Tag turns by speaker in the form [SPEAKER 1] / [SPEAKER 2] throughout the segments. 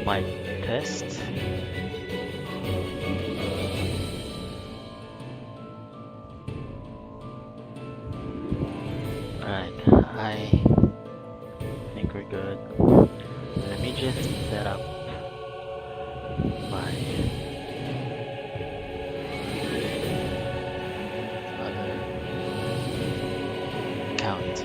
[SPEAKER 1] Mic test. Alright, I think we're good. Let me just set up my other account.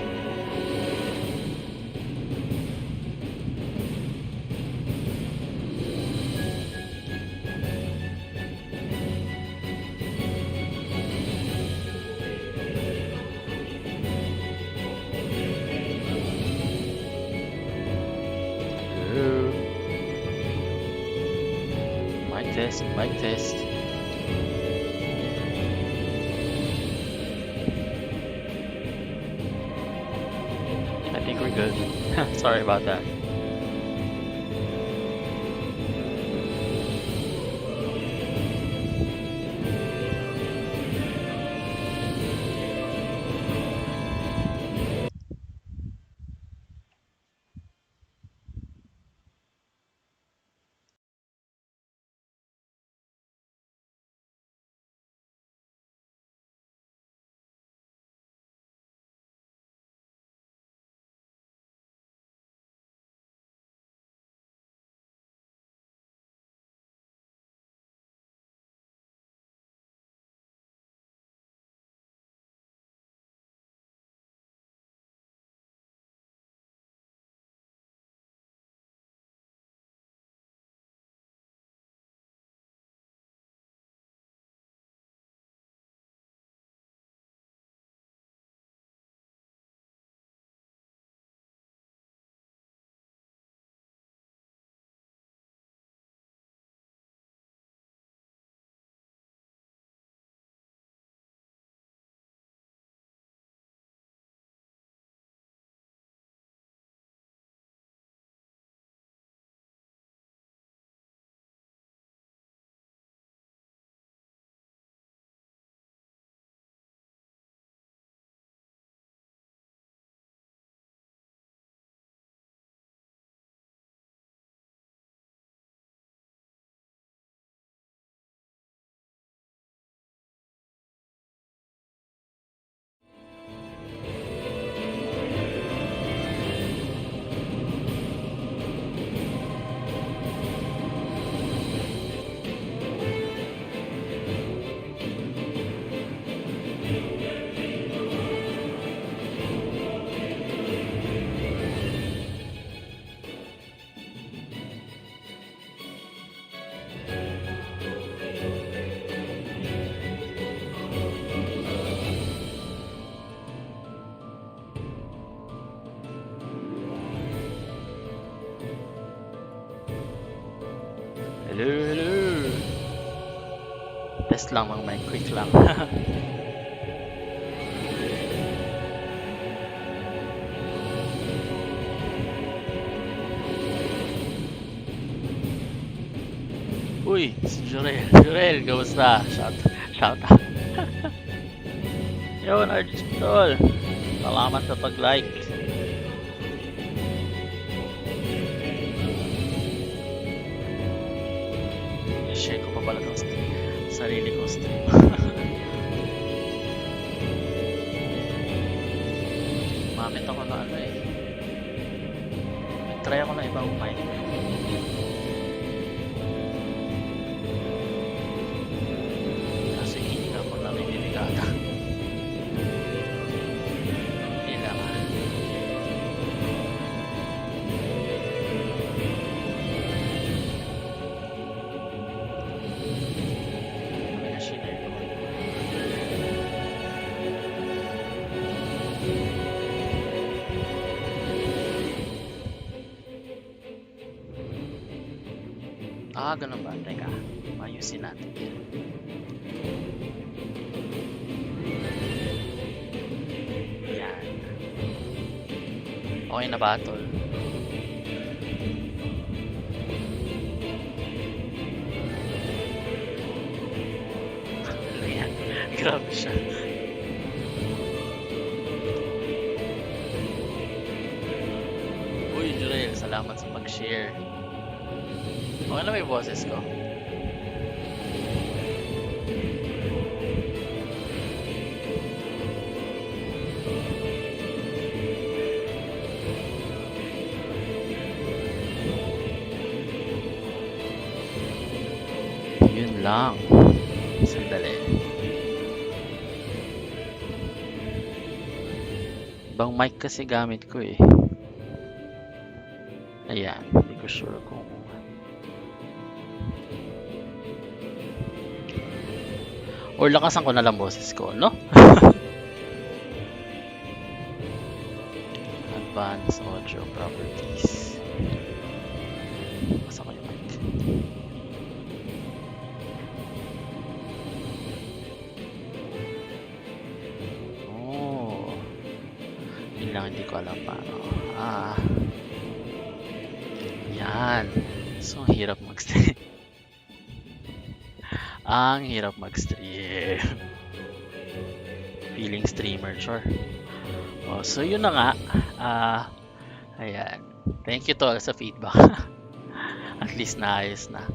[SPEAKER 1] Mic test. I think we're good. Sorry about that. Hello. Test lang mga mic, quick lang. Uy, si Jurel. Jurel, kamusta? Shout out. Yun, Arjus Tol. Salamat sa pag-like. Share ko pa pala itong sarili ko stream. Mamit ako na ano eh. Try ako na ibang mic. Kasi hindi ako narinig ata. Hindi lang ah. Ganun ba? Teka, ayusin natin yan. Yan. Okay na ba, tol? Ayan. Grabe siya. Uy, Jurel, salamat sa pag-share. Okay na may boses ko. Yun lang. Sandali. Ibang mic kasi gamit ko eh. Ayan, hindi ko sure kung or lakasan ko na lang boses ko, no? Advanced audio properties. Basta ko yung mic. Oh, yun lang, hindi ko alam paano. Yan. So, hirap mag-stream. Ang hirap mag-stream. Feeling streamer, sure. Oh, so yun na nga. Ayan. Thank you to all sa feedback. At least naayos na.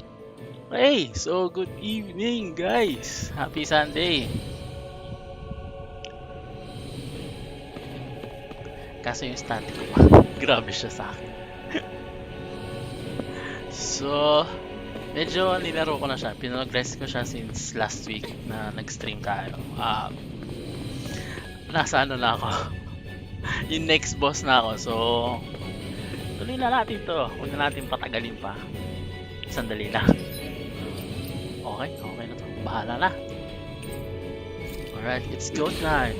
[SPEAKER 1] Hey, so good evening, guys. Happy Sunday. Kaso yung stand ko, grabe siya sa akin. So, medyo nilaro ko na siya. Pinogress ko siya since last week na nag-stream tayo. Nasa ano na ako. Yung next boss na ako. So, tuloy na natin to. Huwag na natin patagalin pa. Sandali na. Okay na to. Bahala na. Alright, it's go time.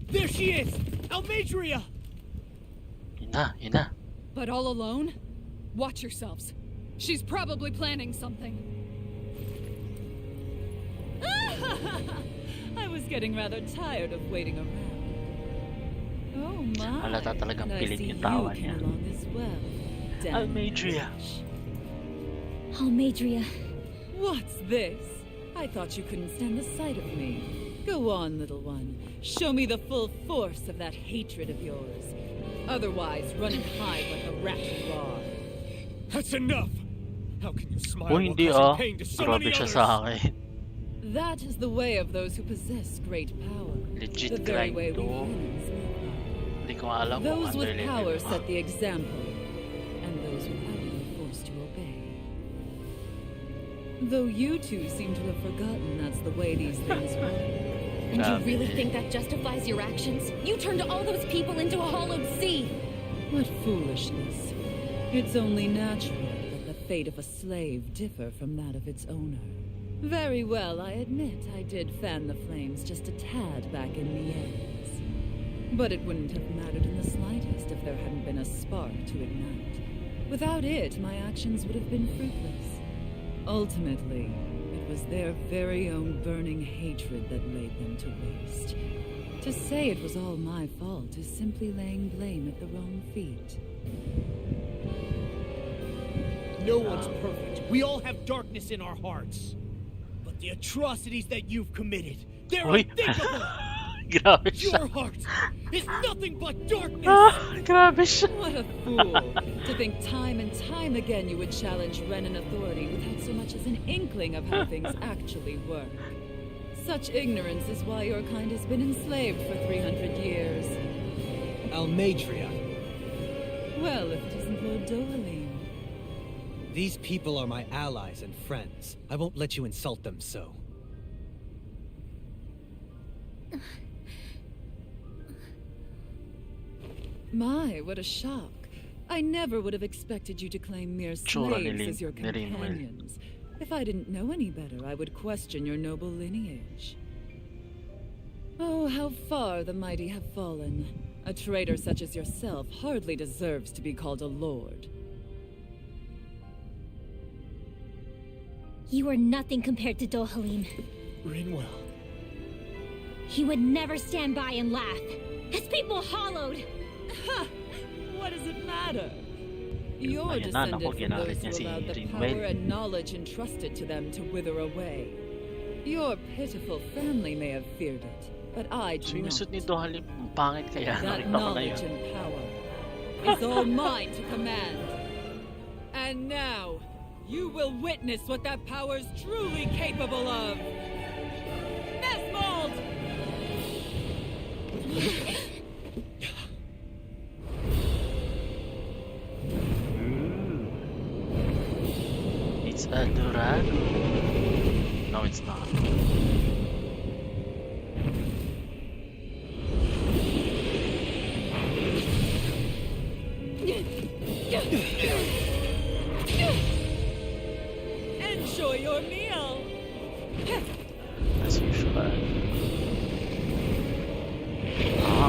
[SPEAKER 2] There she is! Almadria!
[SPEAKER 1] Yun na.
[SPEAKER 3] But all alone? Watch yourselves. She's probably planning something. I was getting rather tired of waiting around. Oh my.
[SPEAKER 1] Halata talagang pilit yung tawa niya. Almadria.
[SPEAKER 4] Almadria.
[SPEAKER 3] What's this? I thought you couldn't stand the sight of me. Go on, little one. Show me the full force of that hatred of yours. Otherwise, run and hide like a rat you are.
[SPEAKER 2] That's enough! How can you smile
[SPEAKER 1] Oh,
[SPEAKER 2] while
[SPEAKER 1] hindi
[SPEAKER 2] causing pain to so
[SPEAKER 1] Grabe
[SPEAKER 2] many
[SPEAKER 1] siya
[SPEAKER 2] others?
[SPEAKER 1] sa akin.
[SPEAKER 3] That is the way of those who possess great power.
[SPEAKER 1] Legit
[SPEAKER 3] The very
[SPEAKER 1] grind
[SPEAKER 3] way we
[SPEAKER 1] to.
[SPEAKER 3] humans live.
[SPEAKER 1] Hindi ko alam kung
[SPEAKER 3] Those
[SPEAKER 1] ano
[SPEAKER 3] with
[SPEAKER 1] yung
[SPEAKER 3] power
[SPEAKER 1] level.
[SPEAKER 3] set the example, and those without are forced to obey. Though you two seem to have forgotten that's the way these things work.
[SPEAKER 4] And you really think that justifies your actions? You turned all those people into a hollowed sea!
[SPEAKER 3] What foolishness. It's only natural that the fate of a slave differ from that of its owner. Very well, I admit I did fan the flames just a tad back in the ends. But it wouldn't have mattered in the slightest if there hadn't been a spark to ignite. Without it, my actions would have been fruitless. Ultimately, it was their very own burning hatred that laid them to waste. To say it was all my fault is simply laying blame at the wrong feet.
[SPEAKER 2] No one's perfect. We all have darkness in our hearts. But the atrocities that you've committed, they're
[SPEAKER 1] Uy.
[SPEAKER 2] unthinkable!
[SPEAKER 1] Grabe siya.
[SPEAKER 2] Your heart is nothing but darkness!
[SPEAKER 1] Grabe siya.
[SPEAKER 3] What a fool! To think time and time again you would challenge Renan authority without so much as an inkling of how things actually work. Such ignorance is why your kind has been enslaved for 300 years.
[SPEAKER 5] Almadria.
[SPEAKER 3] Well, if it isn't Lord Dohalim.
[SPEAKER 5] These people are my allies and friends. I won't let you insult them so.
[SPEAKER 3] My, what a shock. I never would have expected you to claim mere
[SPEAKER 1] Tsura
[SPEAKER 3] slaves
[SPEAKER 1] ni
[SPEAKER 3] as your
[SPEAKER 1] Rinwell.
[SPEAKER 3] companions. If I didn't know any better, I would question your noble lineage. Oh, how far the mighty have fallen. A traitor such as yourself hardly deserves to be called a lord.
[SPEAKER 4] You are nothing compared to Dohalim.
[SPEAKER 2] Rinwell.
[SPEAKER 4] He would never stand by and laugh. His people hollowed!
[SPEAKER 3] Ha! What does it matter? You're
[SPEAKER 1] Ayun na,
[SPEAKER 3] descended
[SPEAKER 1] naku,
[SPEAKER 3] from
[SPEAKER 1] ginalit
[SPEAKER 3] those
[SPEAKER 1] niya
[SPEAKER 3] who
[SPEAKER 1] si
[SPEAKER 3] allowed the
[SPEAKER 1] Rinwell.
[SPEAKER 3] power and knowledge entrusted to them to wither away. Your pitiful family may have feared it, but I do
[SPEAKER 1] So yung
[SPEAKER 3] not.
[SPEAKER 1] suit nito halim, pangit kaya
[SPEAKER 3] That
[SPEAKER 1] nakita ko na
[SPEAKER 3] knowledge
[SPEAKER 1] yun.
[SPEAKER 3] and power is all mine to command. And now, you will witness what that power's truly capable of. Mold!
[SPEAKER 1] It's a Durango. No, it's not.
[SPEAKER 3] Enjoy your meal!
[SPEAKER 1] As usual.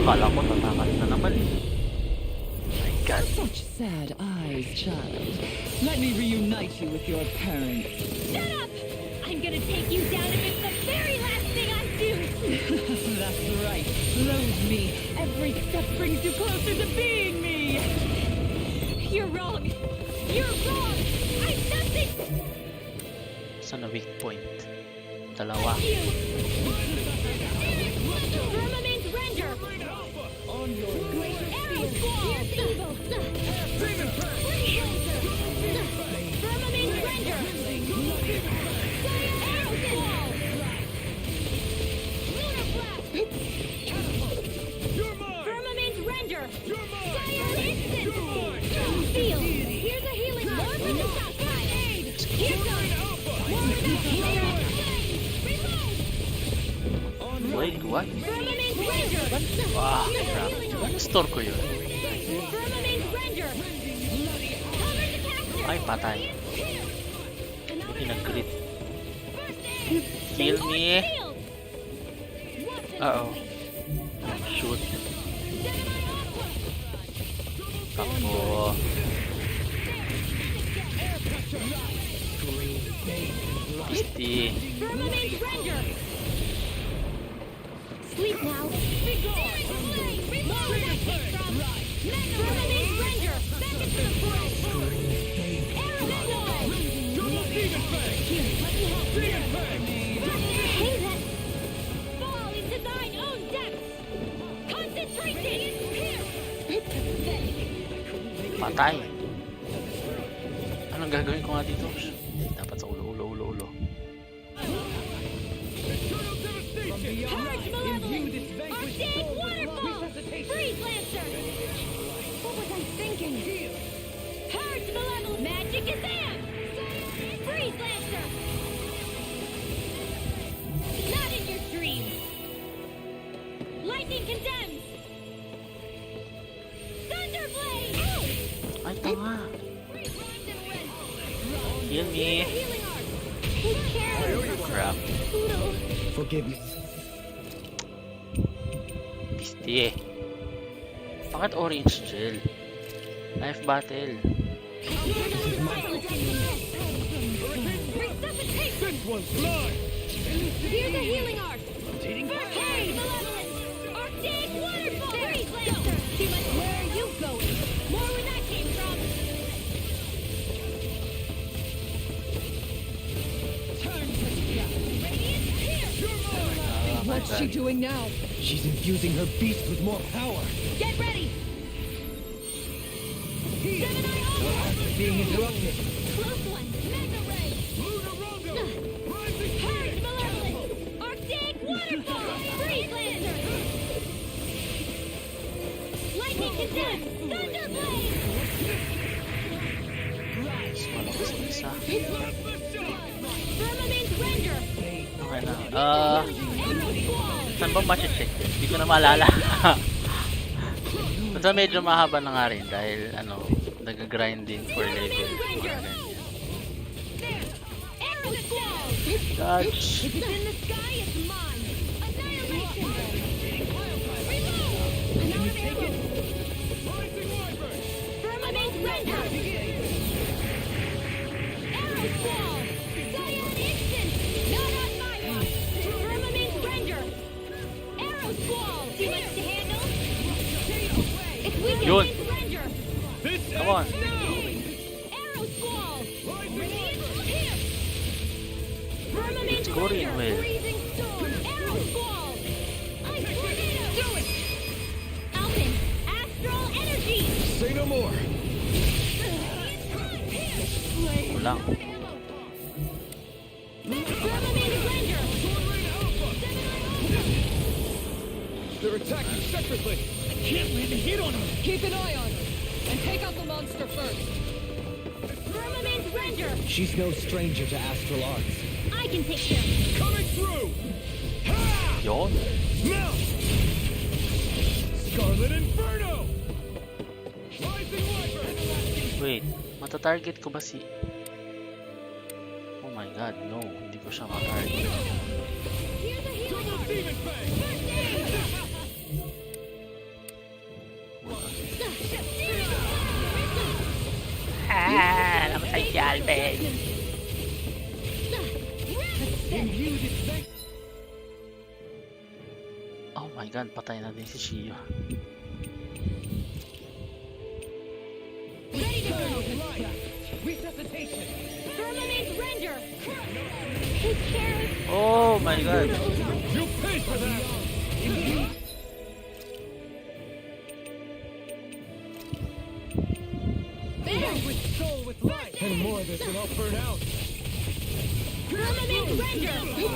[SPEAKER 1] Akala ko tatakas na naman eh. My God.
[SPEAKER 3] Such sad eyes, child. Let me reunite you with your parents.
[SPEAKER 4] Shut up! I'm gonna take you down if it's the very last thing I do!
[SPEAKER 3] That's right. Loathe me. Every step brings you closer to being me.
[SPEAKER 4] You're wrong! You're wrong! I'm nothing!
[SPEAKER 1] Saan na weak point? Dalawa.
[SPEAKER 4] You! Firmament render!
[SPEAKER 3] On your
[SPEAKER 4] Arrow squall! Here's evil! Firmament render! Arrow squall! Lunar blast! Firmament render! Fire instant! Feel! Here's a healing orb from the south side! Here comes! More of that fire! Reload!
[SPEAKER 1] Wait, what?
[SPEAKER 4] Firmament render!
[SPEAKER 1] Ah,
[SPEAKER 4] Here's a
[SPEAKER 1] crap.
[SPEAKER 4] healing orb!
[SPEAKER 1] Ano store ko yun?
[SPEAKER 4] Firmament render! Cover the caster!
[SPEAKER 1] Ay, patay. Buti nag-crit. Kill me. Uh-oh. Shoot. Takbo. Pisti.
[SPEAKER 4] Firmament render! Sleep now! Be gone! More where that came from! Firmament render! Back into the fray! Arrow squall! Here, let me help! Hey then! Fall into thine own depths! Concentration! Here! Pathetic!
[SPEAKER 1] Patay. Anong gagawin ko nga dito? Dapat sa ulo.
[SPEAKER 4] Purge malevolence! Arcade waterfall! Freeze lancer! What was I thinking? Purge malevolence! Magic is in! Freeze lancer! Not in your dreams! Lightning condemns! Thunderblade!
[SPEAKER 1] Ay, tanga. Kill me.
[SPEAKER 4] Healing art! Take care!
[SPEAKER 1] Crap.
[SPEAKER 4] Poodle!
[SPEAKER 5] Forgive me.
[SPEAKER 1] Pisti. Bakit orange gel? Knife battle.
[SPEAKER 2] This one's mine!
[SPEAKER 4] Here's a healing art! Hey, malevolence! Arctic waterfall! Freeze lancer! Too much. Where are you going? More where that came from! Radiant here!
[SPEAKER 3] What's she doing now?
[SPEAKER 5] She's infusing her beast with more power.
[SPEAKER 4] Get ready! Gemini onward!
[SPEAKER 5] Being interrupted.
[SPEAKER 4] Close one! Mega ray! Purge malevolence! Arctic waterfall! Freeze lancer! Lightning condemned! Thunderblade!
[SPEAKER 1] Ano kasi isa?
[SPEAKER 4] Firmament render!
[SPEAKER 1] Okay na.
[SPEAKER 4] Arrow squall!
[SPEAKER 1] Saan ba ma-check? Hindi ko na maalala. Basta medyo mahaba na nga rin dahil nag-grinding for level.
[SPEAKER 4] Firmament render! Arrow squall!
[SPEAKER 1] Dodge.
[SPEAKER 4] If it's in the sky, it's mine! Annihilation! Reload! Another arrow! Firmament render! Arrow squall! Scion instant! Not on my watch! Firmament render! Arrow squall! Too much to handle? It's weakened!
[SPEAKER 1] Yun.
[SPEAKER 4] Render!
[SPEAKER 1] Come on.
[SPEAKER 4] Arrow squall! Radiant here! Firmament
[SPEAKER 1] It's going
[SPEAKER 4] render!
[SPEAKER 1] well.
[SPEAKER 4] Freezing storm! Arrow squall! Ice
[SPEAKER 2] more.
[SPEAKER 1] Kulang.
[SPEAKER 4] Firmament Ranger!
[SPEAKER 2] They're attacking separately. I can't land a hit on them.
[SPEAKER 3] Keep an eye on her, and take out the monster first.
[SPEAKER 4] Firmament Ranger!
[SPEAKER 5] She's no stranger to astral arts.
[SPEAKER 4] I can take care of it.
[SPEAKER 2] Coming through. Ha!
[SPEAKER 1] Yon.
[SPEAKER 2] Now. Scarlet Inferno. Rising Wyvern.
[SPEAKER 1] Wait, matatarget ko ba si... Oh my god, no. Hindi ko siya matarget.
[SPEAKER 4] Here's a healing
[SPEAKER 2] Double
[SPEAKER 4] art!
[SPEAKER 2] Demon Fang.
[SPEAKER 4] First aid!
[SPEAKER 1] Namatay si Alvin.
[SPEAKER 2] Imbued its fang.
[SPEAKER 1] Oh my god, patay na din si Shio.
[SPEAKER 4] Ready to go!
[SPEAKER 2] Resuscitation.
[SPEAKER 4] Firmament Ranger! His carrot!
[SPEAKER 1] Oh my god.
[SPEAKER 2] You paid for that. With soul with light. And more of this and I'll burn out.
[SPEAKER 4] Firmament Ranger!
[SPEAKER 1] No.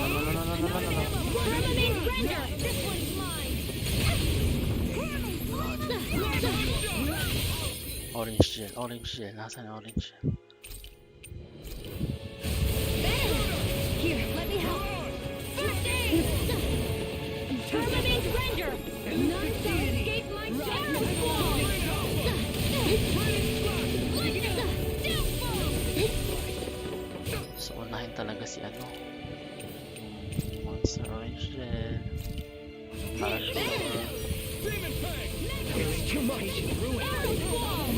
[SPEAKER 4] Firmament Ranger! This one's mine!
[SPEAKER 1] Orange gel. Nasaan yung orange gel?
[SPEAKER 4] Here, let me help! First aid! Firmament Ranger! None shall escape my terror squall!
[SPEAKER 1] So, unahin talaga si ano. Monster orange gel. Para sure.
[SPEAKER 2] Demon Fang. It's too much.
[SPEAKER 4] Arrow squall!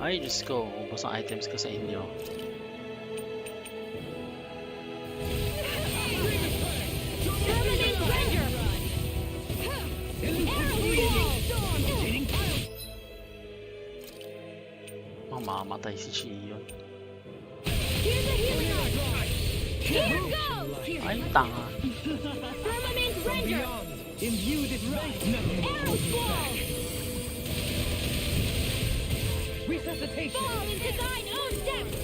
[SPEAKER 1] Ay, Diyos ko. Ubos ang items ko sa inyo.
[SPEAKER 4] Firmament Ranger! Arrow squall!
[SPEAKER 1] Mamamatay si Shion.
[SPEAKER 4] Here's a healing art! Here goes! Here,
[SPEAKER 1] Ay, tanga.
[SPEAKER 4] Firmament Ranger!
[SPEAKER 2] Imbued its fang.
[SPEAKER 4] Arrow squall!
[SPEAKER 2] Resuscitation.
[SPEAKER 4] Fall into thine own depth!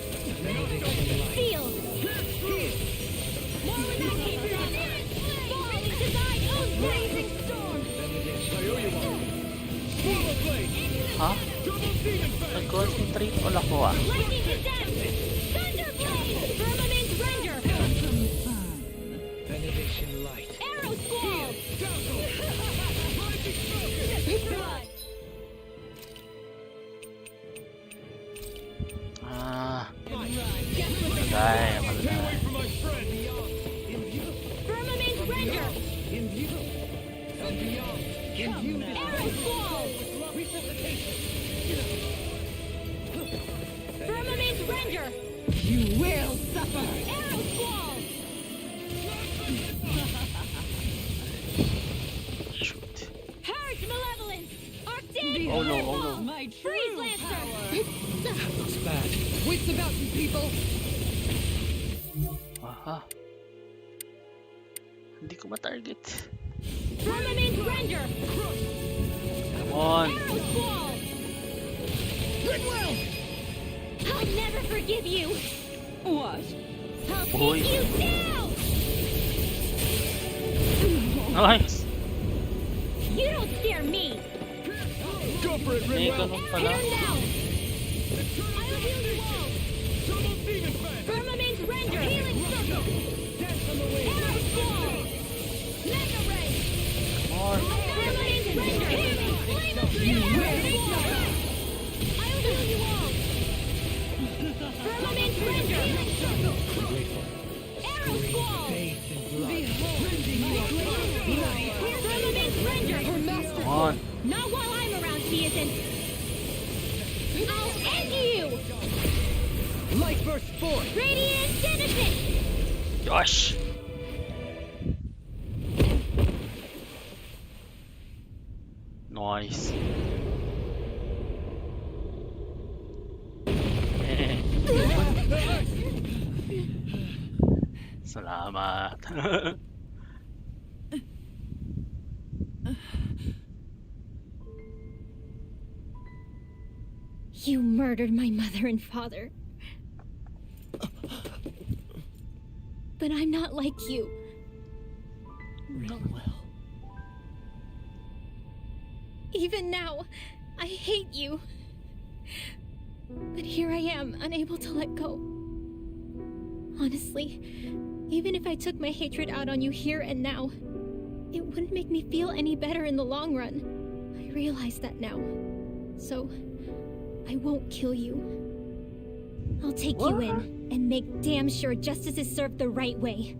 [SPEAKER 4] Field! More with that came from! Fall into thine own blazing storm!
[SPEAKER 2] I owe you one. Swallow blade.
[SPEAKER 1] Ha?
[SPEAKER 2] Double Demon Fang.
[SPEAKER 1] Nag-concentrate all ako ah.
[SPEAKER 4] Lightning condemned! Thunder blade! Firmament Ranger!
[SPEAKER 2] Benediction light.
[SPEAKER 4] Arrow squall! Blood!
[SPEAKER 1] Ah,
[SPEAKER 2] Stay
[SPEAKER 1] malagay.
[SPEAKER 2] away from my friend.
[SPEAKER 4] Firmament Ranger! Arrow squall! Firmament Ranger!
[SPEAKER 3] You will suffer.
[SPEAKER 4] Arrow squall!
[SPEAKER 1] Shoot.
[SPEAKER 4] Purge malevolence! Arctic!
[SPEAKER 1] Oh no.
[SPEAKER 3] My
[SPEAKER 4] Freeze Lancer!
[SPEAKER 5] Looks bad.
[SPEAKER 3] Wits about you, people.
[SPEAKER 1] Aha. Hindi ko matarget.
[SPEAKER 4] Firmament Ranger!
[SPEAKER 1] Come on.
[SPEAKER 4] Arrow squall!
[SPEAKER 2] Goodwill.
[SPEAKER 4] I'll never forgive you!
[SPEAKER 3] What?
[SPEAKER 4] I'll
[SPEAKER 1] Boy.
[SPEAKER 4] take you down!
[SPEAKER 1] Nice.
[SPEAKER 4] You don't scare me!
[SPEAKER 2] Go for it,
[SPEAKER 1] May
[SPEAKER 2] Ridwell.
[SPEAKER 1] ganun pala.
[SPEAKER 4] Turn down! I'll heal you all!
[SPEAKER 2] Double Demon Fang.
[SPEAKER 4] Firmament Ranger! Healing circle!
[SPEAKER 2] Dance on the wing.
[SPEAKER 4] Arrow squall! Mega ray!
[SPEAKER 1] Come on.
[SPEAKER 4] Firmament Ranger! Healing flame of arrow squall! I'll heal you all! Firmament Ranger! Healing circle! Arrow squall! Firmament Ranger!
[SPEAKER 1] Come on.
[SPEAKER 4] Not while I'm around, she isn't! I'll end you!
[SPEAKER 2] Light burst forth.
[SPEAKER 4] Radiant Citizen!
[SPEAKER 1] Gosh. Nice. Salamat.
[SPEAKER 4] You murdered my mother and father. But I'm not like you.
[SPEAKER 5] Really well.
[SPEAKER 4] Even now, I hate you. But here I am, unable to let go. Honestly, even if I took my hatred out on you here and now, it wouldn't make me feel any better in the long run. I realize that now. So, I won't kill you. I'll take you in and make damn sure justice is served the right way.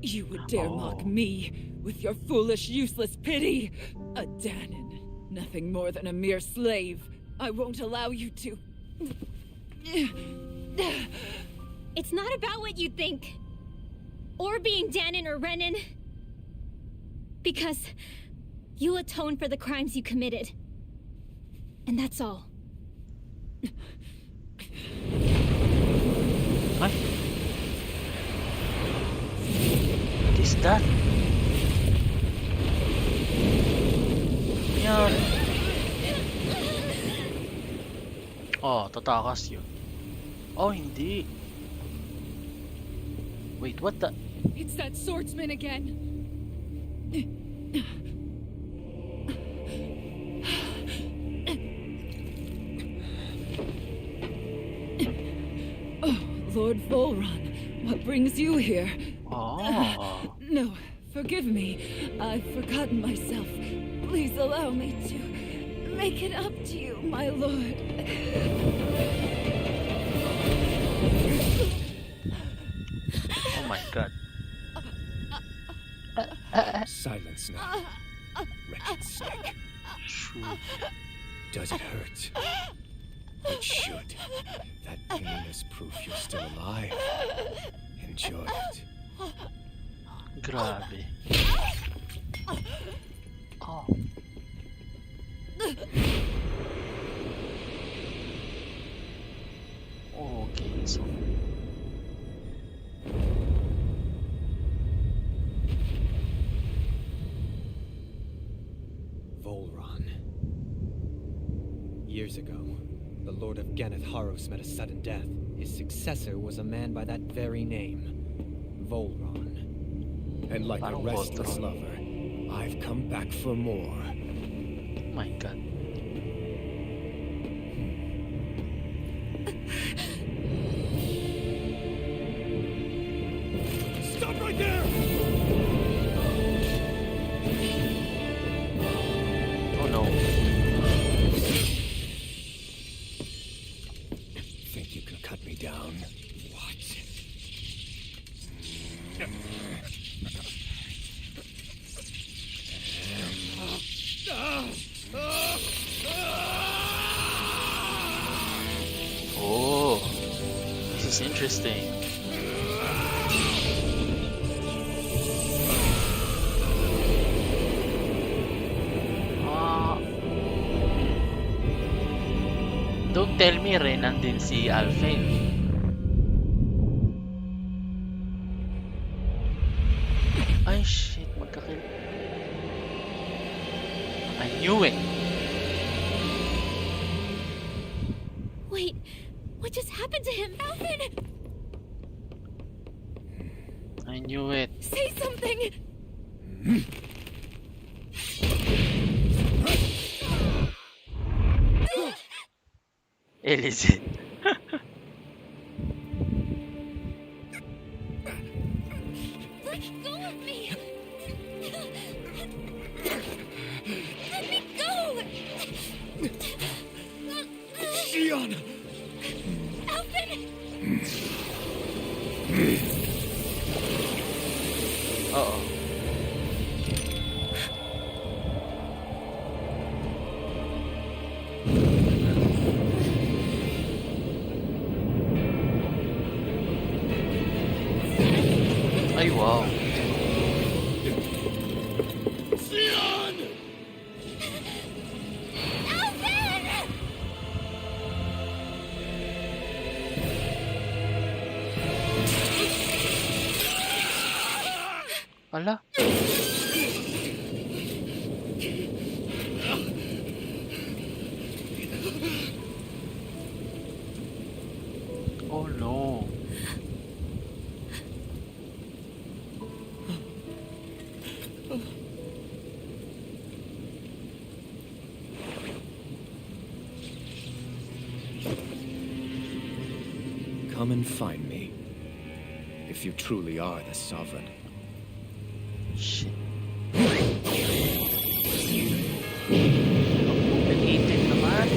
[SPEAKER 3] You would dare mock me with your foolish, useless pity? A Danon, nothing more than a mere slave. I won't allow you to...
[SPEAKER 4] It's not about what you think. Or being Danon or Renan. Because you'll atone for the crimes you committed. And that's all.
[SPEAKER 1] What? What is that? Yan. Oh, tatakas yun. Oh, hindi. Wait, what the?
[SPEAKER 3] It's that swordsman again. Oh, Lord Volron, what brings you here?
[SPEAKER 1] Oh.
[SPEAKER 3] No, forgive me. I've forgotten myself. Please allow me to make it up to you, my lord.
[SPEAKER 1] Oh my god.
[SPEAKER 6] Silence now, wretched snake.
[SPEAKER 1] Shoot.
[SPEAKER 6] Does it hurt? It should. That pain is proof you're still alive. Enjoy it.
[SPEAKER 1] Grabe. Oh. Okay, so
[SPEAKER 5] Volron. Years ago, the Lord of Ganeth Haros met a sudden death. His successor was a man by that very name, Volron.
[SPEAKER 6] And like a
[SPEAKER 1] Parang
[SPEAKER 6] restless
[SPEAKER 1] Voltron.
[SPEAKER 6] lover, I've come back for more.
[SPEAKER 1] oh my god.
[SPEAKER 2] Stop right there!
[SPEAKER 1] Oh no.
[SPEAKER 6] Think you can cut me down? What?
[SPEAKER 1] Oh. This is interesting. Don't tell me Renan din si Alphen. Ay shit, magkakil... I knew it.
[SPEAKER 4] Wait, what just happened to him? Alvin!
[SPEAKER 1] I knew it.
[SPEAKER 4] Say something!
[SPEAKER 1] Illicit.
[SPEAKER 4] Let go of me! Let me go!
[SPEAKER 6] Shion!
[SPEAKER 4] Alvin!
[SPEAKER 1] Uh-oh. Ay, wow.
[SPEAKER 4] Alvin!
[SPEAKER 1] Ala.
[SPEAKER 6] come and find me. If you truly are the sovereign.
[SPEAKER 1] Shit. Complicated naman.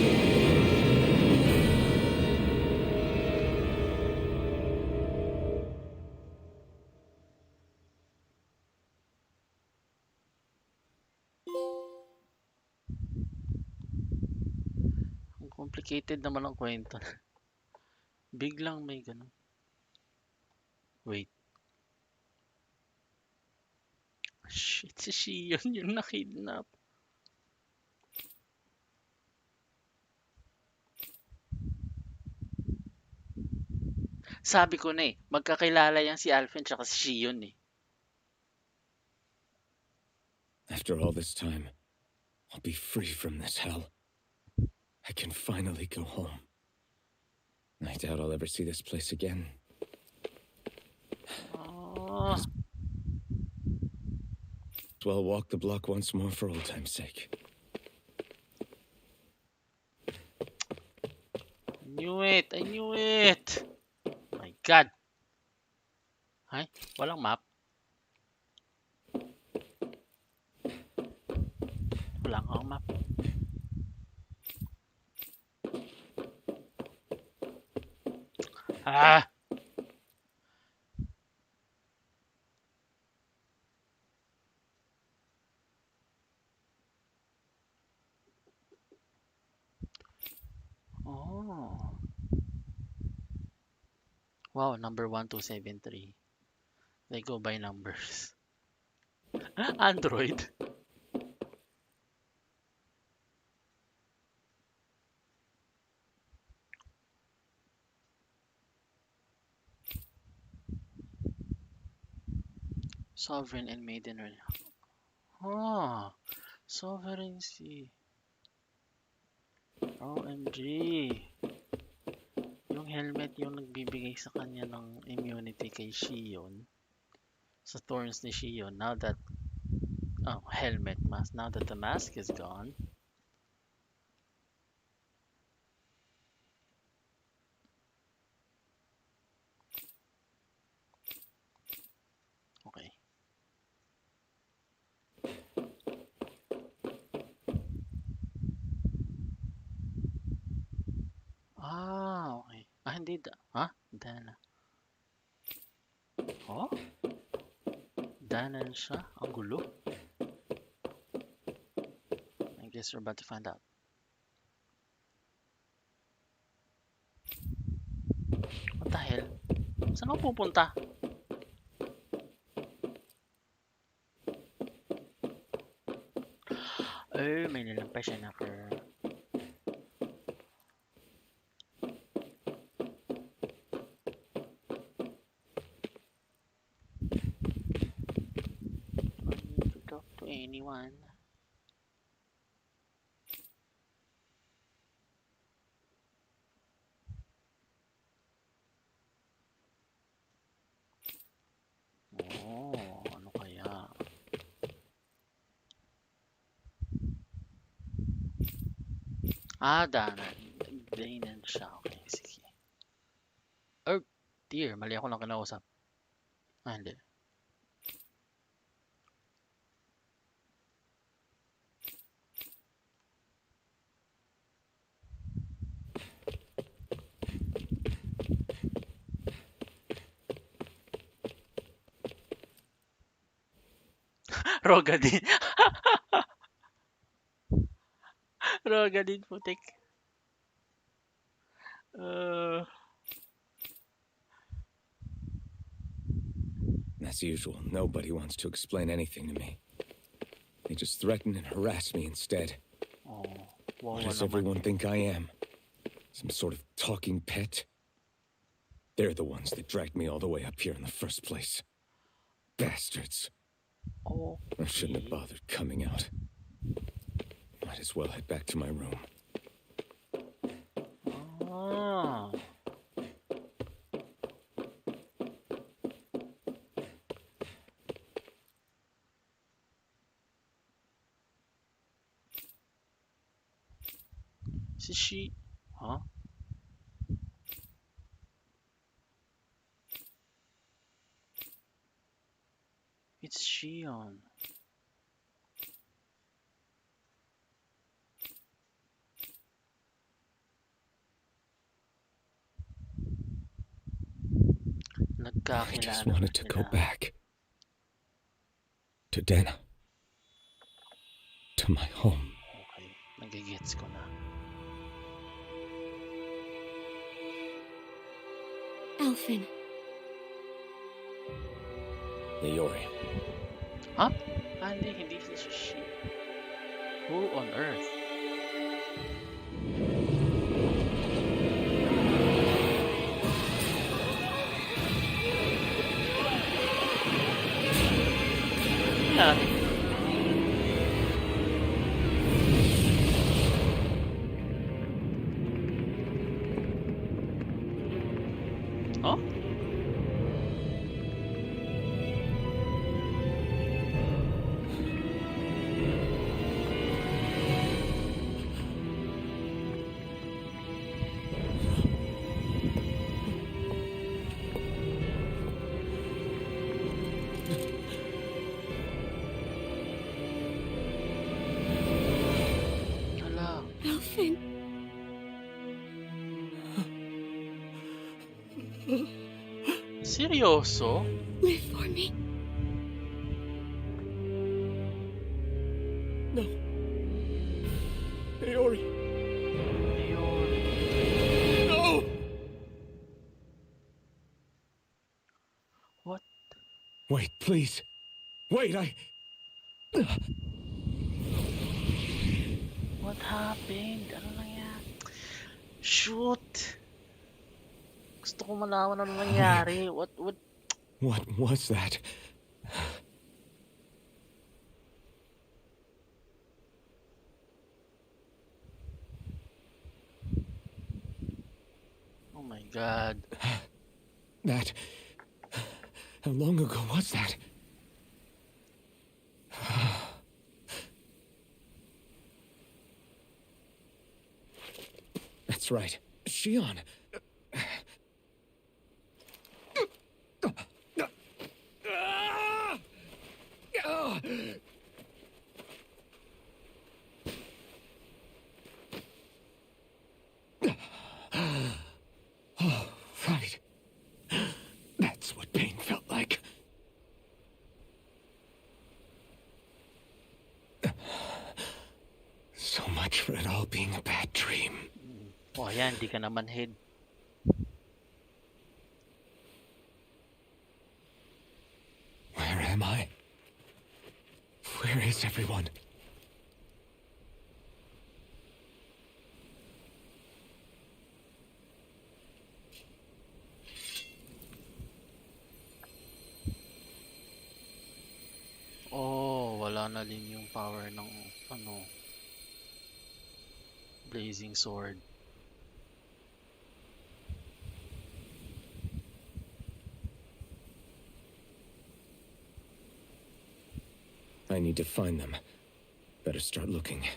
[SPEAKER 1] Ang complicated naman ang kwento. Biglang may ganun. Wait. Shit, si Shion yung nakidnap. Sabi ko na eh, magkakilala yan si Alphen tsaka si Shion eh.
[SPEAKER 6] After all this time, I'll be free from this hell. I can finally go home. I doubt I'll ever see this place again.
[SPEAKER 1] Oh,
[SPEAKER 6] As well walk the block once more for old time's sake.
[SPEAKER 1] I knew it! I knew it! My God! Ay, walang map. Wala kang map. Ah! Oh. Wow, number 1273. They go by numbers. Android. Sovereign and maiden. Oh, sovereignty. OMG. Yung helmet yung nagbibigay sa kanya ng immunity kay Shion. Sa thorns ni Shion. Now that... Oh, helmet mask. Now that the mask is gone. Okay. Ah, okay. Ah, hindi. Ha? Dana. Oh? Dana siya? Ang gulo. I guess we're about to find out. What the hell? Saan ako pupunta? Oh, may nilampay siya na for... Don't need to talk to anyone. Oh, ano kaya? Ah, Dana. Danan siya. Okay, sige. Oh, dear. Mali ako lang kinausap. Ah, hindi. Roga din. Roga din, putik.
[SPEAKER 6] As usual, nobody wants to explain anything to me. They just threaten and harass me instead.
[SPEAKER 1] Oh,
[SPEAKER 6] What
[SPEAKER 1] wawa
[SPEAKER 6] does
[SPEAKER 1] naman.
[SPEAKER 6] everyone think I am? Some sort of talking pet? They're the ones that dragged me all the way up here in the first place. Bastards.
[SPEAKER 1] Oh,
[SPEAKER 6] I shouldn't have bothered coming out. Might as well head back to my room.
[SPEAKER 1] ah. Si Shi... Huh? It's Shion.
[SPEAKER 6] I just
[SPEAKER 1] Nagkakilala
[SPEAKER 6] wanted to go
[SPEAKER 1] sila.
[SPEAKER 6] back. To Dena. To my home.
[SPEAKER 1] Okay, nagigets ko na.
[SPEAKER 4] Alphen.
[SPEAKER 6] Leori.
[SPEAKER 1] Ha? Ah, hindi sila si Shi. Who on earth? Yeah. Oh? Hala.
[SPEAKER 4] Alphen.
[SPEAKER 1] Seryoso?
[SPEAKER 4] Live for me.
[SPEAKER 6] No. Leori.
[SPEAKER 1] Ayun.
[SPEAKER 6] No!
[SPEAKER 1] What?
[SPEAKER 6] Wait, please. Wait,
[SPEAKER 1] What happened? Ano nangyari? Shoot! Gusto ko malaman ano nangyari. What?
[SPEAKER 6] What was that?
[SPEAKER 1] Oh my god.
[SPEAKER 6] That... How long ago was that? That's right. Shion. Oh, right. That's what pain felt like. So much for it all being a bad dream.
[SPEAKER 1] Oh, ayan. Di ka naman head.
[SPEAKER 6] Where am I? Where is everyone?
[SPEAKER 1] Oh, wala na din yung power ng ano, blazing sword.
[SPEAKER 6] I need to find them. Better start looking.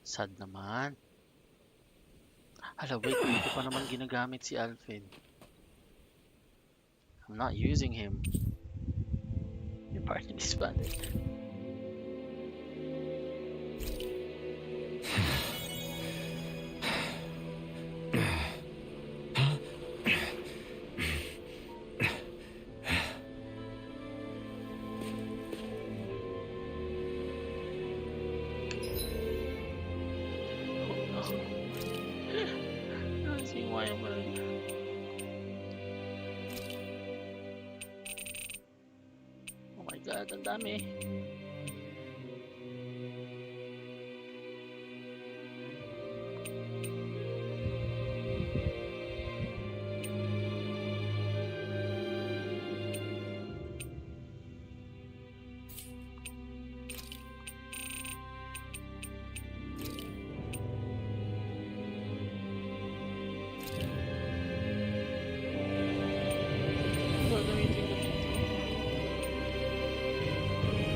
[SPEAKER 1] Sad naman. Hala, wait, dito pa naman ginagamit si Alfred. I'm not using him. Your party disbanded. Oh my god, ang dami.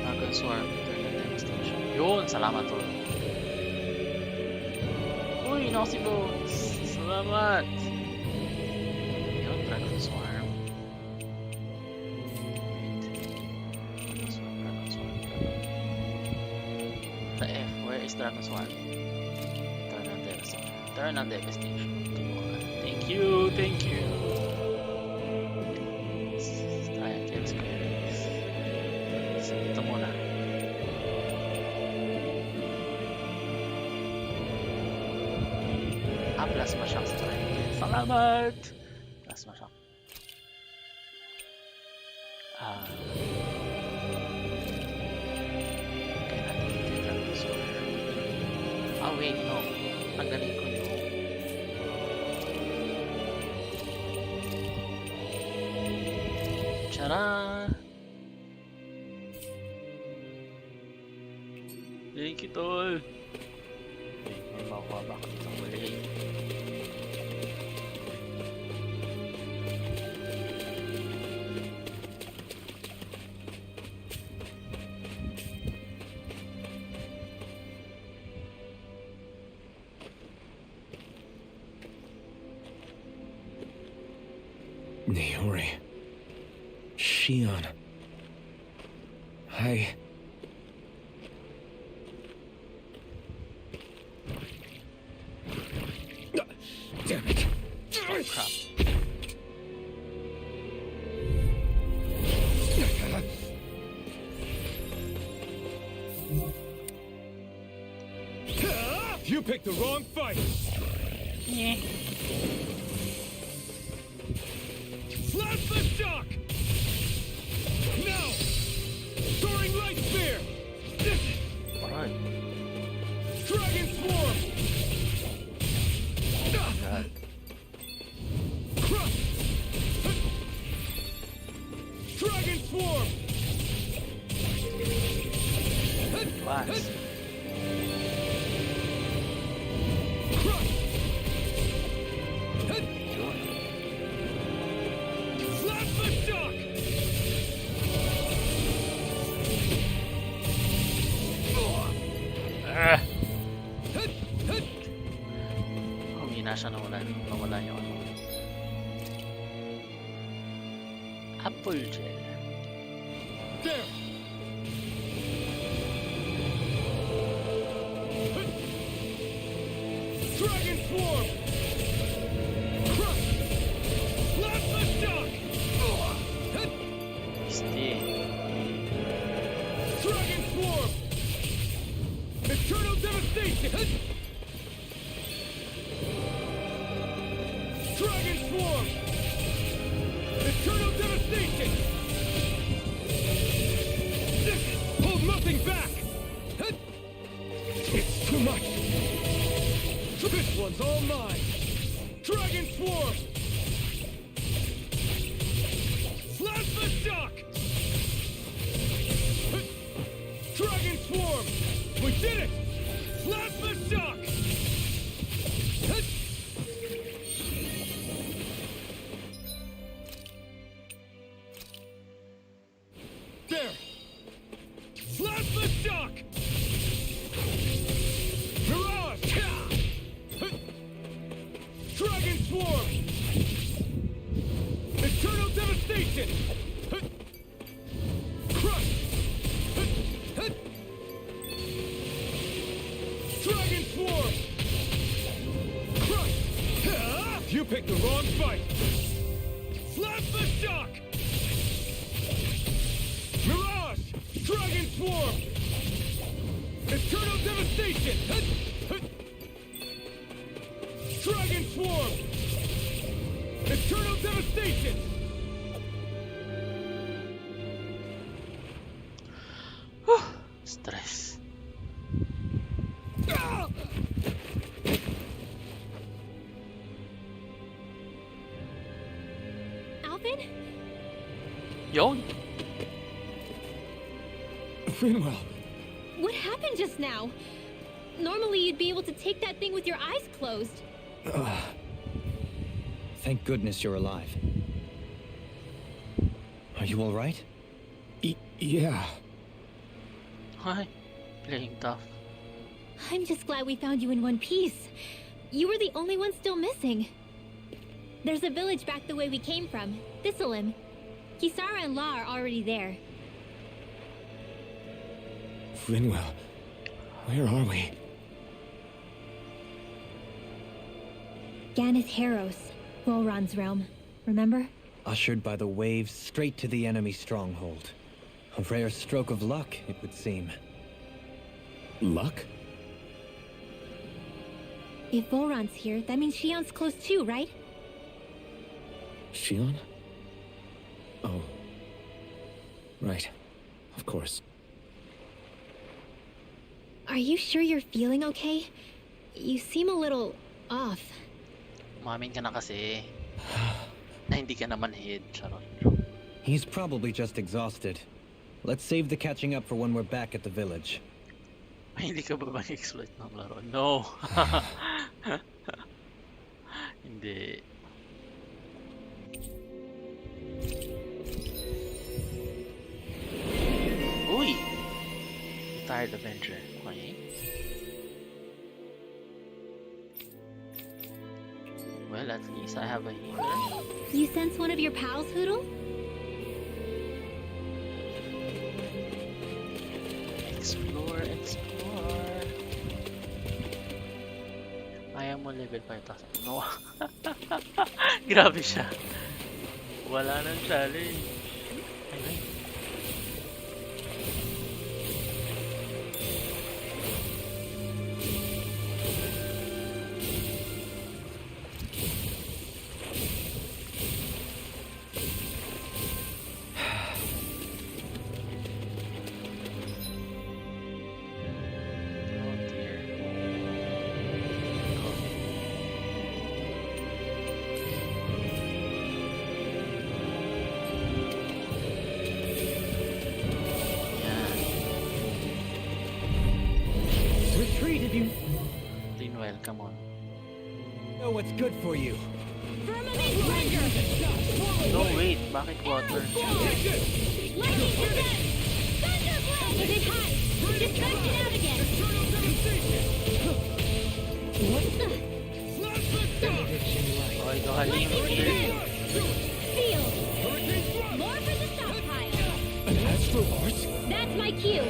[SPEAKER 1] Dragon Swarm, Eternal Extinction. Yun, salamat to. Uy, nako si Bones. Salamat. Yun, Dragon Swarm. Dragon Swarm. Dragon Swan. Turn on devastation. Thank you, thank you. Ayan, James Squares. So, ito muna. Plasma shock strike. Salamat! Plasma shock. Kaya natin yung Dragon Sword. Wait, no. Tanggalin ko yung Tara! Thank you, tol! May makuha ba ako dito muli?
[SPEAKER 6] Naori. Shion. Damn it.
[SPEAKER 1] Crap.
[SPEAKER 5] You picked the wrong fight!
[SPEAKER 1] Yeah.
[SPEAKER 5] Plasma shock! Now! Soaring light spear!
[SPEAKER 1] Alright.
[SPEAKER 5] Dragon swarm!
[SPEAKER 1] God.
[SPEAKER 5] Crush! Dragon swarm!
[SPEAKER 1] Blast.
[SPEAKER 5] Crush!
[SPEAKER 1] Yun.
[SPEAKER 5] Plasma shock!
[SPEAKER 1] Humina siya nawala yung ano. Apple gel.
[SPEAKER 5] There! Dragon swarm! Crush! Plasma shock!
[SPEAKER 1] Still.
[SPEAKER 5] Dragon swarm! Eternal devastation! Dragon swarm! Eternal devastation! Hold nothing back! It's too much! This one's all mine! Dragon swarm! Plasma shock! Dragon swarm! We did it! Plasma shock! There! Plasma shock! Mirage! Dragon swarm! Eternal devastation! Crush! Dragon swarm! Crush! You picked the wrong fight! Plasma shock! Mirage! Dragon swarm! Eternal devastation! Dragon swarm! Eternal devastation!
[SPEAKER 1] Stress.
[SPEAKER 4] Alvin?
[SPEAKER 1] Yun.
[SPEAKER 5] Finwell!
[SPEAKER 4] What happened just now? Normally you'd be able to take that thing with your eyes closed.
[SPEAKER 5] Thank goodness you're alive. Are you all right?
[SPEAKER 6] Yeah.
[SPEAKER 1] Hi. Playing tough.
[SPEAKER 4] I'm just glad we found you in one piece. You were the only one still missing. There's a village back the way we came from, Thistleim. Kisara and La are already there.
[SPEAKER 6] Finwell, where are we?
[SPEAKER 4] Ganeth Haros, Volron's realm. Remember?
[SPEAKER 5] Ushered by the waves straight to the enemy stronghold. A rare stroke of luck, it would seem.
[SPEAKER 6] Luck?
[SPEAKER 4] If Volron's here, that means Shion's close too, right?
[SPEAKER 6] Shion? Oh. Right. Of course.
[SPEAKER 4] Are you sure you're feeling okay? You seem a little off.
[SPEAKER 1] Umamin ka na kasi. Na hindi ka naman hid. Charot.
[SPEAKER 5] He's probably just exhausted. Let's save the catching up for when we're back at the village.
[SPEAKER 1] Ay, hindi ka ba mag-exploit ng laro? No! Hindi. Uy! Retired Avenger. Okay. Well, at least I have a healer.
[SPEAKER 4] You sense one of your pals, Hoodle?
[SPEAKER 1] Explore, explore. Ayaw mo level 5,000. No. Grabe siya. Wala nang challenge. Ay. Oh dear. Yan.
[SPEAKER 5] Retreat if you
[SPEAKER 1] Tinwell, come on.
[SPEAKER 5] know what's good for you.
[SPEAKER 4] Firmament Render!
[SPEAKER 1] No, wait. Bakit water?
[SPEAKER 4] Lightning Condemn! Thunderblade! Is it hot? Distract it out again!
[SPEAKER 1] Okay, ito haling.
[SPEAKER 4] Seal! More for the stockpile!
[SPEAKER 5] An astral art?
[SPEAKER 4] That's my cue!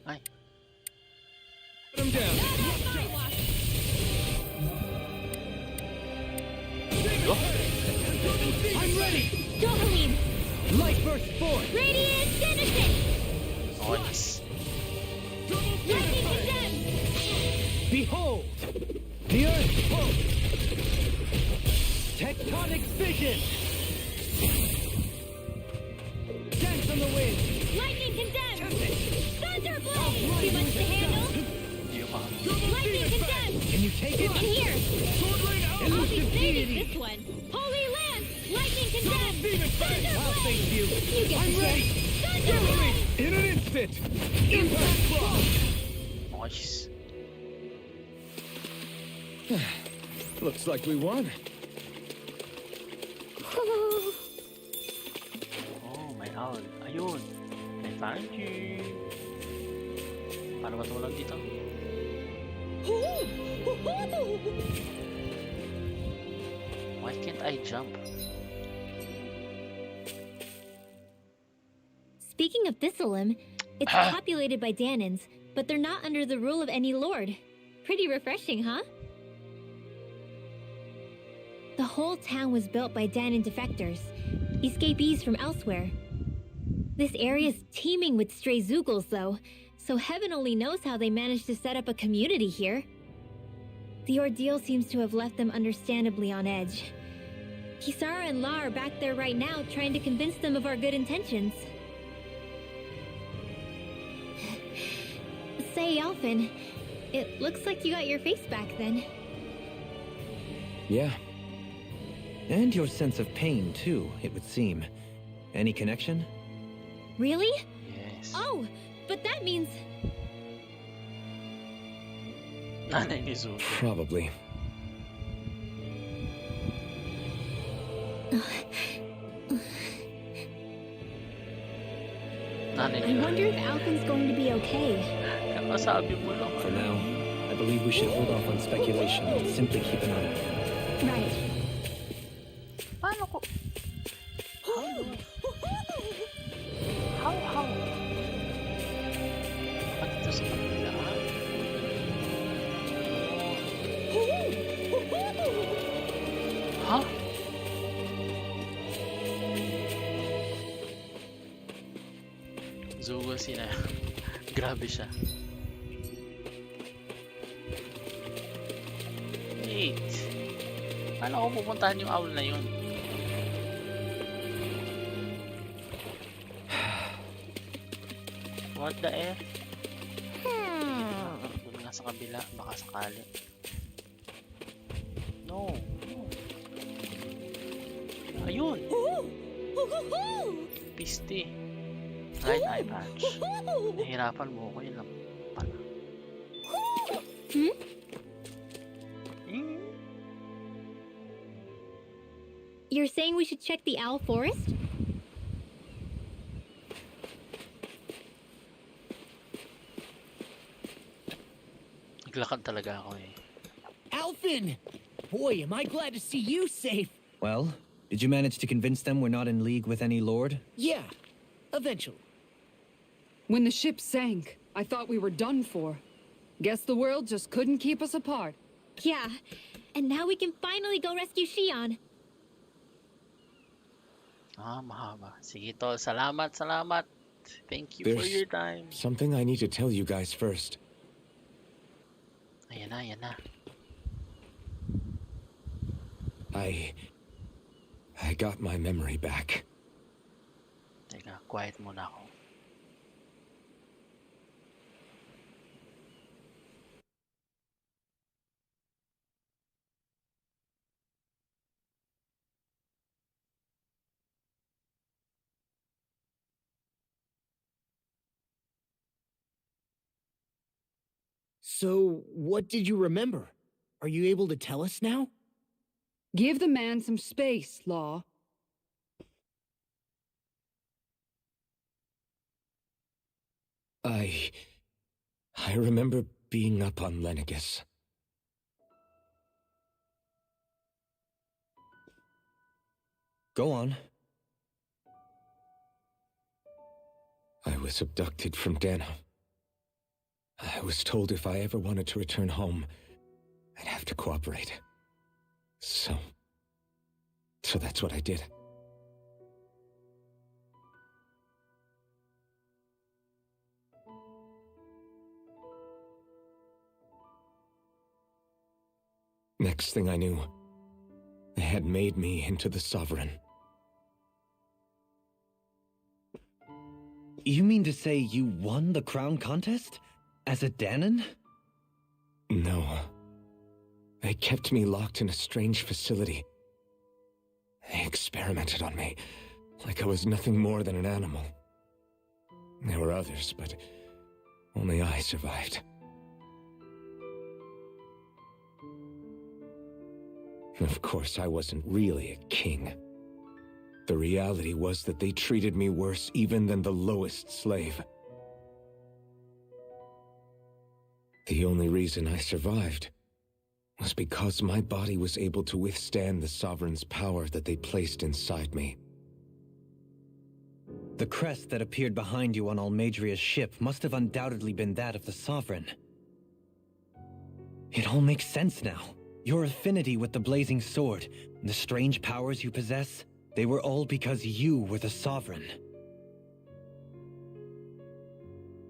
[SPEAKER 1] Ay.
[SPEAKER 5] Put him down.
[SPEAKER 4] That's my watch!
[SPEAKER 5] I'm ready.
[SPEAKER 4] Dohalim!
[SPEAKER 5] Light burst forth.
[SPEAKER 4] Radiant Genesis!
[SPEAKER 1] Nice.
[SPEAKER 4] Lightning Condemn!
[SPEAKER 5] Behold, the earth pulse. Tectonic vision. Dance on the wind.
[SPEAKER 4] Lightning Condemn! Thunderblade! Too much to handle?
[SPEAKER 1] Hindi ko pa.
[SPEAKER 4] Lightning Condemn!
[SPEAKER 5] Can you take it?
[SPEAKER 4] In here! I'll be
[SPEAKER 5] Elusive
[SPEAKER 4] saving
[SPEAKER 5] deity.
[SPEAKER 4] this one! Holy Lance! Lightning Condemn!
[SPEAKER 5] I'll save
[SPEAKER 4] Thunderblade!
[SPEAKER 5] you.
[SPEAKER 4] You get
[SPEAKER 5] I'm
[SPEAKER 4] the
[SPEAKER 5] ready.
[SPEAKER 4] drift! Thunderblade!
[SPEAKER 5] In an instant. Impact block.
[SPEAKER 1] Nice.
[SPEAKER 6] Looks like we won.
[SPEAKER 1] Oh, may owl. Ayun. I found you. Paano ba tulog dito? Why can't I jump?
[SPEAKER 4] Speaking of Thistleum, it's populated by Danans, but they're not under the rule of any lord. Pretty refreshing, huh? The whole town was built by Danan defectors, escapees from elsewhere. This area's teeming with stray Zoogles, though, so heaven only knows how they managed to set up a community here. The ordeal seems to have left them understandably on edge. Kisara and La are back there right now trying to convince them of our good intentions. Say, Elfin, it looks like you got your face back then.
[SPEAKER 5] Yeah. And your sense of pain, too, it would seem. Any connection?
[SPEAKER 4] Really?
[SPEAKER 1] Yes.
[SPEAKER 4] Oh, but that means...
[SPEAKER 1] Nanay ni Zuko.
[SPEAKER 6] Probably.
[SPEAKER 1] Nanay
[SPEAKER 4] I
[SPEAKER 1] ni
[SPEAKER 4] wonder if Alfin's going to be okay.
[SPEAKER 1] Kakasabi mo lang.
[SPEAKER 5] For now, I believe we should hold off on speculation and simply keep an eye.
[SPEAKER 4] Right.
[SPEAKER 1] Paano ko? How? Ba't ito sa kanila? Zugos yun Grabe siya. Wait. Paano ko pupuntahan yung owl na yun? What the F? Doon nga sa kabila, baka sakali. No. Ayun! Piste. Right eye patch. Nahirapan mo ko, yun lang pala.
[SPEAKER 4] You're saying we should check the owl forest?
[SPEAKER 1] Naglakad talaga ako eh.
[SPEAKER 2] Alvin! Boy, am I glad to see you safe.
[SPEAKER 5] Well, did you manage to convince them we're not in league with any lord?
[SPEAKER 2] Yeah, eventually.
[SPEAKER 7] When the ship sank, I thought we were done for. Guess the world just couldn't keep us apart.
[SPEAKER 4] Yeah, and now we can finally go rescue Shion.
[SPEAKER 1] Mahaba. Sige tol, salamat. Thank you for
[SPEAKER 6] There's
[SPEAKER 1] your time.
[SPEAKER 6] something I need to tell you guys first.
[SPEAKER 1] Ayan na.
[SPEAKER 6] I got my memory back.
[SPEAKER 1] Teka, quiet muna ako.
[SPEAKER 2] So, what did you remember? Are you able to tell us now?
[SPEAKER 7] Give the man some space, Law.
[SPEAKER 6] I remember being up on Lenegus.
[SPEAKER 5] Go on.
[SPEAKER 6] I was abducted from Dana. I was told if I ever wanted to return home, I'd have to cooperate. So that's what I did. Next thing I knew, they had made me into the Sovereign.
[SPEAKER 5] You mean to say you won the crown contest? As a Danon?
[SPEAKER 6] No. They kept me locked in a strange facility. They experimented on me, like I was nothing more than an animal. There were others, but only I survived. Of course, I wasn't really a king. The reality was that they treated me worse even than the lowest slave. The only reason I survived was because my body was able to withstand the Sovereign's power that they placed inside me.
[SPEAKER 5] The crest that appeared behind you on Almadria's ship must have undoubtedly been that of the Sovereign. It all makes sense now. Your affinity with the Blazing Sword, the strange powers you possess, they were all because you were the Sovereign.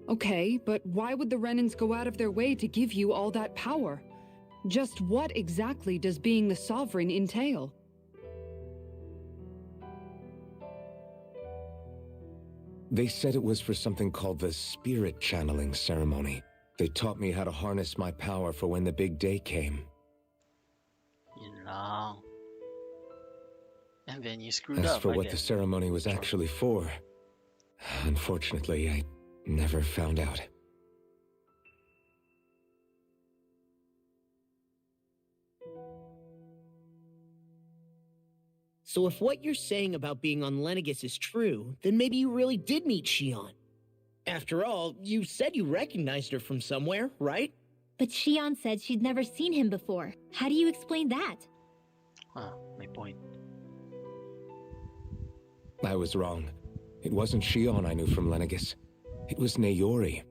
[SPEAKER 7] Okay, but why would the Renans go out of their way to give you all that power? Just what exactly does being the Sovereign entail?
[SPEAKER 6] They said it was for something called the Spirit Channeling Ceremony. They taught me how to harness my power for when the big day came.
[SPEAKER 1] Yun lang. And then you screwed
[SPEAKER 6] As
[SPEAKER 1] up
[SPEAKER 6] for what
[SPEAKER 1] again.
[SPEAKER 6] the ceremony was actually for, unfortunately, I never found out.
[SPEAKER 2] So if what you're saying about being on Lenegus is true, then maybe you really did meet Shion. After all, you said you recognized her from somewhere, right?
[SPEAKER 4] But Shion said she'd never seen him before. How do you explain that?
[SPEAKER 1] My point.
[SPEAKER 6] I was wrong. It wasn't Shion I knew from Lenegus. It was Naori.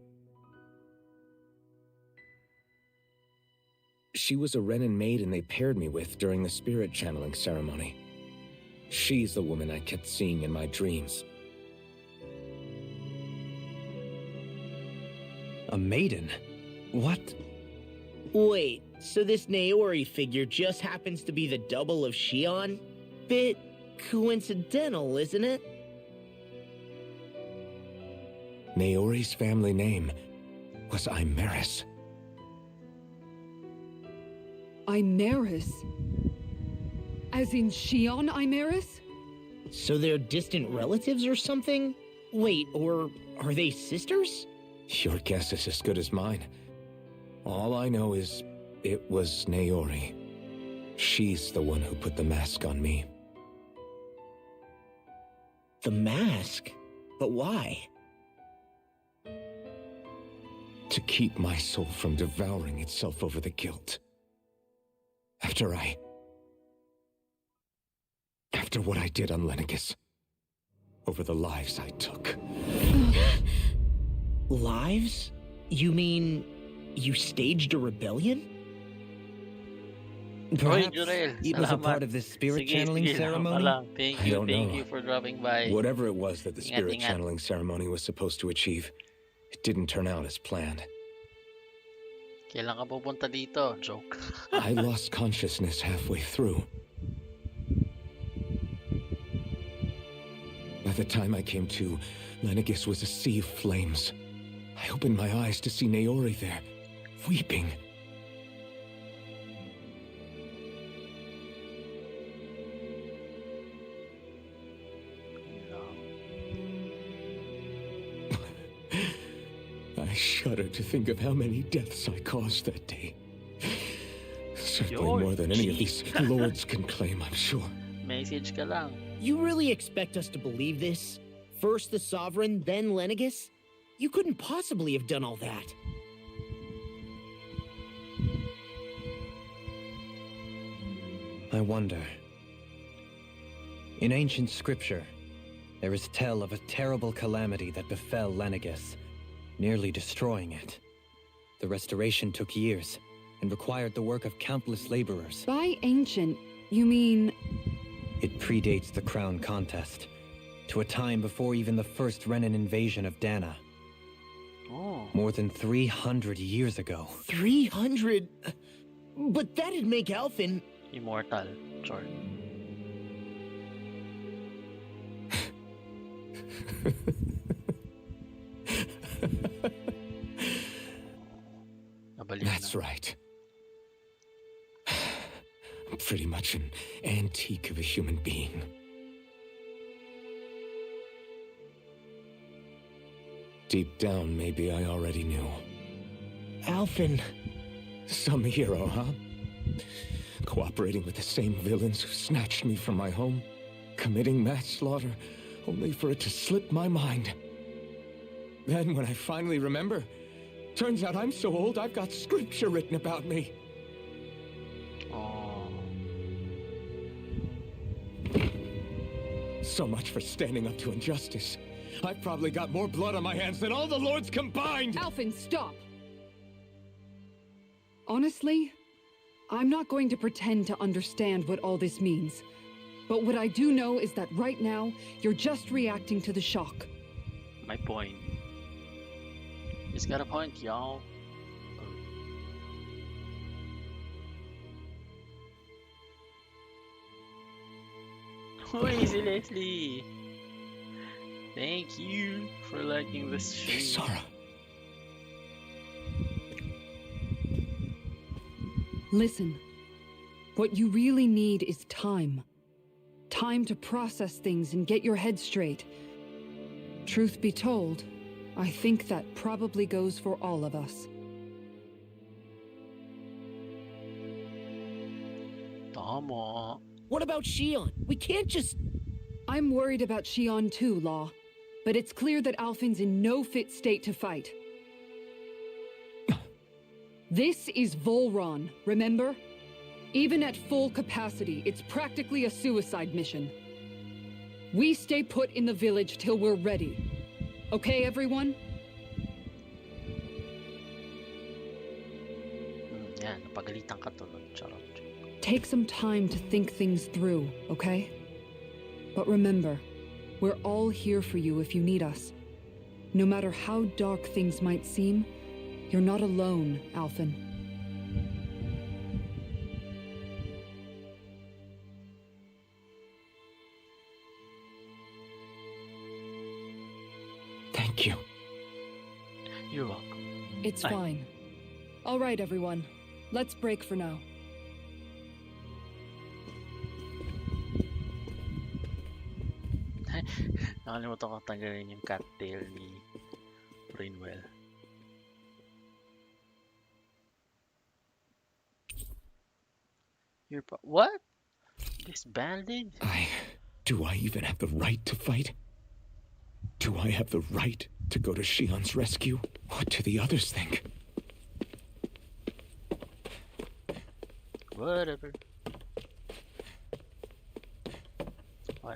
[SPEAKER 6] She was a Renan maiden they paired me with during the spirit channeling ceremony. She's the woman I kept seeing in my dreams.
[SPEAKER 5] A maiden? What?
[SPEAKER 2] Wait, so this Naori figure just happens to be the double of Shion? Bit coincidental, isn't it?
[SPEAKER 6] Naori's family name was Imeris.
[SPEAKER 7] Imeris? As in Shion Imeris?
[SPEAKER 2] So they're distant relatives or something? Wait, or are they sisters?
[SPEAKER 6] Your guess is as good as mine. All I know is it was Naori. She's the one who put the mask on me.
[SPEAKER 2] The mask? But why?
[SPEAKER 6] To keep my soul from devouring itself over the guilt. After what I did on Lenegis. Over the lives I took.
[SPEAKER 2] Lives? You mean you staged a rebellion?
[SPEAKER 5] Perhaps
[SPEAKER 1] Jurel,
[SPEAKER 5] it was a
[SPEAKER 1] salamat.
[SPEAKER 5] part of this spirit
[SPEAKER 1] Sige,
[SPEAKER 5] channeling
[SPEAKER 1] sige,
[SPEAKER 5] ceremony?
[SPEAKER 1] lang. Thank
[SPEAKER 6] I
[SPEAKER 1] you,
[SPEAKER 6] don't
[SPEAKER 1] thank
[SPEAKER 6] know.
[SPEAKER 1] you for dropping by.
[SPEAKER 6] Whatever it was that the
[SPEAKER 1] Ingat,
[SPEAKER 6] spirit
[SPEAKER 1] ingat.
[SPEAKER 6] channeling ceremony was supposed to achieve, it didn't turn out as planned.
[SPEAKER 1] Kailan ka pupunta dito? Joke.
[SPEAKER 6] I lost consciousness halfway through. By the time I came to, Lenegis was a sea of flames. I opened my eyes to see Naori there, weeping. I shudder to think of how many deaths I caused that day. Certainly
[SPEAKER 1] Your
[SPEAKER 6] more than any of these
[SPEAKER 1] cheek.
[SPEAKER 6] lords can claim, I'm sure.
[SPEAKER 1] Message ka lang.
[SPEAKER 2] You really expect us to believe this? First the Sovereign, then Lenegis? You couldn't possibly have done all that.
[SPEAKER 5] I wonder. In ancient scripture, there is tell of a terrible calamity that befell Lenegis, nearly destroying it. The restoration took years and required the work of countless laborers.
[SPEAKER 7] By ancient, you mean...
[SPEAKER 5] It predates the crown contest, to a time before even the first Renan invasion of Dana,
[SPEAKER 1] Oh.
[SPEAKER 5] more than 300 years ago.
[SPEAKER 2] 300? But that'd make Alphen...
[SPEAKER 1] Immortal. Short. Nabaliw
[SPEAKER 6] That's
[SPEAKER 1] na.
[SPEAKER 6] right. I'm pretty much an antique of a human being. Deep down, maybe I already knew.
[SPEAKER 2] Alphen...
[SPEAKER 6] Some hero, huh? Cooperating with the same villains who snatched me from my home, committing mass slaughter, only for it to slip my mind. Then, when I finally remember, turns out I'm so old I've got scripture written about me.
[SPEAKER 1] Oh.
[SPEAKER 6] So much for standing up to injustice. I've probably got more blood on my hands than all the lords combined!
[SPEAKER 7] Alphen, stop! Honestly, I'm not going to pretend to understand what all this means. But what I do know is that right now, you're just reacting to the shock.
[SPEAKER 1] My point. He's got a point, y'all. Uy, si Leslie! Thank you for liking this stream.
[SPEAKER 6] Sora.
[SPEAKER 7] Listen, what you really need is time. Time to process things and get your head straight. Truth be told, I think that probably goes for all of us.
[SPEAKER 1] Tama.
[SPEAKER 2] What about Shion? We can't just...
[SPEAKER 7] I'm worried about Shion too, Law. But it's clear that Alphen's in no fit state to fight. This is Volron, remember? Even at full capacity, it's practically a suicide mission. We stay put in the village till we're ready. Okay, everyone?
[SPEAKER 1] Yan, napagalitan ka tulad. Charot.
[SPEAKER 7] Take some time to think things through, okay? But remember, we're all here for you if you need us. No matter how dark things might seem, You're not alone, Alphen.
[SPEAKER 6] Thank you.
[SPEAKER 1] You're welcome.
[SPEAKER 7] It's
[SPEAKER 1] Fine.
[SPEAKER 7] fine. All right, everyone. Let's break for now.
[SPEAKER 1] Nakalimutan ko tanggalin yung cocktail ni Rainwell. What? Disbanded?
[SPEAKER 6] Do I even have the right to fight? Do I have the right to go to Shion's rescue? What do the others think?
[SPEAKER 1] Whatever.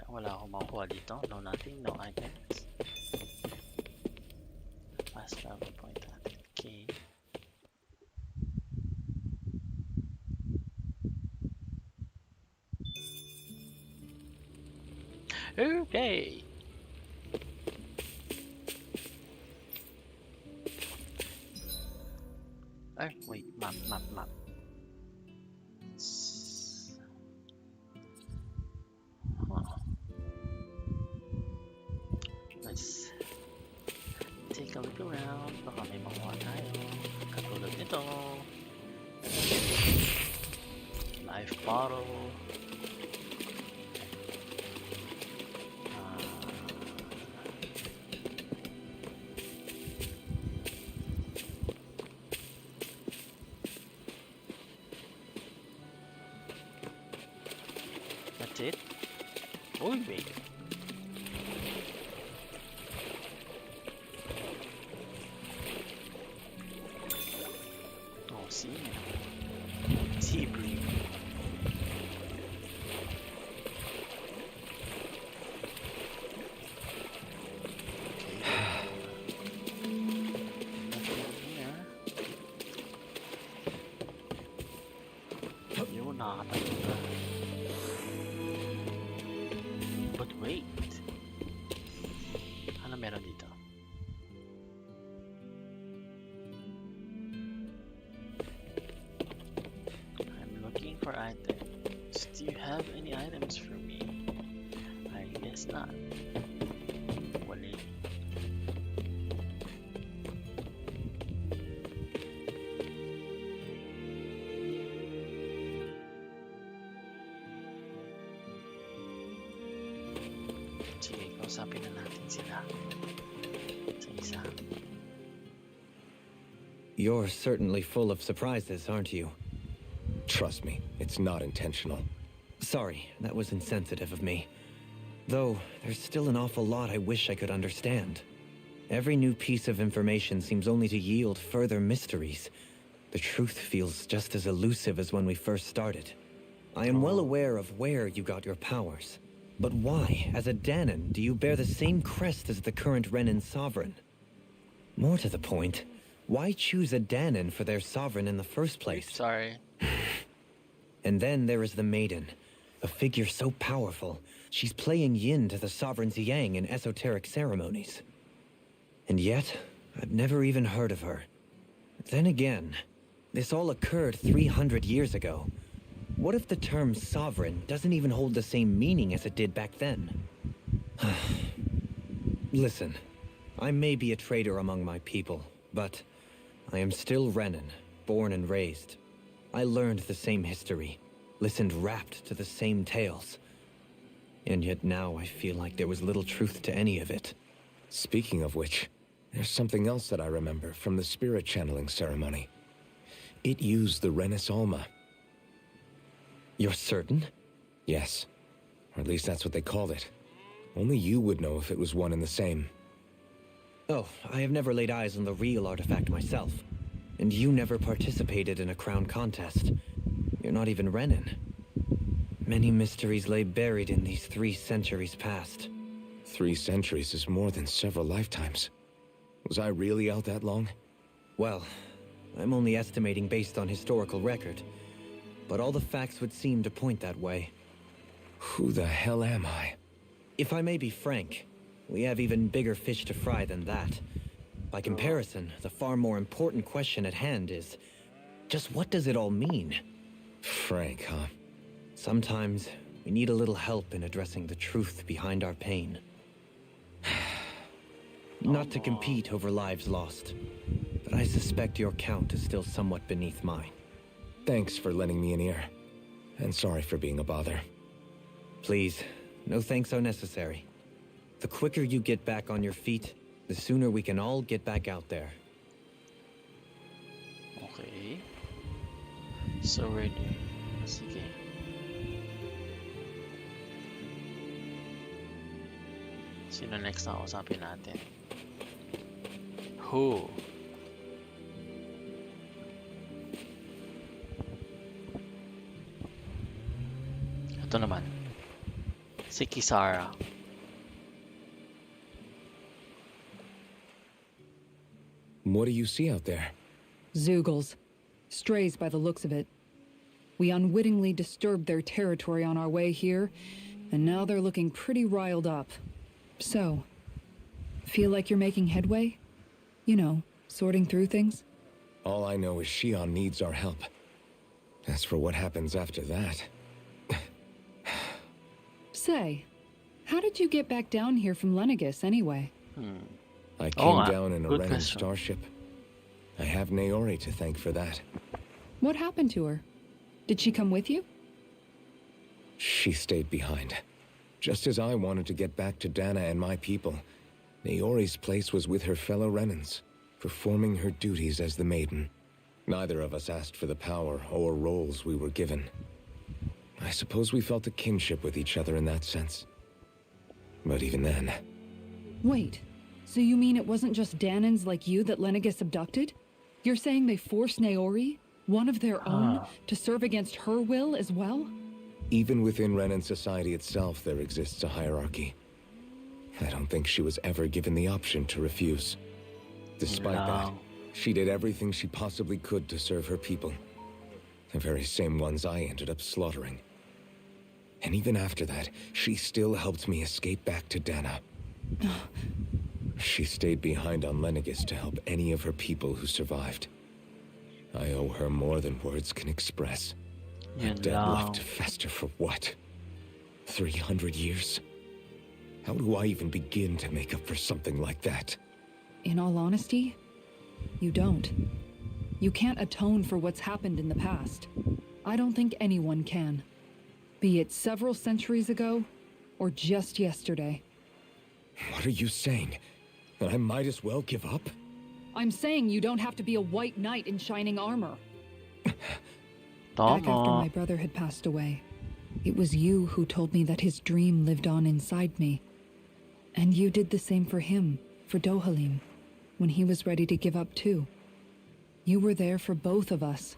[SPEAKER 1] Wala akong makuha dito. No nothing, no items. Fast travel point natin. Okay. Okay. Ay, wait. Map. Let's take a look around. Baka may makuha tayo. Katulad nito. Life bottle. That's it. Oh, wait. Oh, sea breed. Yun, nakakatayo na. But wait. Ano meron dito? I'm looking for items. Do you have any items for me? I guess not. Wala. Sige, kausapin na natin sila. Isa-isa.
[SPEAKER 5] You're certainly full of surprises, aren't you?
[SPEAKER 6] Trust me, it's not intentional.
[SPEAKER 5] Sorry, that was insensitive of me. Though, there's still an awful lot I wish I could understand. Every new piece of information seems only to yield further mysteries. The truth feels just as elusive as when we first started. I am well aware of where you got your powers. But why, as a Danon, do you bear the same crest as the current Renin sovereign? More to the point, why choose a Danon for their sovereign in the first place?
[SPEAKER 1] Sorry.
[SPEAKER 5] And then there is the Maiden, a figure so powerful, she's playing yin to the sovereign's yang in esoteric ceremonies. And yet, I've never even heard of her. Then again, this all occurred 300 years ago. What if the term sovereign doesn't even hold the same meaning as it did back then? Listen, I may be a traitor among my people, but I am still Renin, born and raised. I learned the same history, listened rapt to the same tales. And yet now I feel like there was little truth to any of it.
[SPEAKER 6] Speaking of which, there's something else that I remember from the spirit channeling ceremony. It used the Renis Alma.
[SPEAKER 5] You're certain?
[SPEAKER 6] Yes. Or at least that's what they called it. Only you would know if it was one and the same.
[SPEAKER 5] Oh, I have never laid eyes on the real artifact myself. And you never participated in a crown contest. You're not even Renin. Many mysteries lay buried in these 3 centuries past.
[SPEAKER 6] 3 centuries is more than several lifetimes. Was I really out that long?
[SPEAKER 5] Well, I'm only estimating based on historical record. But all the facts would seem to point that way.
[SPEAKER 6] Who the hell am I?
[SPEAKER 5] If I may be frank, we have even bigger fish to fry than that. By comparison, the far more important question at hand is, just what does it all mean?
[SPEAKER 6] Frank, huh?
[SPEAKER 5] Sometimes we need a little help in addressing the truth behind our pain. Not to compete over lives lost, but I suspect your count is still somewhat beneath mine.
[SPEAKER 6] Thanks for lending me an ear. And sorry for being a bother.
[SPEAKER 5] Please, no thanks are necessary. The quicker you get back on your feet, the sooner we can all get back out there.
[SPEAKER 1] Okay. So ready. Sige. Sino next na kausapin natin? Who? Ito naman. Si Kisara.
[SPEAKER 6] What do you see out there?
[SPEAKER 7] Zeugles. Strays by the looks of it. We unwittingly disturbed their territory on our way here, and now they're looking pretty riled up. So, feel like you're making headway? You know, sorting through things?
[SPEAKER 6] All I know is Shion needs our help. As for what happens after that...
[SPEAKER 7] Say, how did you get back down here from Lenegis anyway?
[SPEAKER 6] I came
[SPEAKER 1] nga.
[SPEAKER 6] down in a
[SPEAKER 1] Good
[SPEAKER 6] Renan
[SPEAKER 1] question.
[SPEAKER 6] starship. I have Naori to thank for that.
[SPEAKER 7] What happened to her? Did she come with you?
[SPEAKER 6] She stayed behind. Just as I wanted to get back to Dana and my people, Naori's place was with her fellow Renans, performing her duties as the maiden. Neither of us asked for the power or roles we were given. I suppose we felt a kinship with each other in that sense. But even then...
[SPEAKER 7] Wait, so you mean it wasn't just Danans like you that Lenegis abducted? You're saying they forced Naori, one of their own, to serve against her will as well?
[SPEAKER 6] Even within Renan society itself, there exists a hierarchy. I don't think she was ever given the option to refuse. Despite that, she did everything she possibly could to serve her people. The very same ones I ended up slaughtering. And even after that, she still helped me escape back to Dana. She stayed behind on Lenegis to help any of her people who survived. I owe her more than words can express.
[SPEAKER 1] Yun
[SPEAKER 6] Dead
[SPEAKER 1] lang.
[SPEAKER 6] left to fester for what? 300 years? How do I even begin to make up for something like that?
[SPEAKER 7] In all honesty, you don't. You can't atone for what's happened in the past. I don't think anyone can. Be it several centuries ago, or just yesterday.
[SPEAKER 6] What are you saying? That I might as well give up?
[SPEAKER 7] I'm saying you don't have to be a white knight in shining armor. Back after my
[SPEAKER 1] Tama.
[SPEAKER 7] brother had passed away, it was you who told me that his dream lived on inside me. And you did the same for him, for Dohalim, when he was ready to give up too. You were there for both of us.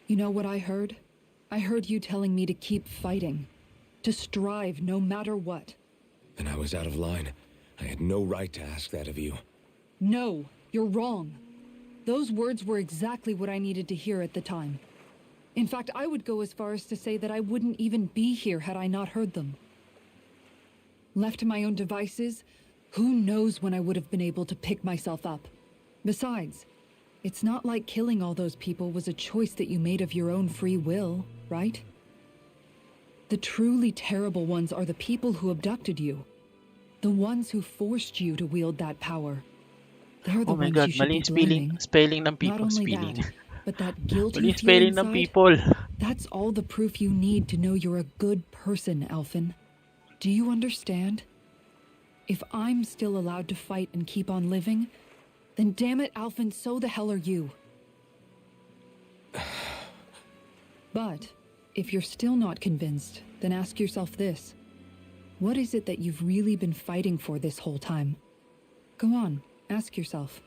[SPEAKER 7] You know what I heard? I heard you telling me to keep fighting, to strive no matter what.
[SPEAKER 6] Then I was out of line. I had no right to ask that of you.
[SPEAKER 7] No, you're wrong. Those words were exactly what I needed to hear at the time. In fact, I would go as far as to say that I wouldn't even be here had I not heard them. Left to my own devices, who knows when I would have been able to pick myself up. Besides, it's not like killing all those people was a choice that you made of your own free will, right? The truly terrible ones are the people who abducted you. The ones who forced you to wield that power. They're the
[SPEAKER 1] Oh my
[SPEAKER 7] ones
[SPEAKER 1] god,
[SPEAKER 7] you should
[SPEAKER 1] mali
[SPEAKER 7] be
[SPEAKER 1] yung spelling,
[SPEAKER 7] blaming.
[SPEAKER 1] spelling ng
[SPEAKER 7] Not
[SPEAKER 1] people.
[SPEAKER 7] only
[SPEAKER 1] Spelling.
[SPEAKER 7] that, but that guilt
[SPEAKER 1] Mali
[SPEAKER 7] you
[SPEAKER 1] yung
[SPEAKER 7] feel
[SPEAKER 1] spelling ng
[SPEAKER 7] inside,
[SPEAKER 1] people.
[SPEAKER 7] that's all the proof you need to know you're a good person, Alphen. Do you understand? If I'm still allowed to fight and keep on living, then damn it, Alphen, so the hell are you. But if you're still not convinced, then ask yourself this. What is it that you've really been fighting for this whole time? Go on, ask yourself.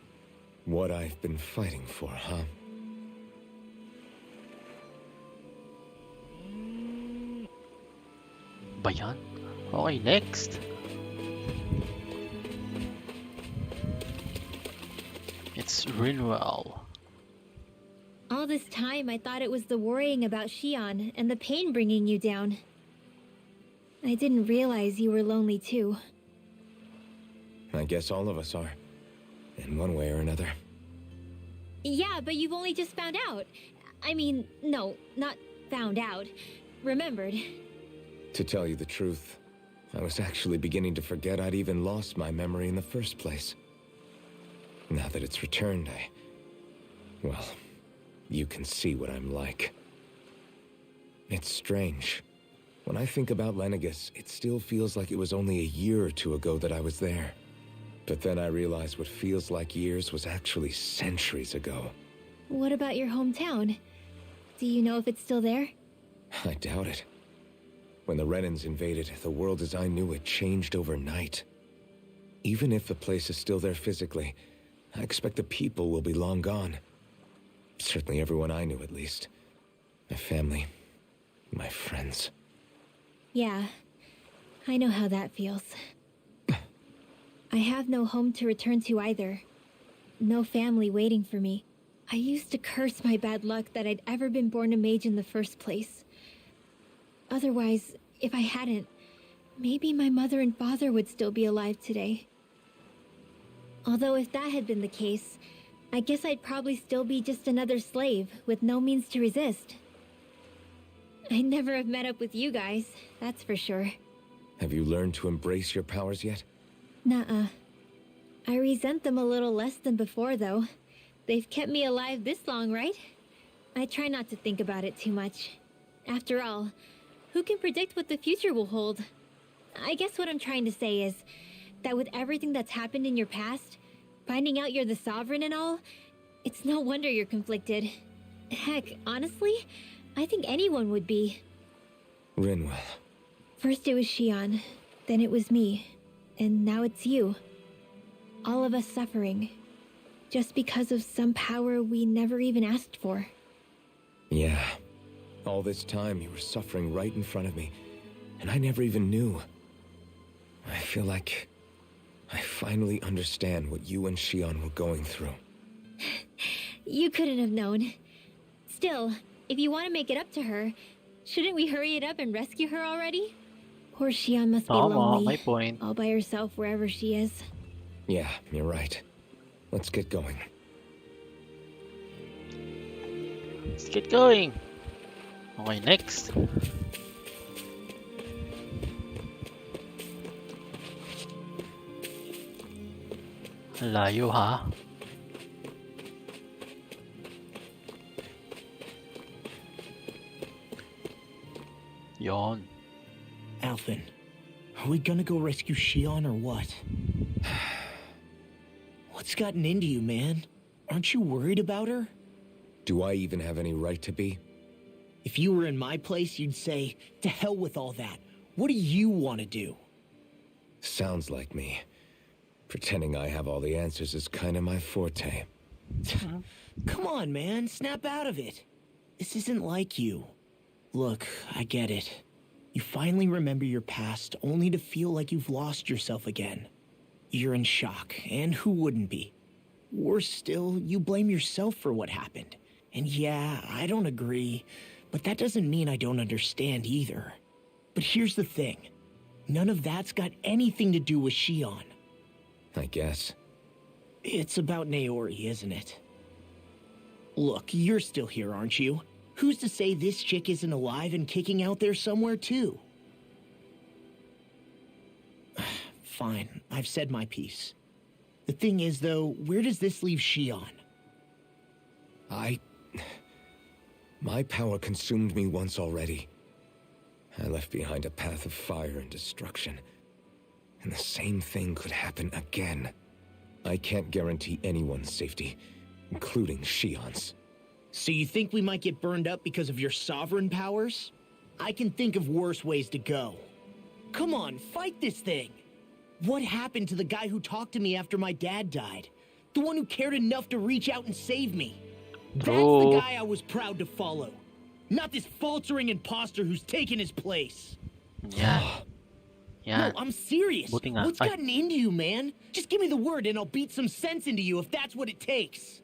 [SPEAKER 6] What I've been fighting for, huh?
[SPEAKER 1] Ba yan? Okay, next. It's Rinwell.
[SPEAKER 4] All this time, I thought it was the worrying about Shion and the pain bringing you down. I didn't realize you were lonely too.
[SPEAKER 6] I guess all of us are. in one way or another.
[SPEAKER 4] Yeah, but you've only just found out. I mean, no, not found out. Remembered.
[SPEAKER 6] To tell you the truth, I was actually beginning to forget I'd even lost my memory in the first place. Now that it's returned, well, you can see what I'm like. It's strange. When I think about Lenegis, it still feels like it was only a year or two ago that I was there. But then I realized what feels like years was actually centuries ago.
[SPEAKER 4] What about your hometown? Do you know if it's still there?
[SPEAKER 6] I doubt it. When the Renans invaded, the world as I knew it changed overnight. Even if the place is still there physically, I expect the people will be long gone. Certainly everyone I knew, at least. My family, my friends.
[SPEAKER 4] Yeah, I know how that feels. I have no home to return to either. No family waiting for me. I used to curse my bad luck that I'd ever been born a mage in the first place. Otherwise, if I hadn't, maybe my mother and father would still be alive today. Although if that had been the case, I guess I'd probably still be just another slave with no means to resist. I'd never have met up with you guys, that's for sure.
[SPEAKER 6] Have you learned to embrace your powers yet?
[SPEAKER 4] Nuh-uh. I resent them a little less than before, though. They've kept me alive this long, right? I try not to think about it too much. After all, who can predict what the future will hold? I guess what I'm trying to say is that with everything that's happened in your past, finding out you're the Sovereign and all, it's no wonder you're conflicted. Heck, honestly, I think anyone would be.
[SPEAKER 6] Rinwell.
[SPEAKER 4] First it was Shion, then it was me, and now it's you. All of us suffering, just because of some power we never even asked for.
[SPEAKER 6] Yeah. All this time you were suffering right in front of me, and I never even knew. I feel like I finally understand what you and Shion were going through.
[SPEAKER 4] You couldn't have known. Still, if you want to make it up to her, shouldn't we hurry it up and rescue her already? Poor Shion must be lonely,
[SPEAKER 1] my point.
[SPEAKER 4] all by herself wherever she is.
[SPEAKER 6] Yeah, you're right. Let's get going.
[SPEAKER 1] Let's get going. Okay, next. Layo ha. Yon.
[SPEAKER 2] Alphen, are we gonna go rescue Shion or what? What's gotten into you, man? Aren't you worried about her?
[SPEAKER 6] Do I even have any right to be?
[SPEAKER 2] If you were in my place, you'd say, to hell with all that. What do you want to do?
[SPEAKER 6] Sounds like me. Pretending I have all the answers is kind of my forte.
[SPEAKER 2] Come on, man, snap out of it. This isn't like you. Look, I get it. You finally remember your past, only to feel like you've lost yourself again. You're in shock, and who wouldn't be? Worse still, you blame yourself for what happened. And yeah, I don't agree, but that doesn't mean I don't understand either. But here's the thing. None of that's got anything to do with Shion.
[SPEAKER 6] I guess.
[SPEAKER 2] It's about Naori, isn't it? Look, you're still here, aren't you? Who's to say this chick isn't alive and kicking out there somewhere, too? Fine, I've said my piece. The thing is, though, where does this leave Shion?
[SPEAKER 6] My power consumed me once already. I left behind a path of fire and destruction. And the same thing could happen again. I can't guarantee anyone's safety, including Shion's.
[SPEAKER 2] So you think we might get burned up because of your sovereign powers? I can think of worse ways to go. Come on, fight this thing! What happened to the guy who talked to me after my dad died? The one who cared enough to reach out and save me? That's the guy I was proud to follow. Not this faltering imposter who's taken his place.
[SPEAKER 1] Yeah. Yeah.
[SPEAKER 2] No, I'm serious.
[SPEAKER 1] Buti nga.
[SPEAKER 2] What's
[SPEAKER 1] Ay.
[SPEAKER 2] gotten into you, man? Just give me the word and I'll beat some sense into you if that's what it takes.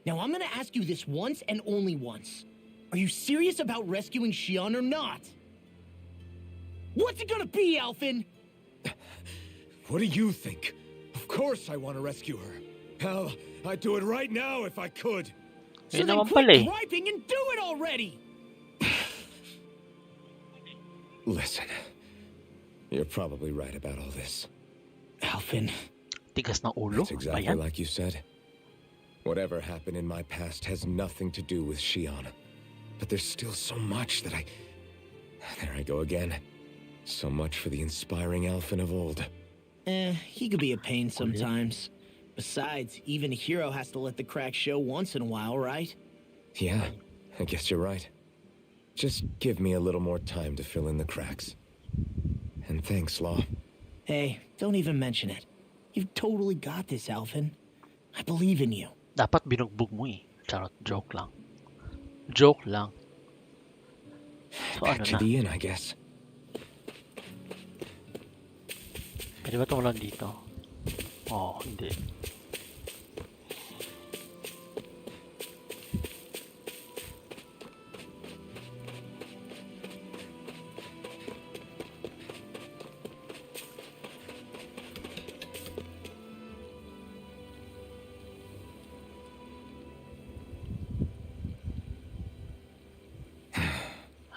[SPEAKER 2] Now, I'm gonna ask you this once and only once. Are you serious about rescuing Shion or not? What's it gonna be, Alphen?
[SPEAKER 6] What do you think? Of course I want to rescue her. Hell, I'd do it right now if I could.
[SPEAKER 1] Yun
[SPEAKER 2] then
[SPEAKER 1] naman
[SPEAKER 2] quit
[SPEAKER 1] pala eh.
[SPEAKER 2] griping and do it already!
[SPEAKER 6] Listen, you're probably right about all this.
[SPEAKER 2] Alvin,
[SPEAKER 1] Tigas ng ulo.
[SPEAKER 6] It's
[SPEAKER 1] Ba
[SPEAKER 6] exactly
[SPEAKER 1] yan?
[SPEAKER 6] like you said. Whatever happened in my past has nothing to do with Shion. But there's still so much that I... There I go again. So much for the inspiring Alphen of old.
[SPEAKER 2] he could be a pain sometimes. Besides, even a hero has to let the cracks show once in a while, right?
[SPEAKER 6] Yeah, I guess you're right. Just give me a little more time to fill in the cracks. And thanks, Law.
[SPEAKER 2] Hey, don't even mention it. You've totally got this, Alvin. I believe in you.
[SPEAKER 1] Dapat binugbog mo eh. Charot, joke lang. Joke lang. So
[SPEAKER 6] Back
[SPEAKER 1] ano
[SPEAKER 6] to
[SPEAKER 1] na?
[SPEAKER 6] the inn, I guess.
[SPEAKER 1] Pwede ba tumulan dito? Oh, hindi.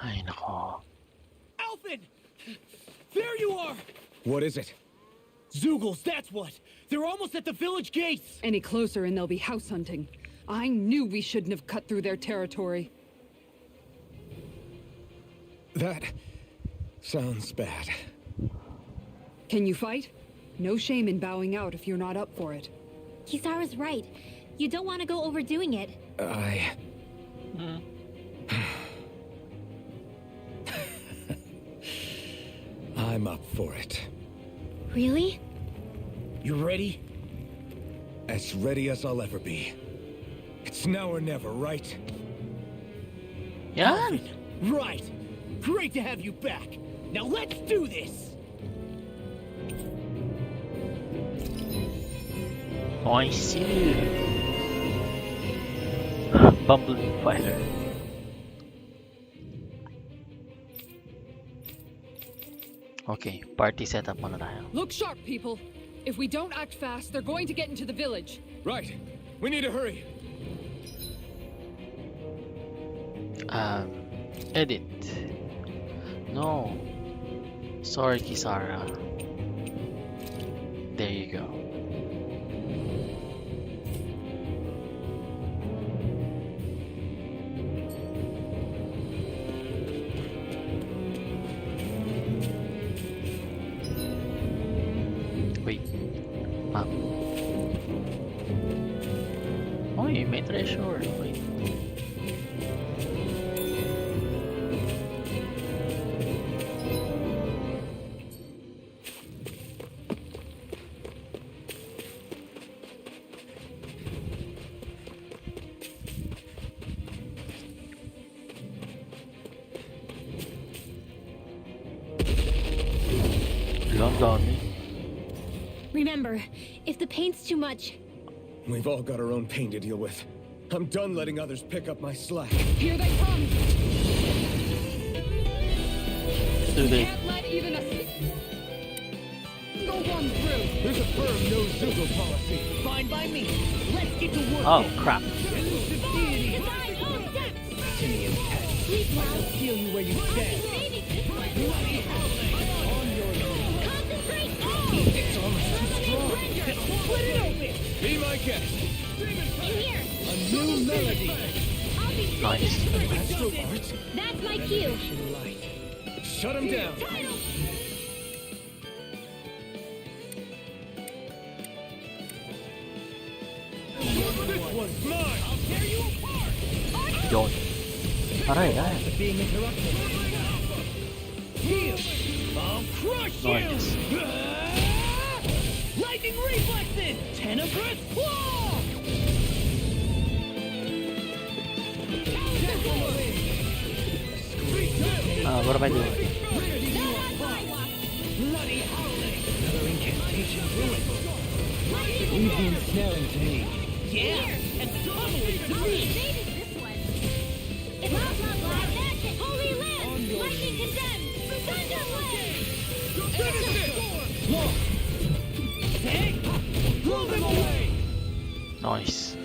[SPEAKER 1] Ay, nako.
[SPEAKER 2] Alvin! There you are!
[SPEAKER 6] What is it?
[SPEAKER 2] Zoogles, that's what! They're almost at the village gates!
[SPEAKER 7] Any closer and they'll be house hunting. I knew we shouldn't have cut through their territory.
[SPEAKER 6] That... sounds bad.
[SPEAKER 7] Can you fight? No shame in bowing out if you're not up for it.
[SPEAKER 4] Kisara's right. You don't want to go overdoing it.
[SPEAKER 6] I'm up for it.
[SPEAKER 4] Really?
[SPEAKER 2] You ready?
[SPEAKER 6] As ready as I'll ever be. It's now or never, right?
[SPEAKER 1] Yan!
[SPEAKER 2] Right! Great to have you back! Now let's do this!
[SPEAKER 1] I see. Bumblebee fighter. Okay, party setup muna tayo.
[SPEAKER 7] Look sharp, people. If we don't act fast, they're going to get into the village.
[SPEAKER 6] Right. We need to hurry.
[SPEAKER 1] Edit. No. Sorry, Kisara. There you go. Wait. Map. Oy, may treasure. Wait. Ang dami.
[SPEAKER 4] Remember, if the paint's too much,
[SPEAKER 6] We've all got our own pain to deal with. I'm done letting others pick up my slack.
[SPEAKER 7] Here they come!
[SPEAKER 1] Too late.
[SPEAKER 7] Can't let even a single one through!
[SPEAKER 6] There's a firm no-zoogle policy.
[SPEAKER 2] Fine by me. Let's get to work.
[SPEAKER 1] Oh, crap.
[SPEAKER 2] Elusive deity.
[SPEAKER 4] divine home depth!
[SPEAKER 2] Simian pet.
[SPEAKER 4] Sleep well.
[SPEAKER 2] Feel you where you stand.
[SPEAKER 4] Maybe this one.
[SPEAKER 2] On your knees.
[SPEAKER 4] Concentrate all!
[SPEAKER 2] It's almost too strong. Split it open.
[SPEAKER 6] Be my guest.
[SPEAKER 4] In here!
[SPEAKER 2] A new melody.
[SPEAKER 4] I'll be
[SPEAKER 1] Nice.
[SPEAKER 2] Astral art.
[SPEAKER 4] That's my cue!
[SPEAKER 2] Light.
[SPEAKER 6] Shut him down. This one's mine.
[SPEAKER 1] Yun. Aray, aray.
[SPEAKER 2] Being interrupted. Heal. I'll crush
[SPEAKER 1] Nice.
[SPEAKER 2] you. Lightning reflexes. Tenebrous claw.
[SPEAKER 1] What am I doing?
[SPEAKER 2] Bloody howling. Another incantation ruined. Leave the ensnaring to me. Yeah, and pummel it to me.
[SPEAKER 4] Maybe this one. It's blah blah blah magic! Holy land! Lightning condemned! Thunder blade!
[SPEAKER 2] One. Take. Blow them away.
[SPEAKER 1] Nice.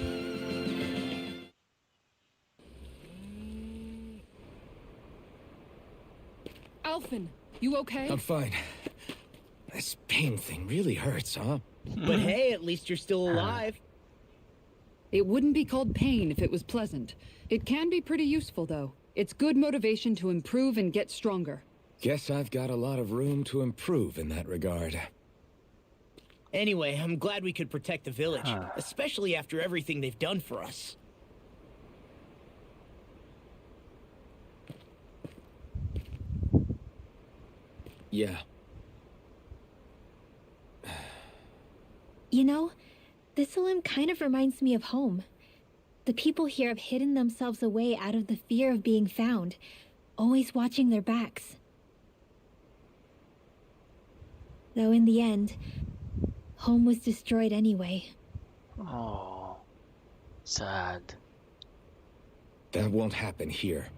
[SPEAKER 7] Alphen, you okay?
[SPEAKER 6] I'm fine. This pain thing really hurts, huh?
[SPEAKER 2] But hey, at least you're still alive.
[SPEAKER 7] It wouldn't be called pain if it was pleasant. It can be pretty useful, though. It's good motivation to improve and get stronger.
[SPEAKER 6] Guess I've got a lot of room to improve in that regard.
[SPEAKER 2] Anyway, I'm glad we could protect the village, especially after everything they've done for us.
[SPEAKER 6] Yeah.
[SPEAKER 8] You know, Thistleum kind of reminds me of home. The people here have hidden themselves away out of the fear of being found, always watching their backs. Though in the end, home was destroyed anyway.
[SPEAKER 1] Oh, sad.
[SPEAKER 6] That won't happen here.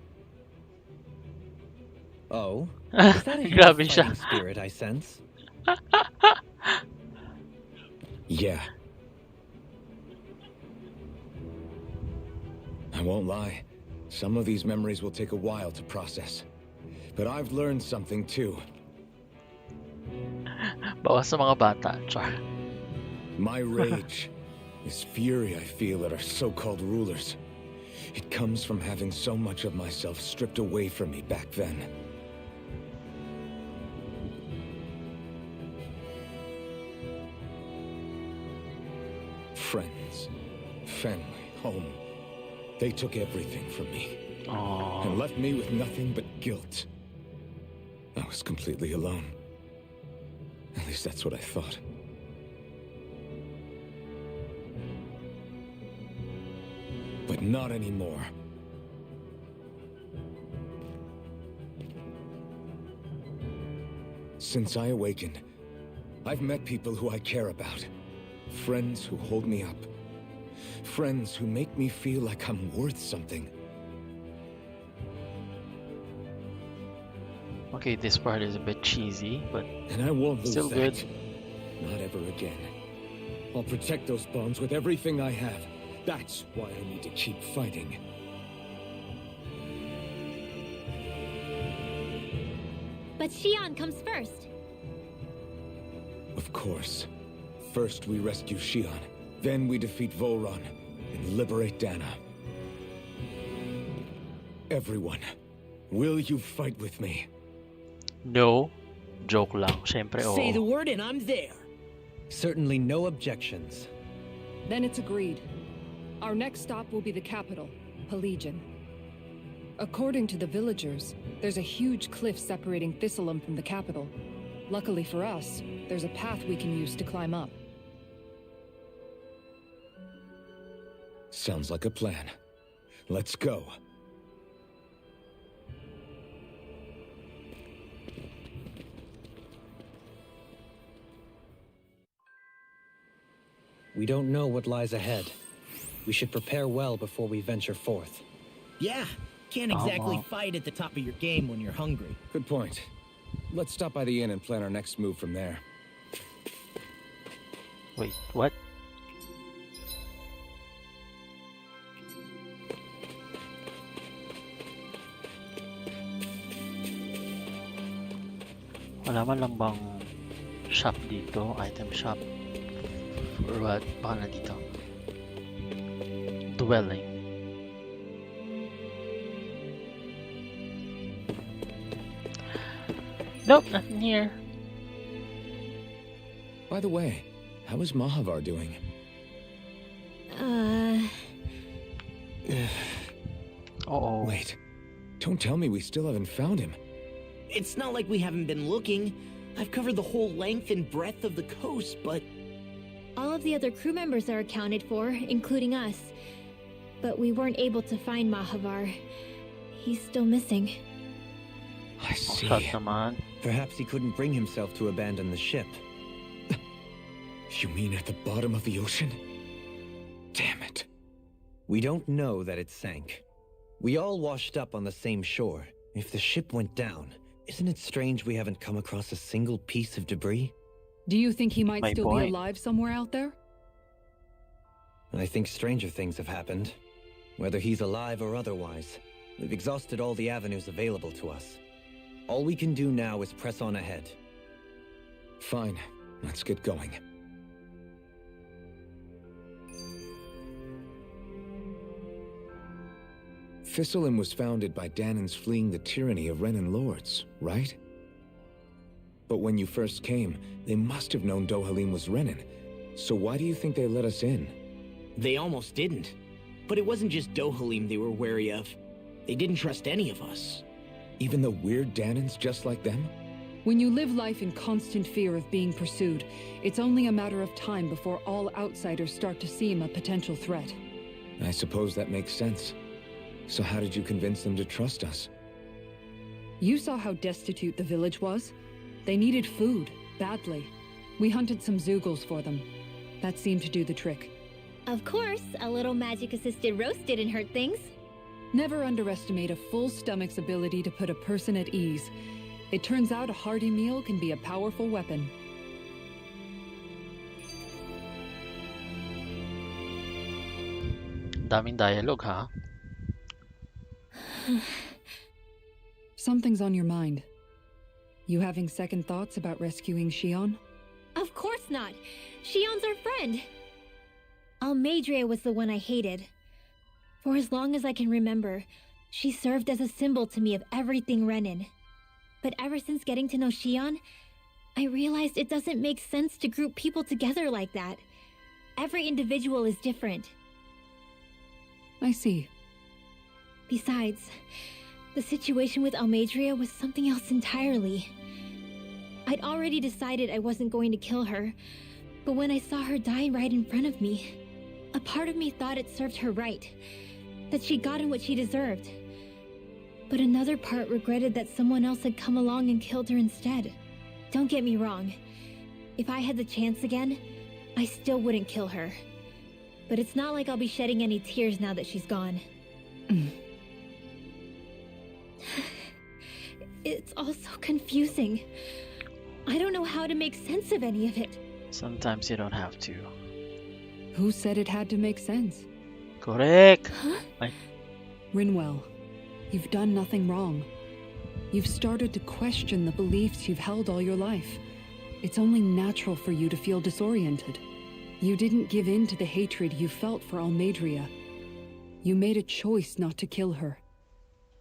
[SPEAKER 5] Oh? Is that a hint of
[SPEAKER 1] Grabe siya.
[SPEAKER 5] fighting spirit I sense?
[SPEAKER 6] Yeah. I won't lie. Some of these memories will take a while to process. But I've learned something too.
[SPEAKER 1] Bawas sa mga bata. Char.
[SPEAKER 6] My rage, this fury I feel at our so-called rulers, it comes from having so much of myself stripped away from me back then. Friends, family, home. They took everything from me
[SPEAKER 1] Oh.
[SPEAKER 6] and left me with nothing but guilt. I was completely alone. At least that's what I thought. But not anymore. Since I awakened, I've met people who I care about. Friends who hold me up. Friends who make me feel like I'm worth something.
[SPEAKER 1] Okay, this part is a bit cheesy, but
[SPEAKER 6] And I won't lose
[SPEAKER 1] still
[SPEAKER 6] that.
[SPEAKER 1] good.
[SPEAKER 6] Not ever again. I'll protect those bonds with everything I have. That's why I need to keep fighting.
[SPEAKER 8] But Xion comes first.
[SPEAKER 6] Of course. First we rescue Xion, then we defeat Volron and liberate Dana. Everyone, will you fight with me?
[SPEAKER 1] No. Joke lang. Siyempre, oo.
[SPEAKER 2] Say the word and I'm there.
[SPEAKER 5] Certainly no objections.
[SPEAKER 7] Then it's agreed. Our next stop will be the capital, Pelegion. According to the villagers, there's a huge cliff separating Thistleum from the capital. Luckily for us, there's a path we can use to climb up.
[SPEAKER 6] Sounds like a plan. Let's go.
[SPEAKER 5] We don't know what lies ahead. We should prepare well before we venture forth.
[SPEAKER 2] Yeah, can't exactly fight at the top of your game when you're hungry.
[SPEAKER 6] Good point. Let's stop by the inn and plan our next move from there.
[SPEAKER 1] Wait, what? Wala man lang bang shop dito, item shop, or what? Baka na dito. Dwelling. Nope, nothing here.
[SPEAKER 6] By the way, how is Mahavar doing?
[SPEAKER 1] Uh-oh.
[SPEAKER 6] Wait, don't tell me we still haven't found him.
[SPEAKER 2] It's not like we haven't been looking. I've covered the whole length and breadth of the coast, but
[SPEAKER 8] All of the other crew members are accounted for, including us. But we weren't able to find Mahavar. He's still missing.
[SPEAKER 6] I see.
[SPEAKER 1] Shot naman.
[SPEAKER 5] Perhaps he couldn't bring himself to abandon the ship.
[SPEAKER 6] You mean at the bottom of the ocean? Damn it.
[SPEAKER 5] We don't know that it sank. We all washed up on the same shore. If the ship went down, isn't it strange we haven't come across a single piece of debris?
[SPEAKER 7] Do you think he might
[SPEAKER 1] My
[SPEAKER 7] still
[SPEAKER 1] point.
[SPEAKER 7] be alive somewhere out there?
[SPEAKER 5] I think stranger things have happened. Whether he's alive or otherwise, we've exhausted all the avenues available to us. All we can do now is press on ahead.
[SPEAKER 6] Fine, let's get going. Thistleum was founded by Danans fleeing the tyranny of Renan lords, right? But when you first came, they must have known Dohalim was Renan. So why do you think they let us in?
[SPEAKER 2] They almost didn't. But it wasn't just Dohalim they were wary of. They didn't trust any of us.
[SPEAKER 6] Even the weird Danans just like them?
[SPEAKER 7] When you live life in constant fear of being pursued, it's only a matter of time before all outsiders start to seem a potential threat.
[SPEAKER 6] I suppose that makes sense. So how did you convince them to trust us?
[SPEAKER 7] You saw how destitute the village was? They needed food, badly. We hunted some Zeugles for them. That seemed to do the trick.
[SPEAKER 8] Of course, a little magic-assisted roast didn't hurt things.
[SPEAKER 7] Never underestimate a full stomach's ability to put a person at ease. It turns out a hearty meal can be a powerful weapon.
[SPEAKER 1] Daming dialogue, ha?
[SPEAKER 7] Something's on your mind. You having second thoughts about rescuing Shion?
[SPEAKER 8] Of course not. Shion's our friend. Almadria was the one I hated. For as long as I can remember, she served as a symbol to me of everything Renan. But ever since getting to know Shion, I realized it doesn't make sense to group people together like that. Every individual is different.
[SPEAKER 7] I see.
[SPEAKER 8] Besides, the situation with Almadria was something else entirely. I'd already decided I wasn't going to kill her, but when I saw her die right in front of me, a part of me thought it served her right, that she'd gotten what she deserved. But another part regretted that someone else had come along and killed her instead. Don't get me wrong. If I had the chance again, I still wouldn't kill her. But it's not like I'll be shedding any tears now that she's gone. It's all so confusing. I don't know how to make sense of any of it.
[SPEAKER 1] Sometimes you don't have to.
[SPEAKER 7] Who said it had to make sense?
[SPEAKER 1] Correct!
[SPEAKER 8] Huh?
[SPEAKER 1] Ay,
[SPEAKER 7] Rinwell, you've done nothing wrong. You've started to question the beliefs you've held all your life. It's only natural for you to feel disoriented. You didn't give in to the hatred you felt for Almadria. You made a choice not to kill her.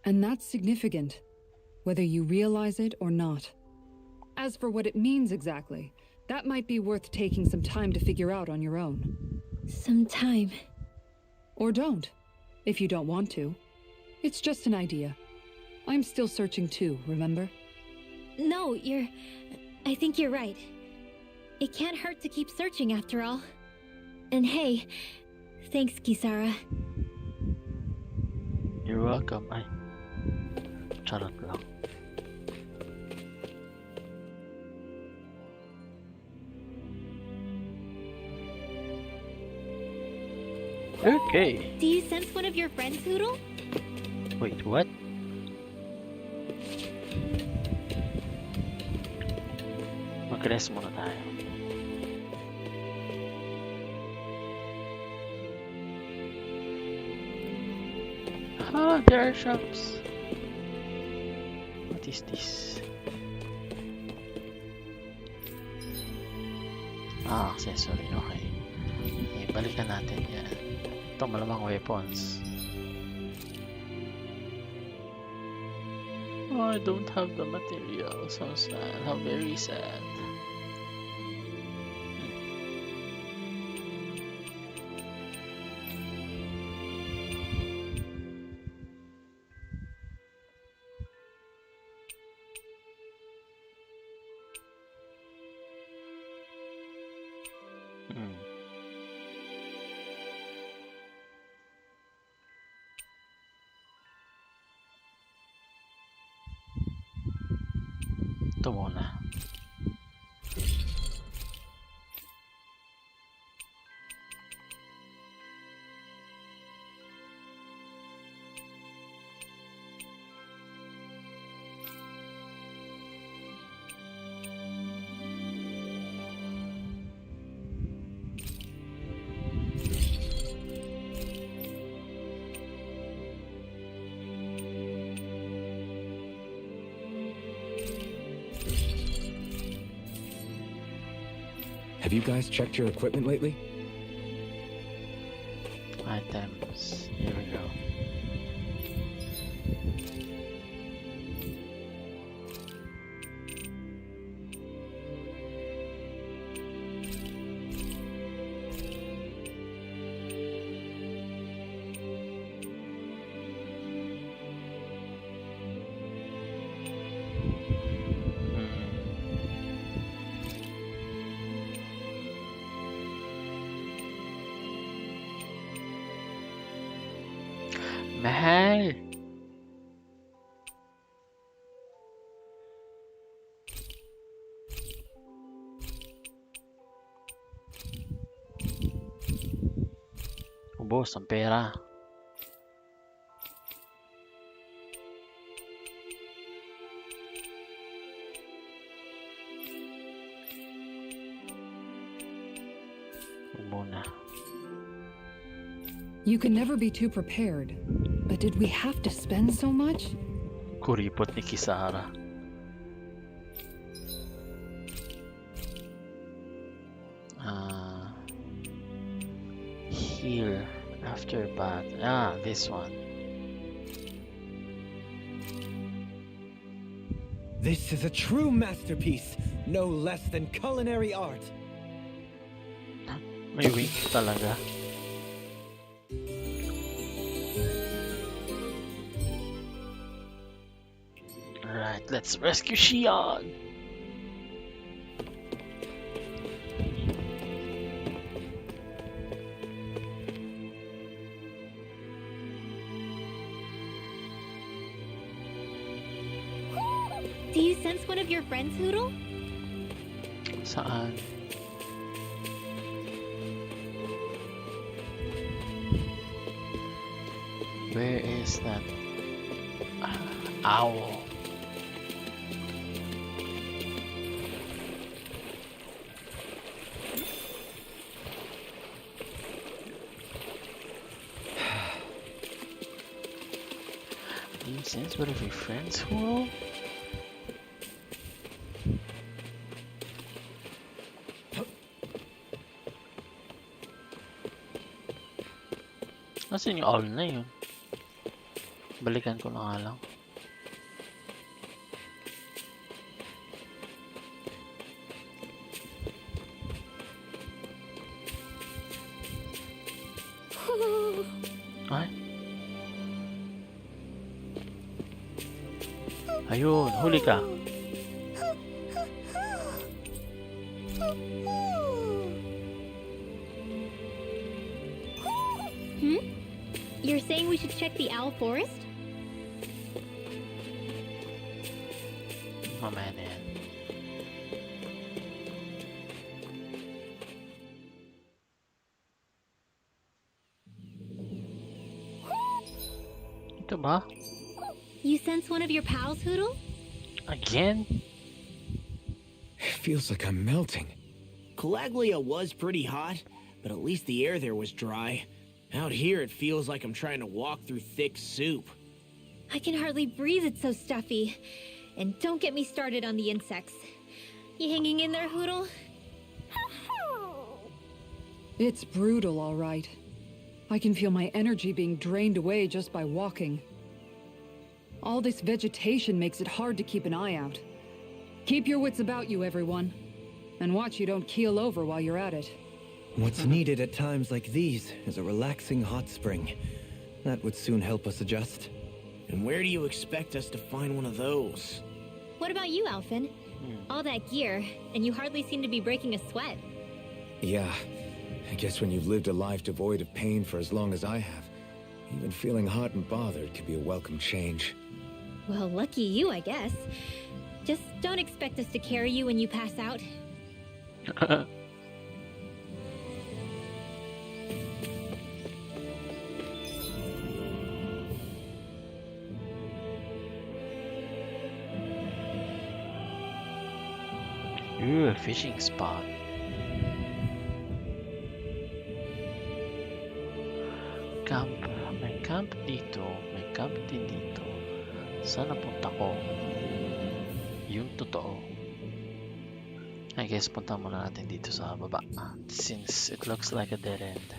[SPEAKER 7] And that's significant, whether you realize it or not. As for what it means exactly, that might be worth taking some time to figure out on your own.
[SPEAKER 8] Some time.
[SPEAKER 7] Or don't, if you don't want to. It's just an idea. I'm still searching too, remember?
[SPEAKER 8] No, I think you're right. It can't hurt to keep searching after all. And hey, thanks, Kisara.
[SPEAKER 1] you're welcome. Ay, charot lang. Okay.
[SPEAKER 8] Do you sense one of your friends, Hoodle?
[SPEAKER 1] Wait, what? Mag-rest muna tayo. Ah, there are shops. What is this? Ah, accessory. Okay. Okay, balikan natin yan. Ito malamang weapons. Oh, I don't have the material. So sad. How very sad. Hmm. Ito muna.
[SPEAKER 6] Have you guys checked your equipment lately?
[SPEAKER 1] Items. Here we go. Mahal! Ubos ang pera. Ubo na.
[SPEAKER 7] You can never be too prepared. But did we have to spend so much?
[SPEAKER 1] Kuripot ni Kisara. Heal after bath. Ah, this one.
[SPEAKER 5] This is a true masterpiece, no less than culinary art.
[SPEAKER 1] May wink talaga. Alright, let's rescue Shion!
[SPEAKER 8] Do you sense one of your friends, Hoodle?
[SPEAKER 1] Saan? Where is that owl? Do you sense one of your friends, Hoodle? Nasaan yung owl na yun? Balikan ko na nga lang. Ay? Ayun, huli ka.
[SPEAKER 8] You're saying we should check the owl forest?
[SPEAKER 1] Mamaya na yan. Ito ba?
[SPEAKER 8] You sense one of your pals, Hoodle?
[SPEAKER 1] Again?
[SPEAKER 6] It feels like I'm melting.
[SPEAKER 2] Calaglia was pretty hot, but at least the air there was dry. Out here, it feels like I'm trying to walk through thick soup.
[SPEAKER 8] I can hardly breathe, it's so stuffy. And don't get me started on the insects. You hanging in there, Hoodle?
[SPEAKER 7] It's brutal, all right. I can feel my energy being drained away just by walking. All this vegetation makes it hard to keep an eye out. Keep your wits about you, everyone. And watch you don't keel over while you're at it.
[SPEAKER 5] What's needed at times like these is a relaxing hot spring. That would soon help us adjust.
[SPEAKER 2] And where do you expect us to find one of those?
[SPEAKER 8] What about you, Alphen? All that gear, and you hardly seem to be breaking a sweat.
[SPEAKER 6] Yeah, I guess when you've lived a life devoid of pain for as long as I have, even feeling hot and bothered could be a welcome change.
[SPEAKER 8] Well, lucky you, I guess. Just don't expect us to carry you when you pass out.
[SPEAKER 1] Ooh, a fishing spot. Camp. May camp dito. May camp din dito. Saan napunta ko? Yung totoo. I guess punta muna natin dito sa baba. Since it looks like a dead end.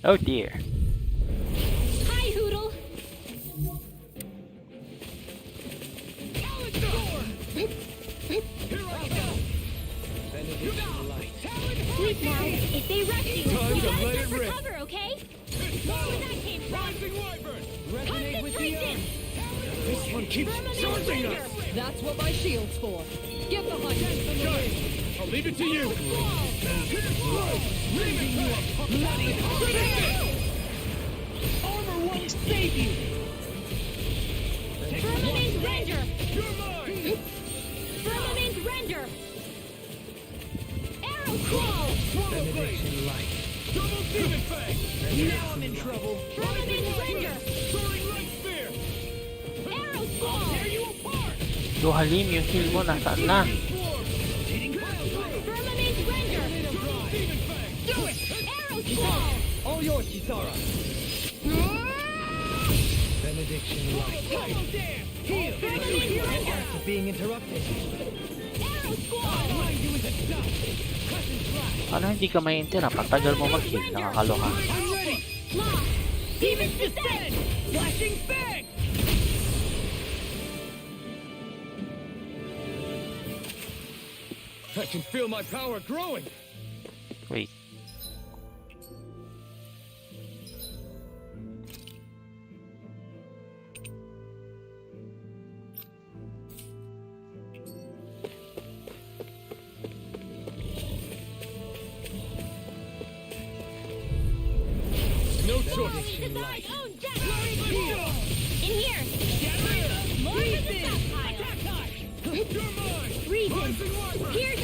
[SPEAKER 1] Oh dear.
[SPEAKER 4] Hi, Hoodle. Sleep now. If they rush you, you gotta jump for cover, okay? Where that came from? Concentrate this!
[SPEAKER 6] This one keeps charging us!
[SPEAKER 7] That's what my shield's for. Get behind me.
[SPEAKER 6] Guys, I'll leave it to you!
[SPEAKER 2] Armor won't save you!
[SPEAKER 4] Firmament Ranger!
[SPEAKER 6] You're mine!
[SPEAKER 4] Firmament Ranger! Arrow Claw!
[SPEAKER 6] Benediction light. Double demon fang!
[SPEAKER 2] Now I'm in trouble.
[SPEAKER 4] Firmament Ranger!
[SPEAKER 6] Soaring light spear!
[SPEAKER 4] Arrow Claw!
[SPEAKER 6] Tear you apart!
[SPEAKER 1] Yo, Halim, yung heal mo nasaan na?
[SPEAKER 4] Firmament Ranger!
[SPEAKER 6] Demon fang!
[SPEAKER 4] Do it! Arrow Claw!
[SPEAKER 5] All yours, Kisara. Benediction light.
[SPEAKER 6] Double dam! Heal!
[SPEAKER 4] Firmament Ranger!
[SPEAKER 5] Being interrupted.
[SPEAKER 4] Arrow Claw!
[SPEAKER 6] Grind you into dust! Cut and slash!
[SPEAKER 1] Ano hindi ka maintindihan? Patagal mo mag-heal, nakakaloka.
[SPEAKER 6] I'm ready!
[SPEAKER 4] Claw! Demon's Descent!
[SPEAKER 6] Flashing fang! I can feel my power growing!
[SPEAKER 1] Wait.
[SPEAKER 6] No
[SPEAKER 4] Claw
[SPEAKER 6] choice!
[SPEAKER 4] into Zard's own death! In here! More for the stockpile!
[SPEAKER 6] You're mine!
[SPEAKER 4] Reason! Here's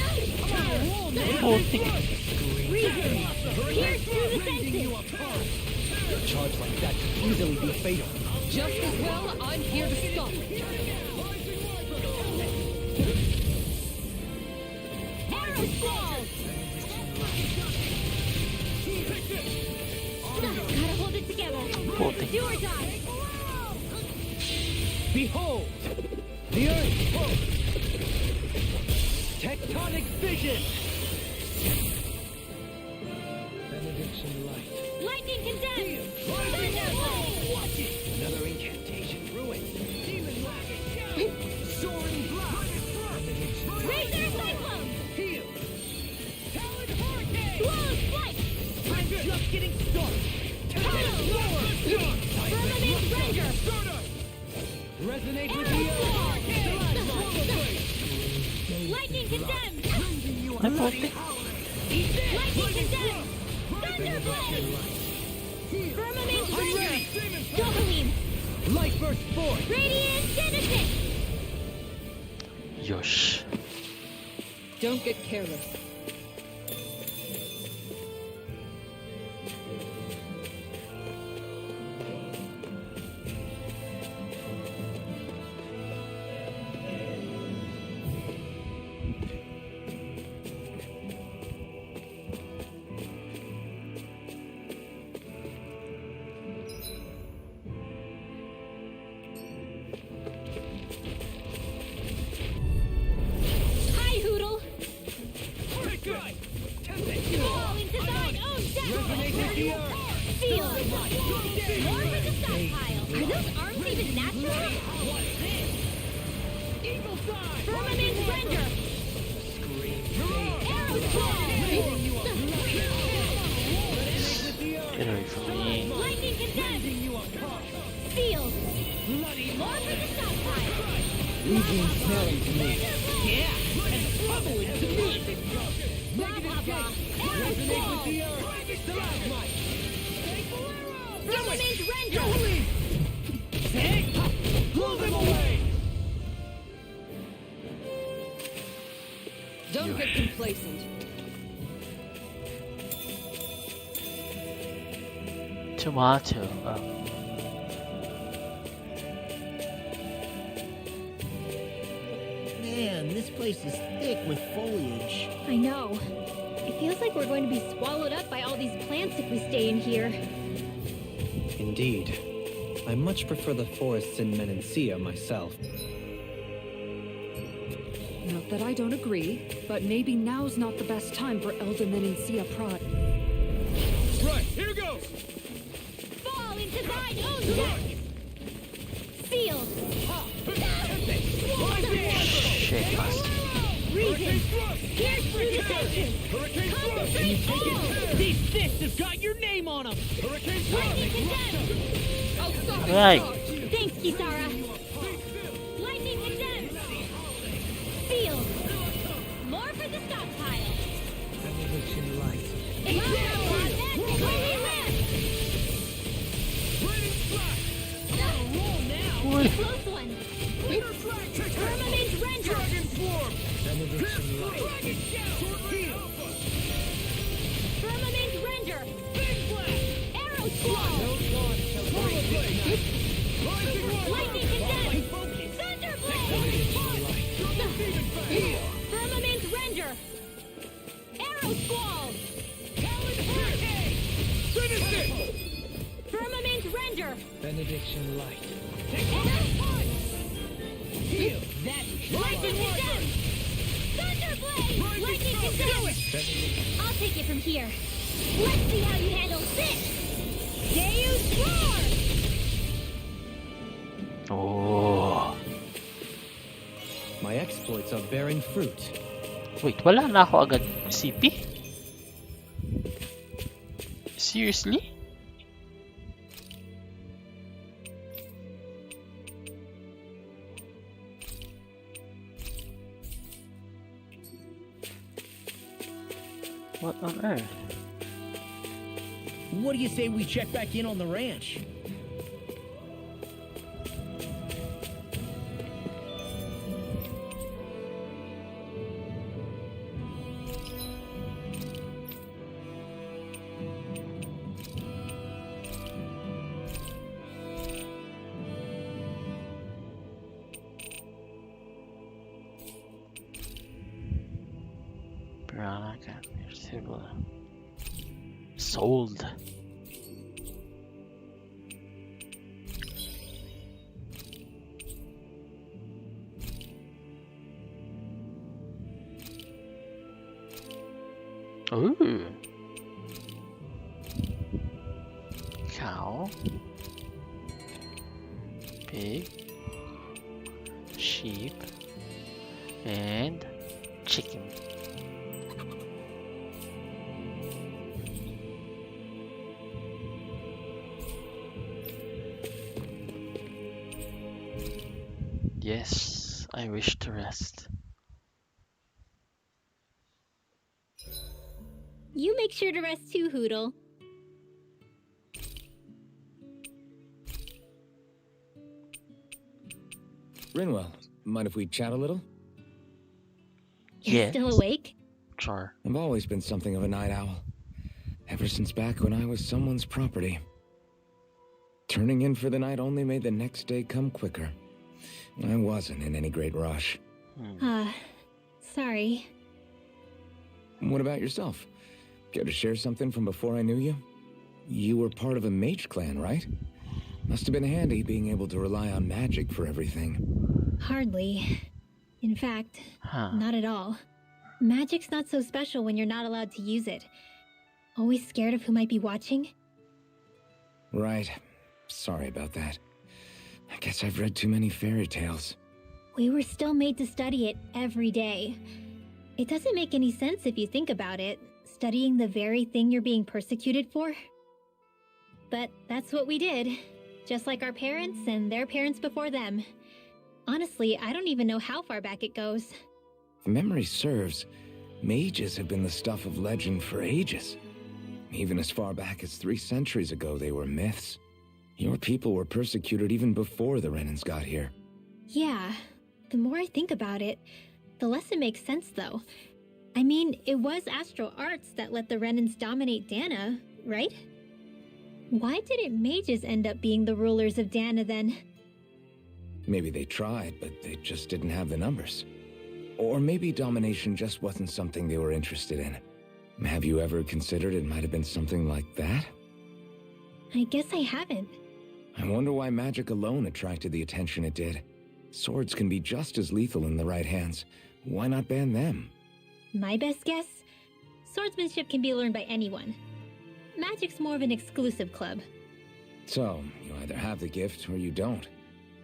[SPEAKER 1] Putik.
[SPEAKER 4] Reason! Here's through the senses!
[SPEAKER 5] A charge like that could easily be fatal.
[SPEAKER 7] Just as well, I'm here to stop it.
[SPEAKER 4] Arrow Claw! Gotta hold it together!
[SPEAKER 1] Putik.
[SPEAKER 4] Do or die!
[SPEAKER 5] Behold! The Earth spoke! Tectonic vision! Benediction light.
[SPEAKER 4] Lightning condemned! Thunderblade!
[SPEAKER 5] Another incantation ruined. Demon wagon!
[SPEAKER 6] Soaring blast!
[SPEAKER 4] Razor Cyclone!
[SPEAKER 6] Heal!
[SPEAKER 4] Flawless Flight!
[SPEAKER 6] I'm just getting started!
[SPEAKER 4] Firmament Ranger!
[SPEAKER 5] Resonate with
[SPEAKER 4] Arrow
[SPEAKER 5] the Earth!
[SPEAKER 4] Claw! Lightning condemned!
[SPEAKER 1] Ay, putik.
[SPEAKER 4] Lightning condemned! Thunderblade! Firmament Ranger! Dopamine!
[SPEAKER 5] Light burst forth!
[SPEAKER 4] Radiant Genesis!
[SPEAKER 1] Yosh.
[SPEAKER 7] Don't get careless.
[SPEAKER 4] Hi, Hoodle! Fall into thine own death! Feel it! More for the stockpile! Are those arms even natural? Firmament Ranger! Arrow Claw!
[SPEAKER 1] Get away from me.
[SPEAKER 4] Lightning condemned! Feel! More for the stockpile!
[SPEAKER 5] Legion smelling to me.
[SPEAKER 4] Blah blah blah! Arrow Claw! Firmament Ranger!
[SPEAKER 6] Blow them away!
[SPEAKER 7] Don't get complacent.
[SPEAKER 1] Tomato. Oh.
[SPEAKER 2] Man, this place is thick with foliage.
[SPEAKER 8] I know. It feels like we're going to be swallowed up by all these plants if we stay in here.
[SPEAKER 5] Indeed. I much prefer the forests in Menancia myself.
[SPEAKER 7] Not that I don't agree, but maybe now's not the best time for Elder Menencia Pride.
[SPEAKER 6] Right, here goes!
[SPEAKER 4] Fall into thine own death! Sealed!
[SPEAKER 1] Shit, bastard.
[SPEAKER 4] Reason! Pierce through the senses! Concentrate all!
[SPEAKER 2] These fists have got your name on them!
[SPEAKER 4] Lightning condemned!
[SPEAKER 1] Right.
[SPEAKER 4] Thanks, Kisara! Lightning condemned! Sealed! More for the stockpile! Example on that holy land! Close one! Firmament render! Firmament render! Arrow squall! Lightning condemned! Thunderblade! Firmament render! Arrow squall! Firmament render!
[SPEAKER 2] Benediction light.
[SPEAKER 4] Lightning condemned! Thunderblade! Lightning condemned! I'll take it from here. Let's see how you handle this! Deus Roar!
[SPEAKER 1] Oh.
[SPEAKER 5] My exploits are bearing fruit.
[SPEAKER 1] Wait, wala na ako agad CP? Seriously? What on earth?
[SPEAKER 2] What do you say we check back in on the ranch?
[SPEAKER 1] Piranha cat, sold. Ooh. Cow. Pig. Sheep. And chicken. Yes, I wish to rest.
[SPEAKER 8] You make sure to rest too, Hoodle.
[SPEAKER 6] Rinwell, mind if we chat a little?
[SPEAKER 8] You're
[SPEAKER 1] Yes.
[SPEAKER 8] still awake?
[SPEAKER 1] Sure.
[SPEAKER 6] I've always been something of a night owl. Ever since back when I was someone's property. Turning in for the night only made the next day come quicker. I wasn't in any great rush.
[SPEAKER 8] Sorry.
[SPEAKER 6] What about yourself? Care to share something from before I knew you? You were part of a mage clan, right? Must have been handy being able to rely on magic for everything.
[SPEAKER 8] Hardly. In fact, not at all. Magic's not so special when you're not allowed to use it. Always scared of who might be watching?
[SPEAKER 6] Right. Sorry about that. I guess I've read too many fairy tales.
[SPEAKER 8] We were still made to study it every day. It doesn't make any sense if you think about it, studying the very thing you're being persecuted for. But that's what we did, just like our parents and their parents before them. Honestly, I don't even know how far back it goes.
[SPEAKER 6] If memory serves, mages have been the stuff of legend for ages. Even as far back as 3 centuries ago, they were myths. Your people were persecuted even before the Renans got here.
[SPEAKER 8] Yeah, the more I think about it, the less it makes sense though. I mean, it was astral arts that let the Renans dominate Dana, right? Why didn't mages end up being the rulers of Dana then?
[SPEAKER 6] Maybe they tried, but they just didn't have the numbers. Or maybe domination just wasn't something they were interested in. Have you ever considered it might have been something like that?
[SPEAKER 8] I guess I haven't.
[SPEAKER 6] I wonder why magic alone attracted the attention it did. Swords can be just as lethal in the right hands, Why not ban them?
[SPEAKER 8] My best guess? Swordsmanship can be learned by anyone. Magic's more of an exclusive club.
[SPEAKER 6] So, you either have the gift or you don't.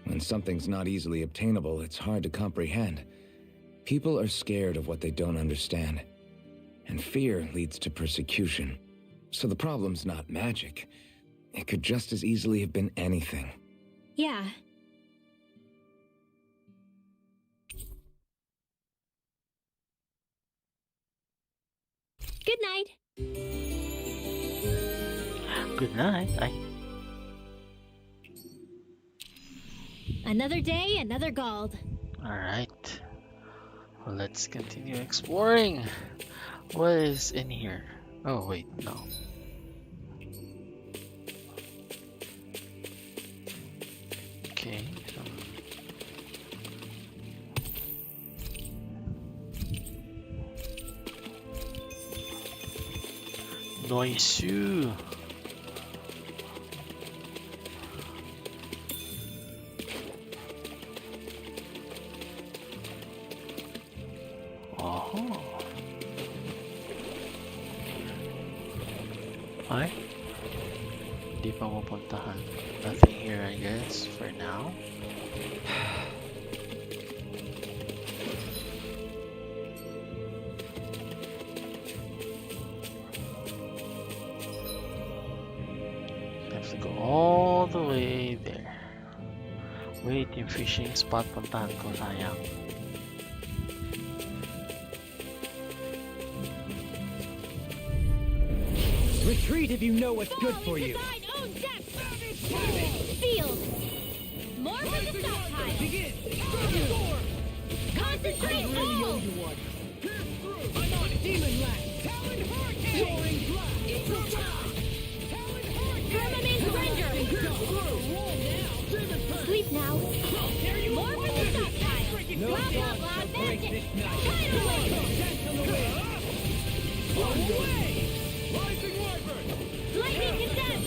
[SPEAKER 6] When something's not easily obtainable, it's hard to comprehend. People are scared of what they don't understand. And fear leads to persecution. So the problem's not magic. It could just as easily have been anything.
[SPEAKER 8] Yeah. Good night.
[SPEAKER 1] Good night. Ay,
[SPEAKER 8] Another day, another gold.
[SPEAKER 1] alright. Well, let's continue exploring. What is in here? Oh, wait, no. Okay. Nice. Oh. Ay. Hindi pa mapuntahan. Nothing here, I guess, for now. Have to go all the way there. Wait, yung fishing spot puntahan ko, sayang.
[SPEAKER 2] Retreat if you know what's good for you.
[SPEAKER 8] Field. More for the stockpile.
[SPEAKER 2] Begin.
[SPEAKER 8] Concentrate all.
[SPEAKER 2] I'm on Demon Lash. Talon Hurricane. Soaring Blast.
[SPEAKER 8] Firmament Ranger. Sleep now. More for the stockpile. Blah blah blah. Bandit. Tidal wave. Lightning condemned.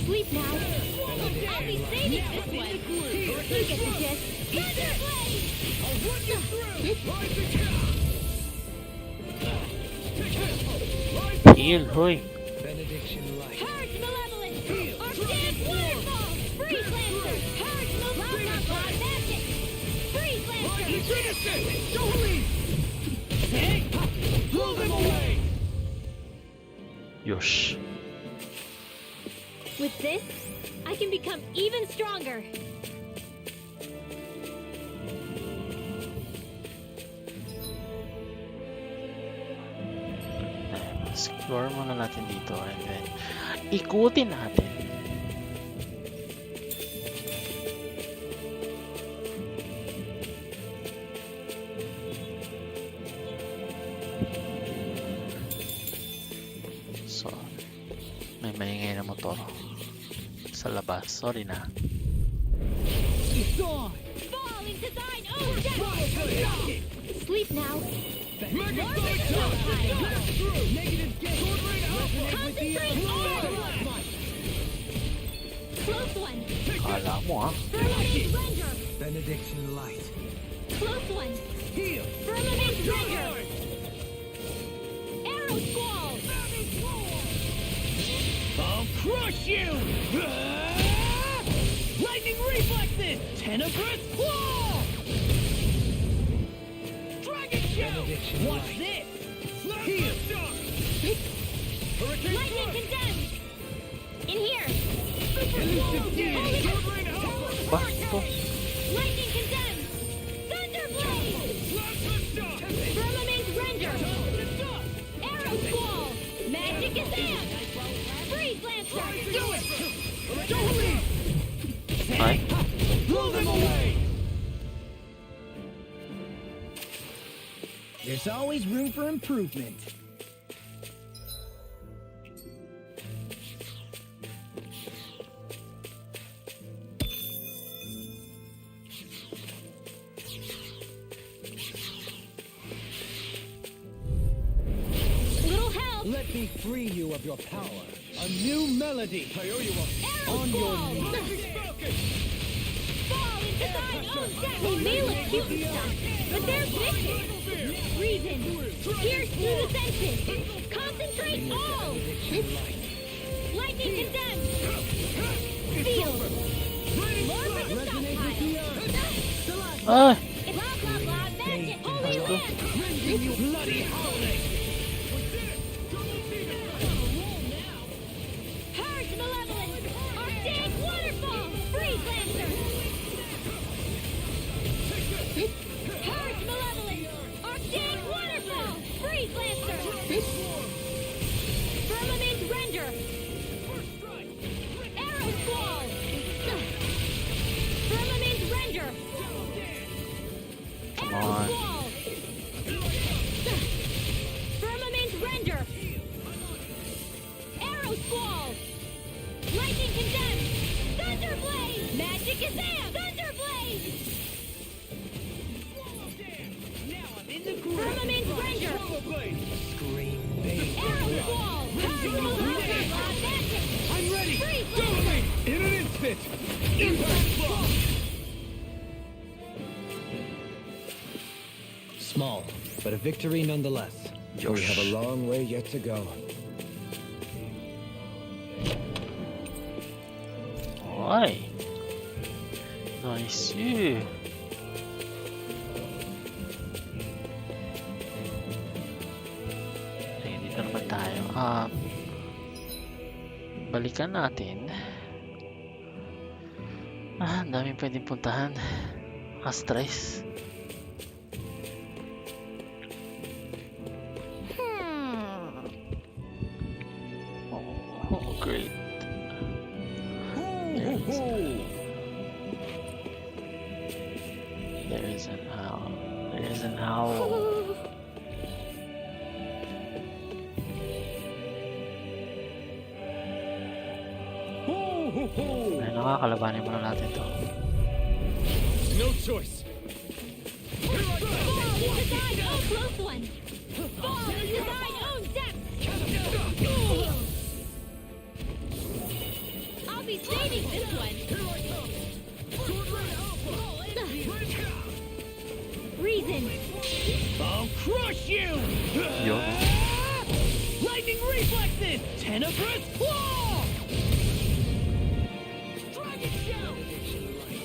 [SPEAKER 8] Sleep now. I'll be saving this one. You get the gist. Thunder blade.
[SPEAKER 1] Heal, hoy.
[SPEAKER 6] Benediction light.
[SPEAKER 8] Purge malevolence. Arcanic waterfall. Freeze lancer. Purge malevolence. Magic. Freeze lancer.
[SPEAKER 2] Blow them away.
[SPEAKER 1] Yosh.
[SPEAKER 8] With this, I can become even stronger.
[SPEAKER 1] Explore muna natin dito and then ikutin natin. So, may maingay na motor sa labas. Sorry na.
[SPEAKER 8] Fall into thine own destiny. Sleep now. Concentrate all. Close one.
[SPEAKER 1] Kala mo ah.
[SPEAKER 8] Firmament Ranger.
[SPEAKER 2] Benediction light.
[SPEAKER 8] Close one.
[SPEAKER 2] Heal.
[SPEAKER 8] Firmament Ranger. Arrow squall.
[SPEAKER 2] I'll crush you! Lightning reflexes! Tenebrous claw! Dragon show! What's this? Heal!
[SPEAKER 8] Lightning condemned. In here.
[SPEAKER 2] Elusive deity!
[SPEAKER 1] Ba? Ito?
[SPEAKER 8] Lightning condemned. Thunder blade. Firmament Ranger. Arrow squall. Magic is damned. Freeze lancer. Do it.
[SPEAKER 2] Don't leave!
[SPEAKER 1] Ay.
[SPEAKER 2] Blow them away! There's always room for improvement.
[SPEAKER 8] Little help.
[SPEAKER 2] Let me free you of your power. A new melody.
[SPEAKER 8] Arrow
[SPEAKER 2] On your
[SPEAKER 8] squall.
[SPEAKER 2] knees.
[SPEAKER 8] Fall into
[SPEAKER 4] design owns that. They may look cute and stuff, but they're vicious. Reason. Pierce through the senses. Concentrate all. Lightning condemned. Feel. More for the stockpile.
[SPEAKER 1] Ah!
[SPEAKER 4] It's blah blah blah. Magic. Holy land. Purge malevolence. Archaic waterfall. Freeze lancer. Purge malevolence. Archaic waterfall. Freeze lancer. Firmament render. Arrow squall. Firmament render.
[SPEAKER 1] Come
[SPEAKER 4] Arrow
[SPEAKER 1] on.
[SPEAKER 4] squall. Firmament render. Arrow squall. Lightning condemned. Thunderblade. Magic is there. Thunderblade. Firmament render. Arrow squall. Magic.
[SPEAKER 6] I'm ready!
[SPEAKER 4] Freeze
[SPEAKER 6] Go
[SPEAKER 4] lancer.
[SPEAKER 6] me! In an instant! Impact block!
[SPEAKER 5] Small, but a victory nonetheless. We have a long way yet to go.
[SPEAKER 1] Ay. Nice. Okay, dito naman tayo. Balikan natin. Ang daming pwedeng puntahan. Stress. Oh, great. There is an owl. There is an owl. Ay, nakakalabanin muna natin to.
[SPEAKER 6] No choice!
[SPEAKER 4] Ball is design own close one. Ball is design own depth. I'll be saving this one. Reason.
[SPEAKER 2] I'll crush you!
[SPEAKER 1] Yo.
[SPEAKER 2] Lightning reflexes! Tenebrous claw!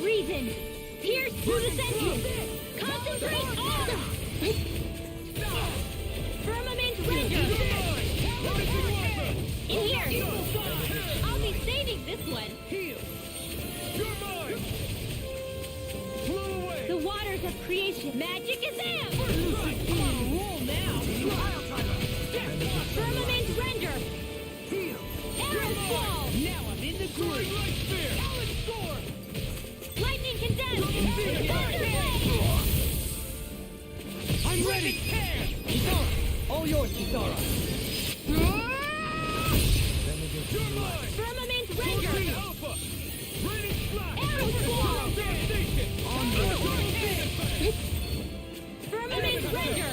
[SPEAKER 4] Reason. Pierce through the senses. Concentrate all. Firmament render. In here. I'll be saving this one. The waters of creation. Magic is in. Firmament render. Arrow squall.
[SPEAKER 2] Now I'm in the groove!
[SPEAKER 4] Lightning condemned. Thunderblade.
[SPEAKER 2] I'm ready! Kisara! All yours, Kisara!
[SPEAKER 4] Firmament render. Arrow squall. Firmament render.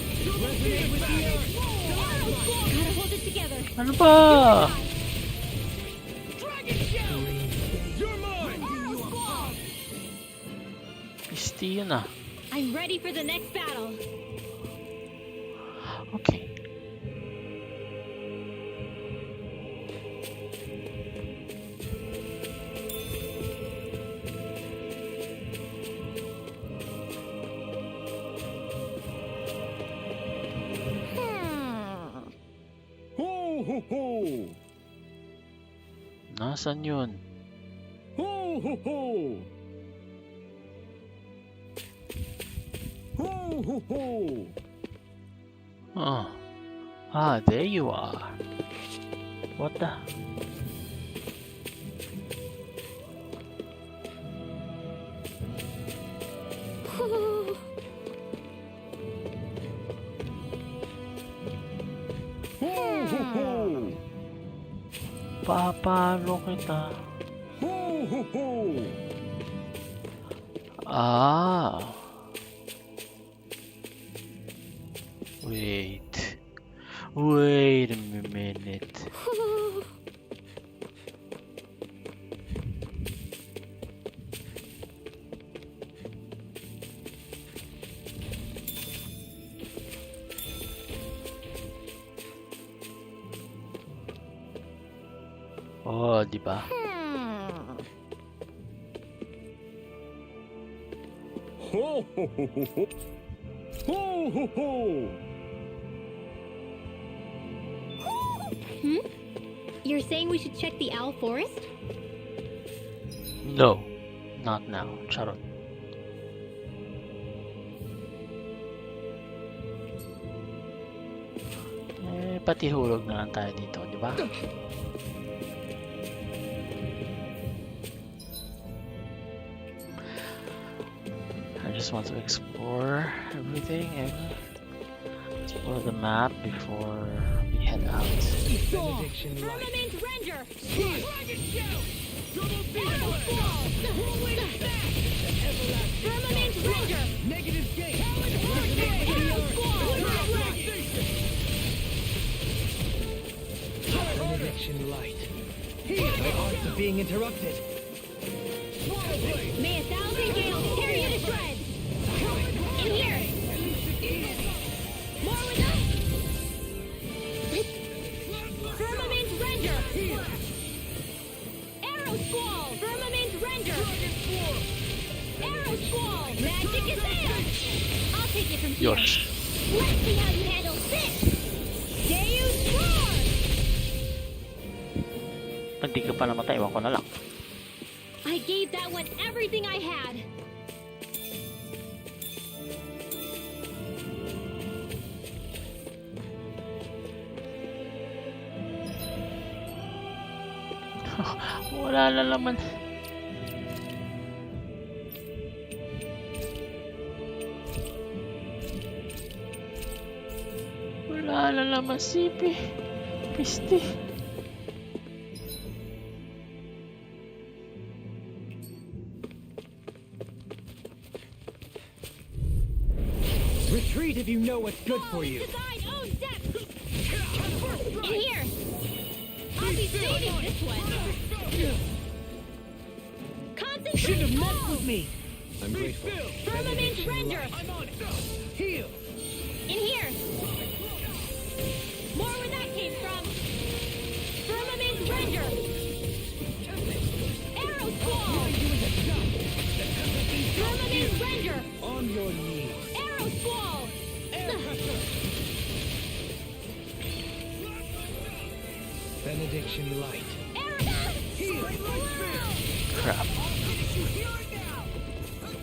[SPEAKER 4] Arrow squall. Gotta hold it together.
[SPEAKER 1] Ano ba?
[SPEAKER 4] Dragon shell. Arrow squall.
[SPEAKER 1] Pisti yun ah.
[SPEAKER 4] I'm ready for the next battle.
[SPEAKER 1] Okay.
[SPEAKER 6] Ho ho ho!
[SPEAKER 1] Nasaan yun?
[SPEAKER 6] Ho ho ho! Ho ho ho!
[SPEAKER 1] There you are. What the?
[SPEAKER 6] Ho ho ho!
[SPEAKER 1] Papalo kita.
[SPEAKER 6] Ho ho ho!
[SPEAKER 1] Wait. Wait a minute. Oh, di ba?
[SPEAKER 6] Ho ho ho ho ho! Ho ho ho!
[SPEAKER 8] You're saying we should check the owl forest?
[SPEAKER 1] No, not now. Charot. Pati hulog na lang tayo dito, di ba? I just want to explore everything and explore the map before we head out.
[SPEAKER 6] Benediction light.
[SPEAKER 4] Firmament Ranger! Dragon Shout! Double Arrow Fall! Whirlwind Snap! Firmament Ranger!
[SPEAKER 6] Negative gate.
[SPEAKER 4] Arrow Squall!
[SPEAKER 6] Benediction light. My arts are being interrupted.
[SPEAKER 4] May 1,000 gales tear you to shreds! In here! More with us! Firmament Ranger! Arrow Squall! Firmament Ranger! Arrow Squall! Magic is there! I'll take it from here!
[SPEAKER 1] Yosh.
[SPEAKER 4] Let's see how you handle this! Deus Roar!
[SPEAKER 1] Pag di ka pa namatay, iwan ko na lang.
[SPEAKER 8] I gave that one everything I had.
[SPEAKER 1] Wala na naman. Wala na naman, sipi. Pisti.
[SPEAKER 2] Retreat if you know what's good for you.
[SPEAKER 4] Decide own depth! In here! I'll be saving this one! Concentrate
[SPEAKER 2] Shouldn't have messed
[SPEAKER 4] all!
[SPEAKER 2] with me.
[SPEAKER 6] I'm grateful.
[SPEAKER 4] Firmament Ranger!
[SPEAKER 6] I'm on it. Heal.
[SPEAKER 4] In here! More where that came from! Firmament Ranger! Arrow Squall! Firmament Ranger!
[SPEAKER 6] On your knees.
[SPEAKER 4] Arrow Squall!
[SPEAKER 6] Benediction light.
[SPEAKER 4] Arrow!
[SPEAKER 1] Crap.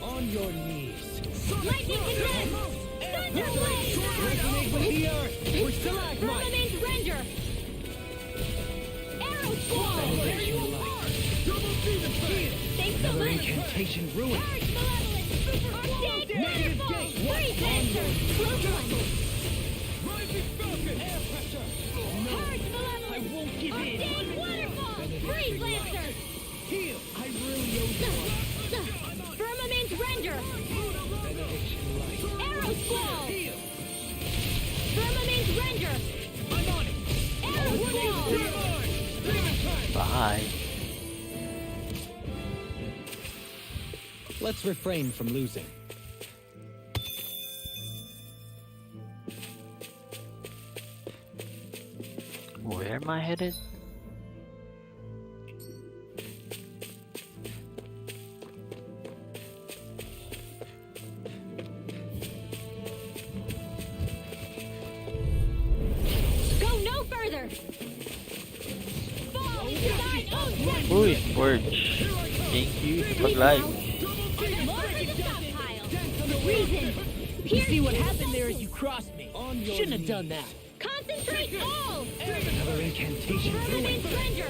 [SPEAKER 6] On your knees.
[SPEAKER 4] Lightning Condense! Thunder Blade!
[SPEAKER 6] Resonate with the earth. We're stalagmite.
[SPEAKER 4] Firmament Ranger! Arrow Squall!
[SPEAKER 6] Benediction light.
[SPEAKER 4] Thanks so
[SPEAKER 6] Another
[SPEAKER 4] much!
[SPEAKER 6] incantation ruined.
[SPEAKER 4] Purge Malevolence! Arctic
[SPEAKER 6] Negative
[SPEAKER 4] Waterfall!
[SPEAKER 6] gate.
[SPEAKER 4] Freeze Lancer! Close one!
[SPEAKER 6] Rising Falcon. Air pressure.
[SPEAKER 4] Purge Malevolence!
[SPEAKER 6] I won't give in.
[SPEAKER 4] Arctic Waterfall! Freeze Lancer!
[SPEAKER 6] Heal. I really owe you one.
[SPEAKER 4] Firmament Ranger!
[SPEAKER 6] Benediction light.
[SPEAKER 4] Arrow Squall!
[SPEAKER 6] Heal.
[SPEAKER 4] Firmament Ranger!
[SPEAKER 6] I'm on it.
[SPEAKER 4] Arrow Squall!
[SPEAKER 1] Bye.
[SPEAKER 5] Let's refrain from losing.
[SPEAKER 1] Where am I headed?
[SPEAKER 4] Go no further! Fall into thine own depth!
[SPEAKER 1] Uy, Forge. Thank you sa pag-live.
[SPEAKER 4] More in the stockpile! Reason!
[SPEAKER 2] You see what happened there is you crossed me. Shouldn't have done that.
[SPEAKER 4] Concentrate all!
[SPEAKER 6] Another incantation
[SPEAKER 4] Firmament
[SPEAKER 6] ruined.
[SPEAKER 4] Ranger!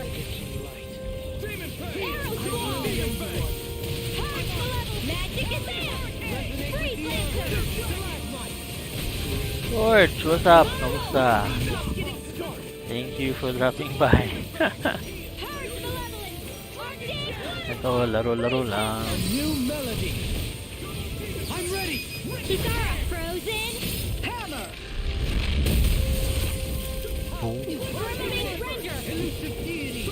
[SPEAKER 4] Arrow Squall! Purge Malevolence! Magic is there! Freeze Lancer!
[SPEAKER 1] Forge, what's up? Kamusta? Thank you for dropping by.
[SPEAKER 4] Purge Malevolence! Arctic
[SPEAKER 1] Ito, laro-laro lang.
[SPEAKER 6] New melody. I'm ready.
[SPEAKER 4] Kisara! Frozen!
[SPEAKER 6] Hammer.
[SPEAKER 1] Boom.
[SPEAKER 4] Firmament Ranger!
[SPEAKER 6] Elusive deity.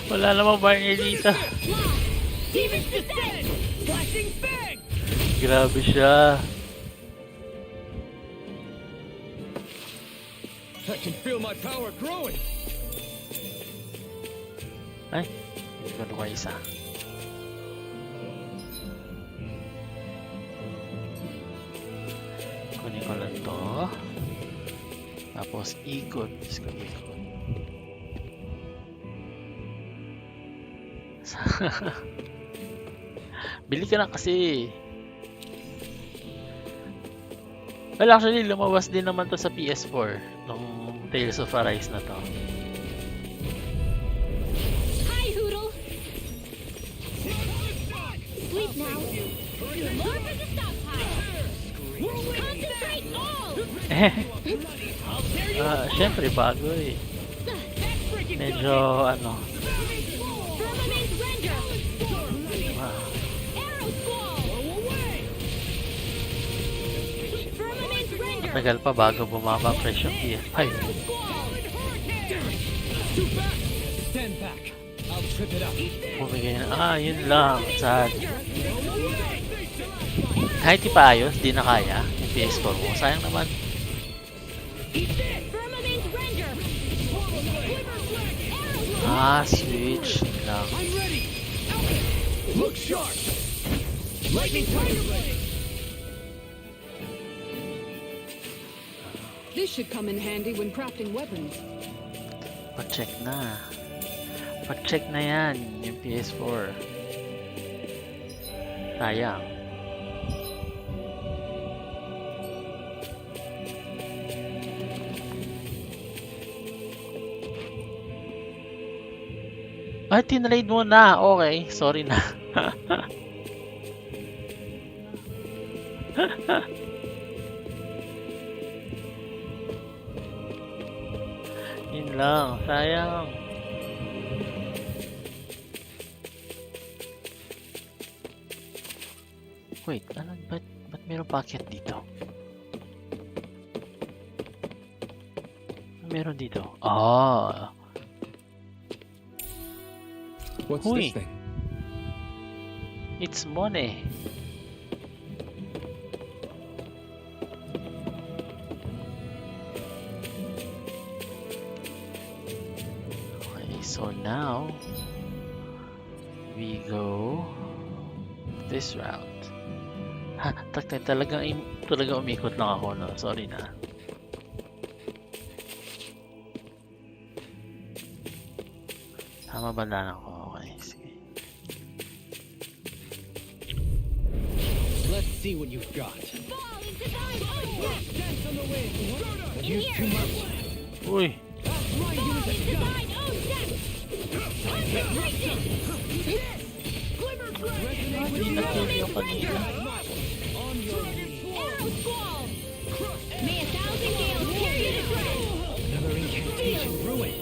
[SPEAKER 1] Wala namang barnier dito.
[SPEAKER 4] Demon's Descent!
[SPEAKER 6] Flashing bang.
[SPEAKER 1] Grabe siya.
[SPEAKER 6] I can feel my power growing.
[SPEAKER 1] Ay, hindi ko nakuha isa. Kunin ko lang to. Tapos ikot. Diyos ko, ikot. Bili ka na kasi. Well, actually, lumabas din naman to sa PS4 nung Tales of Arise na to.
[SPEAKER 4] Hi, Hoodle. Sleep now. Do more for the stockpile. Concentrate all.
[SPEAKER 1] Syempre, bago eh. Medyo, ano,
[SPEAKER 4] Firmament Ranger. Arrow Squall. Firmament Ranger.
[SPEAKER 1] tagal pa bago bumaba presyo ng PS5.
[SPEAKER 4] Arrow Squall.
[SPEAKER 6] Stand back. I'll trip it up.
[SPEAKER 1] Bumigay na, yun lang. Sad. Kahit ipaayos, di na kaya yung PS4 mo. Sayang naman.
[SPEAKER 4] Firmament Ranger.
[SPEAKER 1] Switch. Yun lang.
[SPEAKER 6] I'm ready. Look sharp. Lightning Blade.
[SPEAKER 7] This should come in handy when crafting weapons.
[SPEAKER 1] Pa-check na. Pa-check na yan yung PS4. Sayang. Ay, tinrade mo na. Okay, sorry na. Yun lang, sayang. Wait, ano, ba't meron packet dito? Meron dito.
[SPEAKER 6] What's
[SPEAKER 1] Huy.
[SPEAKER 6] this thing?
[SPEAKER 1] It's money. Okay, so now we go this route. Ha, talagang umikot lang ako, no? Sorry na. Tama ba na ako? Okay, sige.
[SPEAKER 5] Let's see what you've got.
[SPEAKER 4] Fall into thine own
[SPEAKER 6] Dance on the wind.
[SPEAKER 4] In here.
[SPEAKER 1] Uy!
[SPEAKER 4] Fall into thine own depth. Concentration.
[SPEAKER 1] Hindi na kill yung kanina.
[SPEAKER 4] Arrow Squall. May 1,000 gales carry you to ground.
[SPEAKER 6] Another incantation ruined.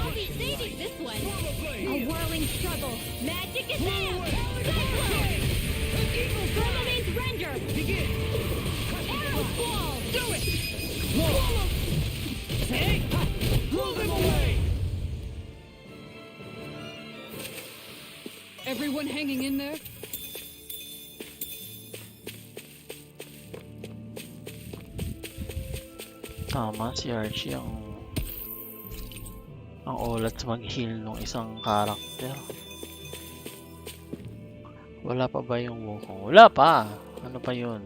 [SPEAKER 4] I'll be saving this one. A whirling struggle. Magic is amp. Cyclone. Firmament Ranger.
[SPEAKER 6] Begin.
[SPEAKER 4] Arrow Squall.
[SPEAKER 6] Do it. Hey. Blow them away.
[SPEAKER 7] Everyone hanging in there?
[SPEAKER 1] Tama, si Archie ang ulat mag-heal ng isang karakter. Wala pa ba yung Wukong? Wala pa! Ano pa yun?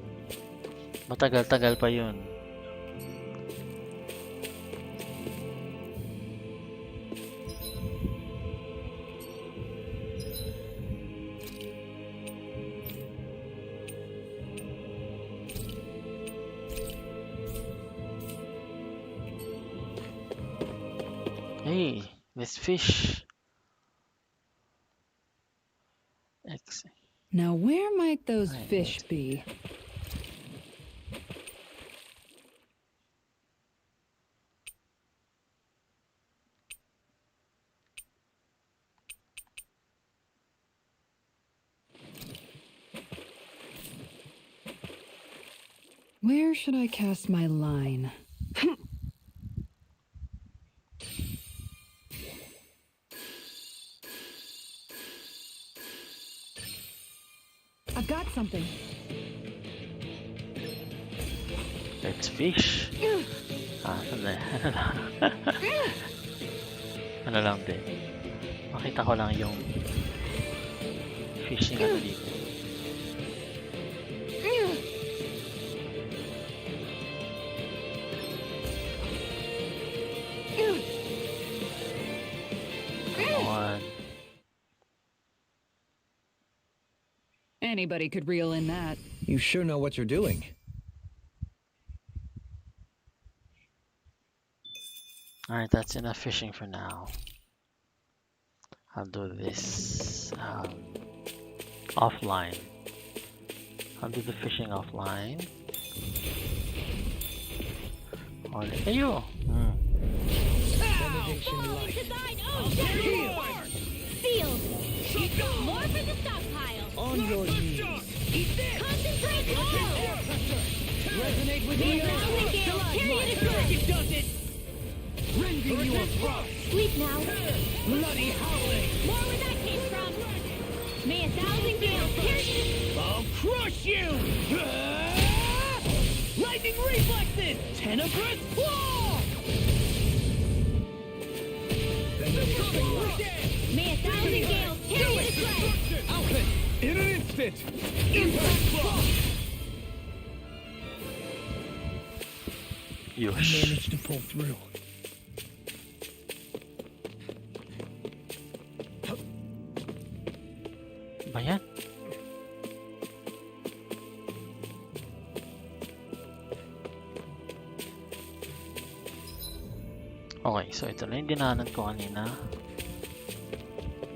[SPEAKER 1] Matagal-tagal pa yun. Hey, this fish.
[SPEAKER 7] Now, where might those
[SPEAKER 1] Right.
[SPEAKER 7] fish be? Where should I cast my line? I've got something.
[SPEAKER 1] Let's fish. Sandali. Ano lang din. Makita ko lang yung fishing ano dito. Come on.
[SPEAKER 7] Anybody could reel in that.
[SPEAKER 5] You sure know what you're doing.
[SPEAKER 1] Alright, that's enough fishing for now. I'll do this offline. I'll do the fishing offline. Hold it. Ayo!
[SPEAKER 4] Fall into thine own death! Sealed! More for the stockpile!
[SPEAKER 2] On your knees.
[SPEAKER 4] Concentrate all!
[SPEAKER 2] Resonate with
[SPEAKER 4] The thousand gales carry it across!
[SPEAKER 2] does it! Rending you a frost.
[SPEAKER 4] Sleep now!
[SPEAKER 2] Bloody howling.
[SPEAKER 4] More where that came from! May 1,000 gales carry it...
[SPEAKER 2] I'll crush you! Lightning reflexes! Tenebrous claw!
[SPEAKER 4] May 1,000 gales carry it across!
[SPEAKER 2] Alpha! In an instant! Impact claw!
[SPEAKER 1] Yosh.
[SPEAKER 2] Managed to pull through.
[SPEAKER 1] Ba yan? Okay, so ito na yung dinaanan ko kanina.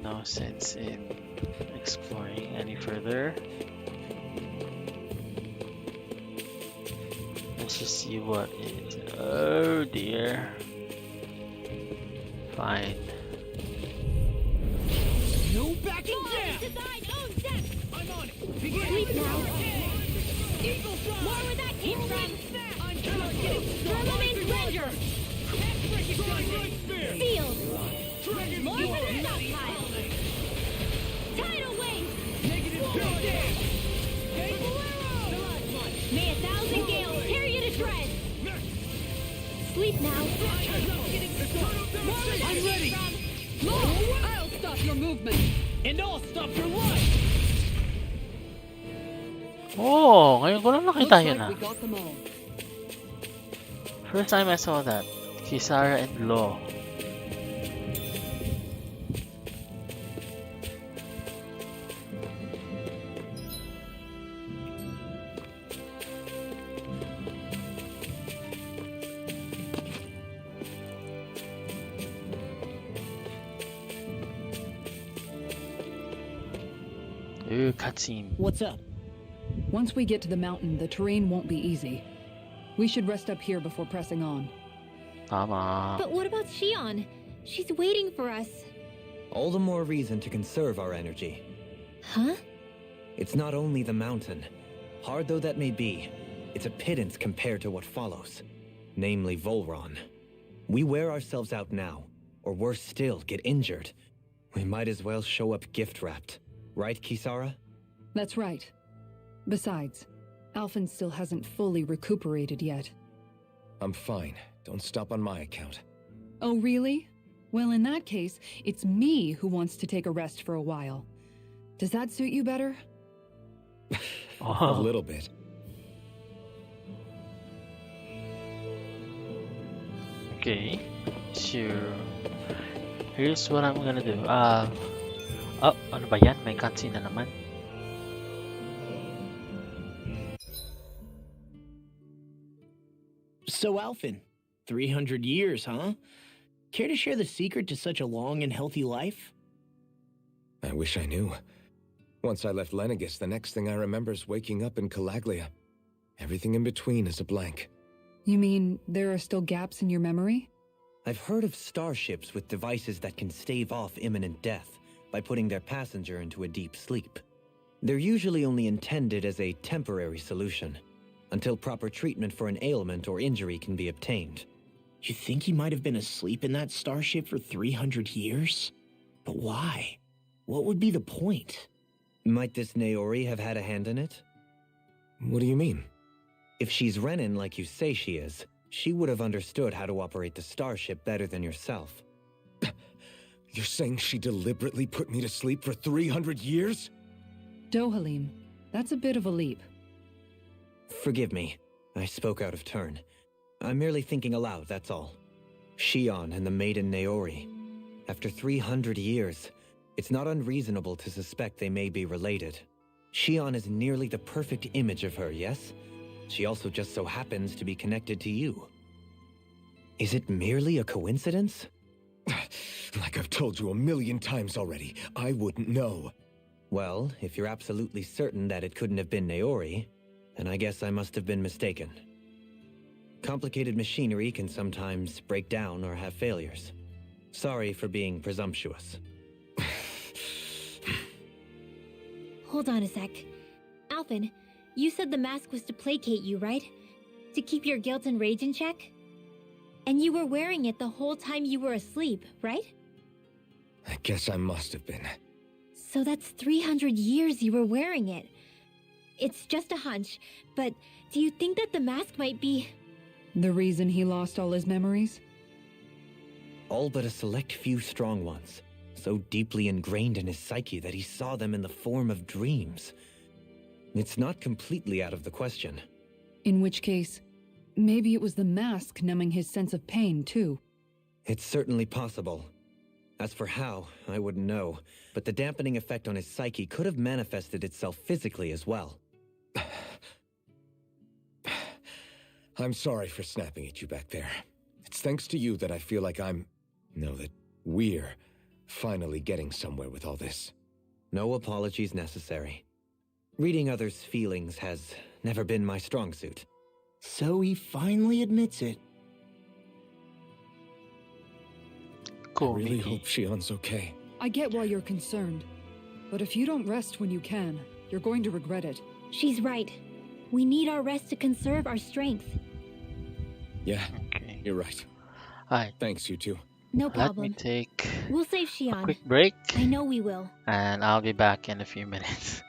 [SPEAKER 1] No sense in exploring any further. Let's just see what is. Oh dear. Fine.
[SPEAKER 2] No backing
[SPEAKER 4] Fall
[SPEAKER 2] down!
[SPEAKER 4] into thine own depth!
[SPEAKER 2] I'm on it! Begin!
[SPEAKER 4] Sleep now!
[SPEAKER 2] Eagle fly!
[SPEAKER 4] More where that came from!
[SPEAKER 2] On target!
[SPEAKER 4] Vermilion Ranger!
[SPEAKER 2] Right spear!
[SPEAKER 4] Sealed!
[SPEAKER 2] Dragon
[SPEAKER 4] More for the stockpile! Tidal wave!
[SPEAKER 2] Negative building!
[SPEAKER 7] May 1,000 gales carry you to shreds!
[SPEAKER 4] Sleep now.
[SPEAKER 2] I'm ready!
[SPEAKER 7] I'll stop your movement!
[SPEAKER 2] And I'll stop your life!
[SPEAKER 1] Oh, ngayon ko lang
[SPEAKER 7] Looks
[SPEAKER 1] nakita
[SPEAKER 7] like
[SPEAKER 1] yun
[SPEAKER 7] we got them all.
[SPEAKER 1] First time I saw that. Kisara and Law. Ooh, cutscene.
[SPEAKER 2] What's up?
[SPEAKER 7] Once we get to the mountain, the terrain won't be easy. We should rest up here before pressing on.
[SPEAKER 1] Tama.
[SPEAKER 8] But what about Shion? She's waiting for us.
[SPEAKER 5] All the more reason to conserve our energy.
[SPEAKER 8] Huh?
[SPEAKER 5] It's not only the mountain. Hard though that may be, it's a pittance compared to what follows. Namely Volron. We wear ourselves out now, or worse still, get injured. We might as well show up gift-wrapped. Right, Kisara?
[SPEAKER 7] That's right. Besides, Alphen still hasn't fully recuperated yet.
[SPEAKER 6] I'm fine. Don't stop on my account.
[SPEAKER 7] Oh, really? Well, in that case, it's me who wants to take a rest for a while. Does that suit you better?
[SPEAKER 6] A
[SPEAKER 1] Oh,
[SPEAKER 6] little bit.
[SPEAKER 1] okay. So, here's what I'm gonna do. Oh, ano ba yan? May cutscene na naman.
[SPEAKER 2] So, Alphen, 300 years, huh? Care to share the secret to such a long and healthy life?
[SPEAKER 6] I wish I knew. Once I left Lenegis, the next thing I remember is waking up in Calaglia. Everything in between is a blank.
[SPEAKER 7] You mean there are still gaps in your memory?
[SPEAKER 5] I've heard of starships with devices that can stave off imminent death by putting their passenger into a deep sleep. They're usually only intended as a temporary solution, until proper treatment for an ailment or injury can be obtained.
[SPEAKER 2] You think he might have been asleep in that starship for 300 years? But why? What would be the point?
[SPEAKER 5] Might this Naori have had a hand in it?
[SPEAKER 6] What do you mean?
[SPEAKER 5] If she's Renin like you say she is, She would have understood how to operate the starship better than yourself.
[SPEAKER 6] You're saying she deliberately put me to sleep for 300 years?
[SPEAKER 7] Dohalim, that's a bit of a leap.
[SPEAKER 5] Forgive me. I spoke out of turn. I'm merely thinking aloud, that's all. Shion and the maiden Naori. After 300 years, it's not unreasonable to suspect they may be related. Shion is nearly the perfect image of her, yes? She also just so happens to be connected to you. Is it merely a coincidence?
[SPEAKER 6] Like I've told you a million times already, I wouldn't know.
[SPEAKER 5] Well, if you're absolutely certain that it couldn't have been Naori, then I guess I must have been mistaken. Complicated machinery can sometimes break down or have failures. Sorry for being presumptuous.
[SPEAKER 8] Hold on a sec. Alphen, you said the mask was to placate you, right? To keep your guilt and rage in check? And you were wearing it the whole time you were asleep, right?
[SPEAKER 6] I guess I must have been.
[SPEAKER 8] So that's 300 years you were wearing it. It's just a hunch, but do you think that the mask might be...
[SPEAKER 7] The reason he lost all his memories?
[SPEAKER 5] All but a select few strong ones, so deeply ingrained in his psyche that he saw them in the form of dreams. It's not completely out of the question.
[SPEAKER 7] In which case, maybe it was the mask numbing his sense of pain, too.
[SPEAKER 5] It's certainly possible. As for how, I wouldn't know, but the dampening effect on his psyche could have manifested itself physically as well.
[SPEAKER 6] I'm sorry for snapping at you back there. It's thanks to you that I feel like that we're finally getting somewhere with all this.
[SPEAKER 5] No apologies necessary. Reading others' feelings has never been my strong suit.
[SPEAKER 2] So he finally admits it.
[SPEAKER 1] Cool,
[SPEAKER 6] I really
[SPEAKER 1] Mickey.
[SPEAKER 6] hope Shion's okay.
[SPEAKER 7] I get why you're concerned. But if you don't rest when you can, you're going to regret it.
[SPEAKER 8] She's right. We need our rest to conserve our strength.
[SPEAKER 6] Yeah,
[SPEAKER 1] Okay.
[SPEAKER 6] you're right.
[SPEAKER 1] Alright,
[SPEAKER 6] Thanks, you two.
[SPEAKER 8] No
[SPEAKER 1] let me
[SPEAKER 8] problem.
[SPEAKER 1] take
[SPEAKER 8] We'll save
[SPEAKER 1] a
[SPEAKER 8] Shion.
[SPEAKER 1] quick break,
[SPEAKER 8] I know we will.
[SPEAKER 1] and I'll be back in a few minutes.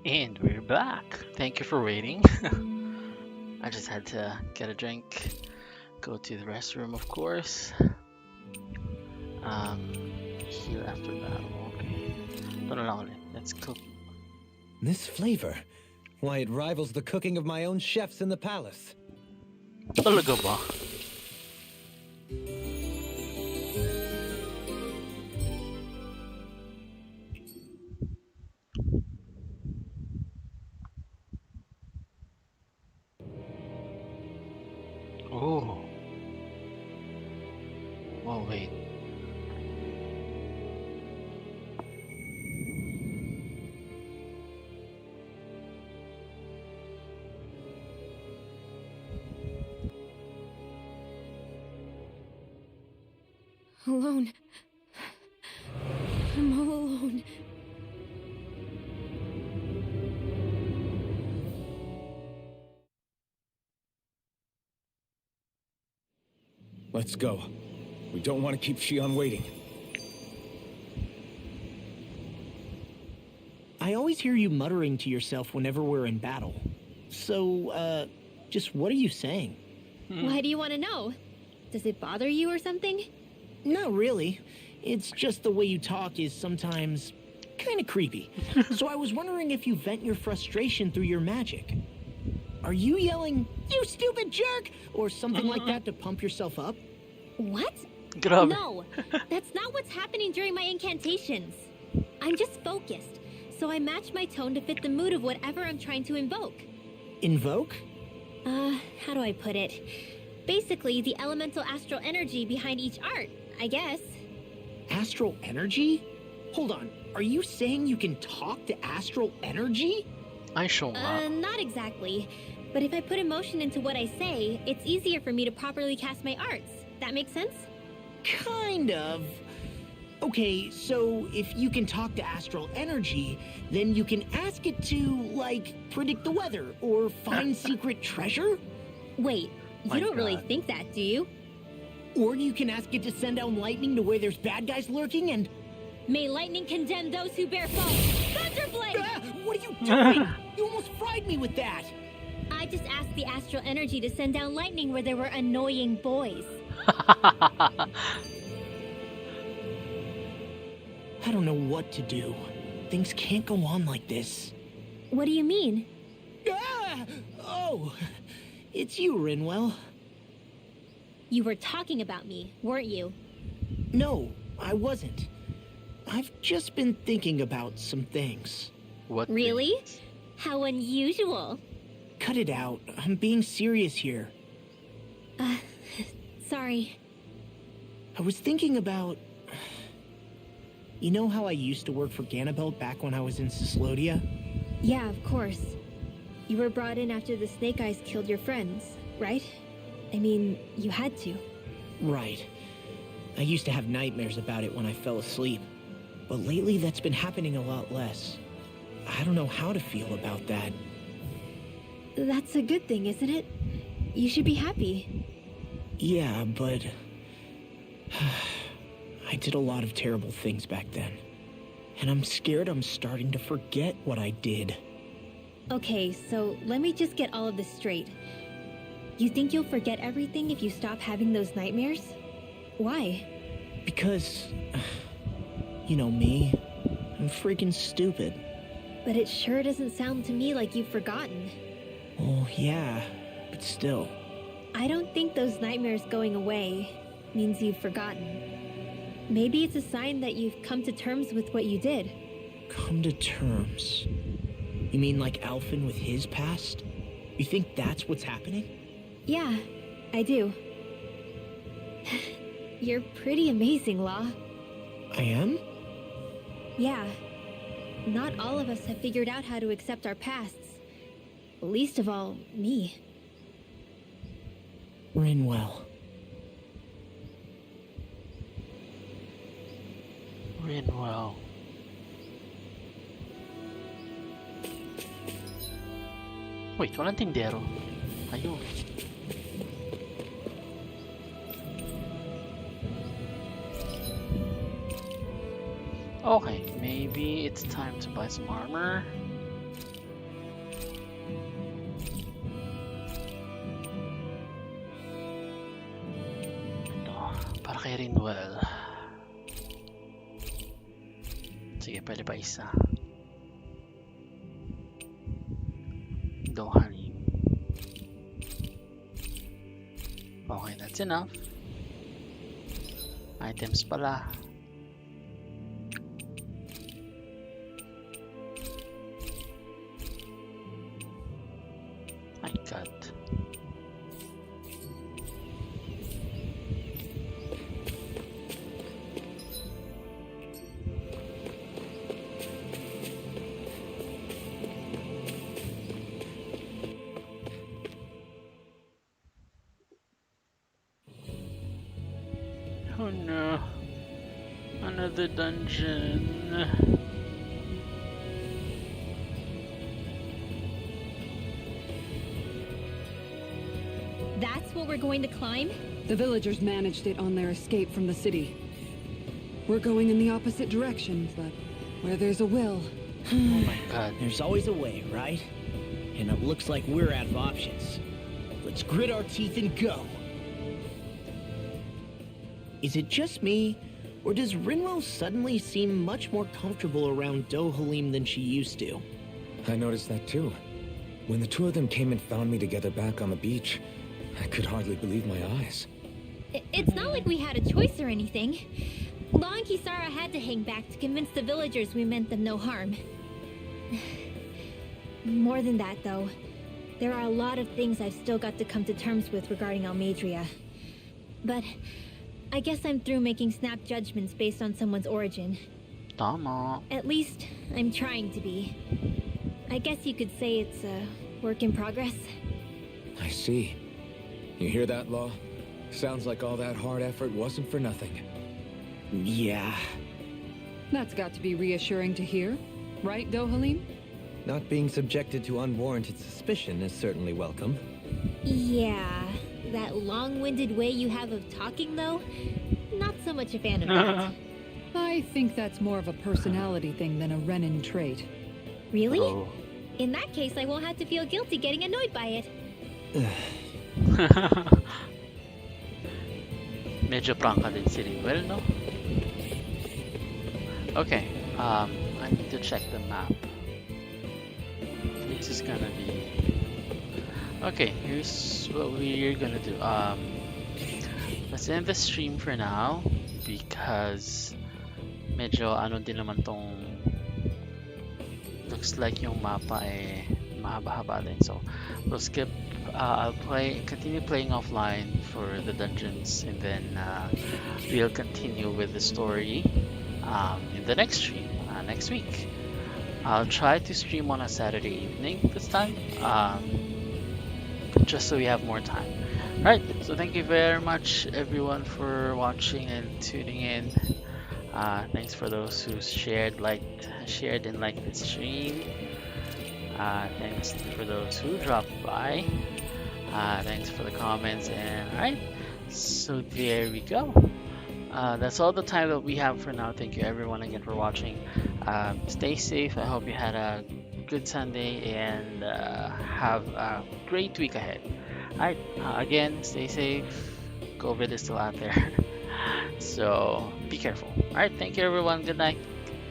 [SPEAKER 1] And we're back. Thank you for waiting. I just had to get a drink, go to the restroom, of course. Here after battle. Okay. Ito na lang ulit. Let's cook.
[SPEAKER 5] This flavor. Why, it rivals the cooking of my own chefs in the palace.
[SPEAKER 1] Talaga ba? Oh. Oh, wait.
[SPEAKER 8] Alone. I'm all alone.
[SPEAKER 6] Let's go. We don't want to keep Shion waiting.
[SPEAKER 2] I always hear you muttering to yourself whenever we're in battle. So, just what are you saying?
[SPEAKER 8] Why do you want to know? Does it bother you or something?
[SPEAKER 2] Not really. It's just the way you talk is sometimes kind of creepy. So I was wondering if you vent your frustration through your magic. Are you yelling, "You stupid jerk," or something like that to pump yourself up?
[SPEAKER 8] What?
[SPEAKER 1] Grabe.
[SPEAKER 8] No, that's not what's happening during my incantations. I'm just focused, so I match my tone to fit the mood of whatever I'm trying to invoke.
[SPEAKER 2] Invoke?
[SPEAKER 8] How do I put it? Basically, the elemental astral energy behind each art, I guess.
[SPEAKER 2] Astral energy? Hold on, are you saying you can talk to astral energy?
[SPEAKER 1] Ay, siya nga.
[SPEAKER 8] Not exactly. But if I put emotion into what I say, it's easier for me to properly cast my arts. That makes sense?
[SPEAKER 2] Kind of. Okay, so if you can talk to astral energy, then you can ask it to, like, predict the weather or find secret treasure?
[SPEAKER 8] Wait, you
[SPEAKER 1] My
[SPEAKER 8] don't really
[SPEAKER 1] God.
[SPEAKER 8] think that, do you?
[SPEAKER 2] Or you can ask it to send down lightning to where there's bad guys lurking and...
[SPEAKER 8] May lightning condemn those who bear false. Thunderblade!
[SPEAKER 2] Ah, what are you doing? You almost fried me with that!
[SPEAKER 8] I just asked the astral energy to send down lightning where there were annoying boys.
[SPEAKER 2] I don't know what to do. Things can't go on like this.
[SPEAKER 8] What do you mean?
[SPEAKER 2] Ah! Oh, it's you, Rinwell.
[SPEAKER 8] You were talking about me, weren't you?
[SPEAKER 2] No, I wasn't. I've just been thinking about some things.
[SPEAKER 1] What?
[SPEAKER 8] Really?
[SPEAKER 1] things?
[SPEAKER 8] How unusual.
[SPEAKER 2] Cut it out. I'm being serious here.
[SPEAKER 8] Sorry.
[SPEAKER 2] I was thinking about... You know how I used to work for Ganabelt back when I was in Sislodia?
[SPEAKER 8] Yeah, of course. You were brought in after the Snake Eyes killed your friends, right? I mean, you had to.
[SPEAKER 2] Right. I used to have nightmares about it when I fell asleep. But lately that's been happening a lot less. I don't know how to feel about that.
[SPEAKER 8] That's a good thing, isn't it? You should be happy.
[SPEAKER 2] Yeah, but... I did a lot of terrible things back then. And I'm scared I'm starting to forget what I did.
[SPEAKER 8] Okay, so let me just get all of this straight. You think you'll forget everything if you stop having those nightmares? Why?
[SPEAKER 2] Because... You know me. I'm freaking stupid.
[SPEAKER 8] But it sure doesn't sound to me like you've forgotten.
[SPEAKER 2] Well, yeah, but still.
[SPEAKER 8] I don't think those nightmares going away means you've forgotten. Maybe it's a sign that you've come to terms with what you did.
[SPEAKER 2] Come to terms? You mean like Alphen with his past? You think that's what's happening?
[SPEAKER 8] Yeah, I do. You're pretty amazing, Law.
[SPEAKER 2] I am?
[SPEAKER 8] Yeah. Not all of us have figured out how to accept our pasts. Least of all, me.
[SPEAKER 2] Rinwell.
[SPEAKER 1] Rinwell. Wait, walang tindero. Ayun. Okay, maybe it's time to buy some armor. Well. Sige, pwede pa isa. Dohanim. Okay, that's enough. Items pala. My God. Oh no. Another dungeon.
[SPEAKER 8] That's what we're going to climb?
[SPEAKER 7] The villagers managed it on their escape from the city. We're going in the opposite direction, but where there's a will.
[SPEAKER 1] Oh my God.
[SPEAKER 2] There's always a way, right? And it looks like we're out of options. Let's grit our teeth and go. Is it just me, or does Rinwo suddenly seem much more comfortable around Dohalim than she used to?
[SPEAKER 6] I noticed that too. When the two of them came and found me together back on the beach, I could hardly believe my eyes.
[SPEAKER 8] It's not like we had a choice or anything. Law and Kisara had to hang back to convince the villagers we meant them no harm. More than that, though, there are a lot of things I've still got to come to terms with regarding Almadria. But I guess I'm through making snap judgments based on someone's origin.
[SPEAKER 1] Tama.
[SPEAKER 8] At least, I'm trying to be. I guess you could say it's a work in progress.
[SPEAKER 6] I see. You hear that, Law? Sounds like all that hard effort wasn't for nothing.
[SPEAKER 2] Yeah.
[SPEAKER 7] That's got to be reassuring to hear, right, Dohalim?
[SPEAKER 5] Not being subjected to unwarranted suspicion is certainly welcome.
[SPEAKER 8] Yeah, that long-winded way you have of talking, though, not so much a fan of that.
[SPEAKER 7] I think that's more of a personality thing than a Renin trait.
[SPEAKER 8] Really?
[SPEAKER 1] Oh.
[SPEAKER 8] In that case, I won't have to feel guilty getting annoyed by it.
[SPEAKER 1] Medyo prangka din si Rinwell, no? Okay, I need to check the map. This is gonna be... Okay, here's what we're gonna do. Let's end the stream for now because medyo ano din naman tong looks like yung mapa eh mahaba-haba din. So we'll skip. I'll continue playing offline for the dungeons, and then we'll continue with the story in the next stream next week. I'll try to stream on a Saturday evening this time, just so we have more time. Alright, so thank you very much everyone for watching and tuning in. Thanks for those who shared and liked the stream. Thanks for those who dropped by. Thanks for the comments, and alright, so there we go. That's all the time that we have for now. Thank you everyone again for watching. Stay safe. I hope you had a good Sunday and have a great week ahead. Alright, again, stay safe. COVID is still out there. So be careful. Alright, thank you everyone. Good night.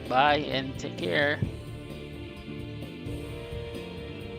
[SPEAKER 1] Bye and take care.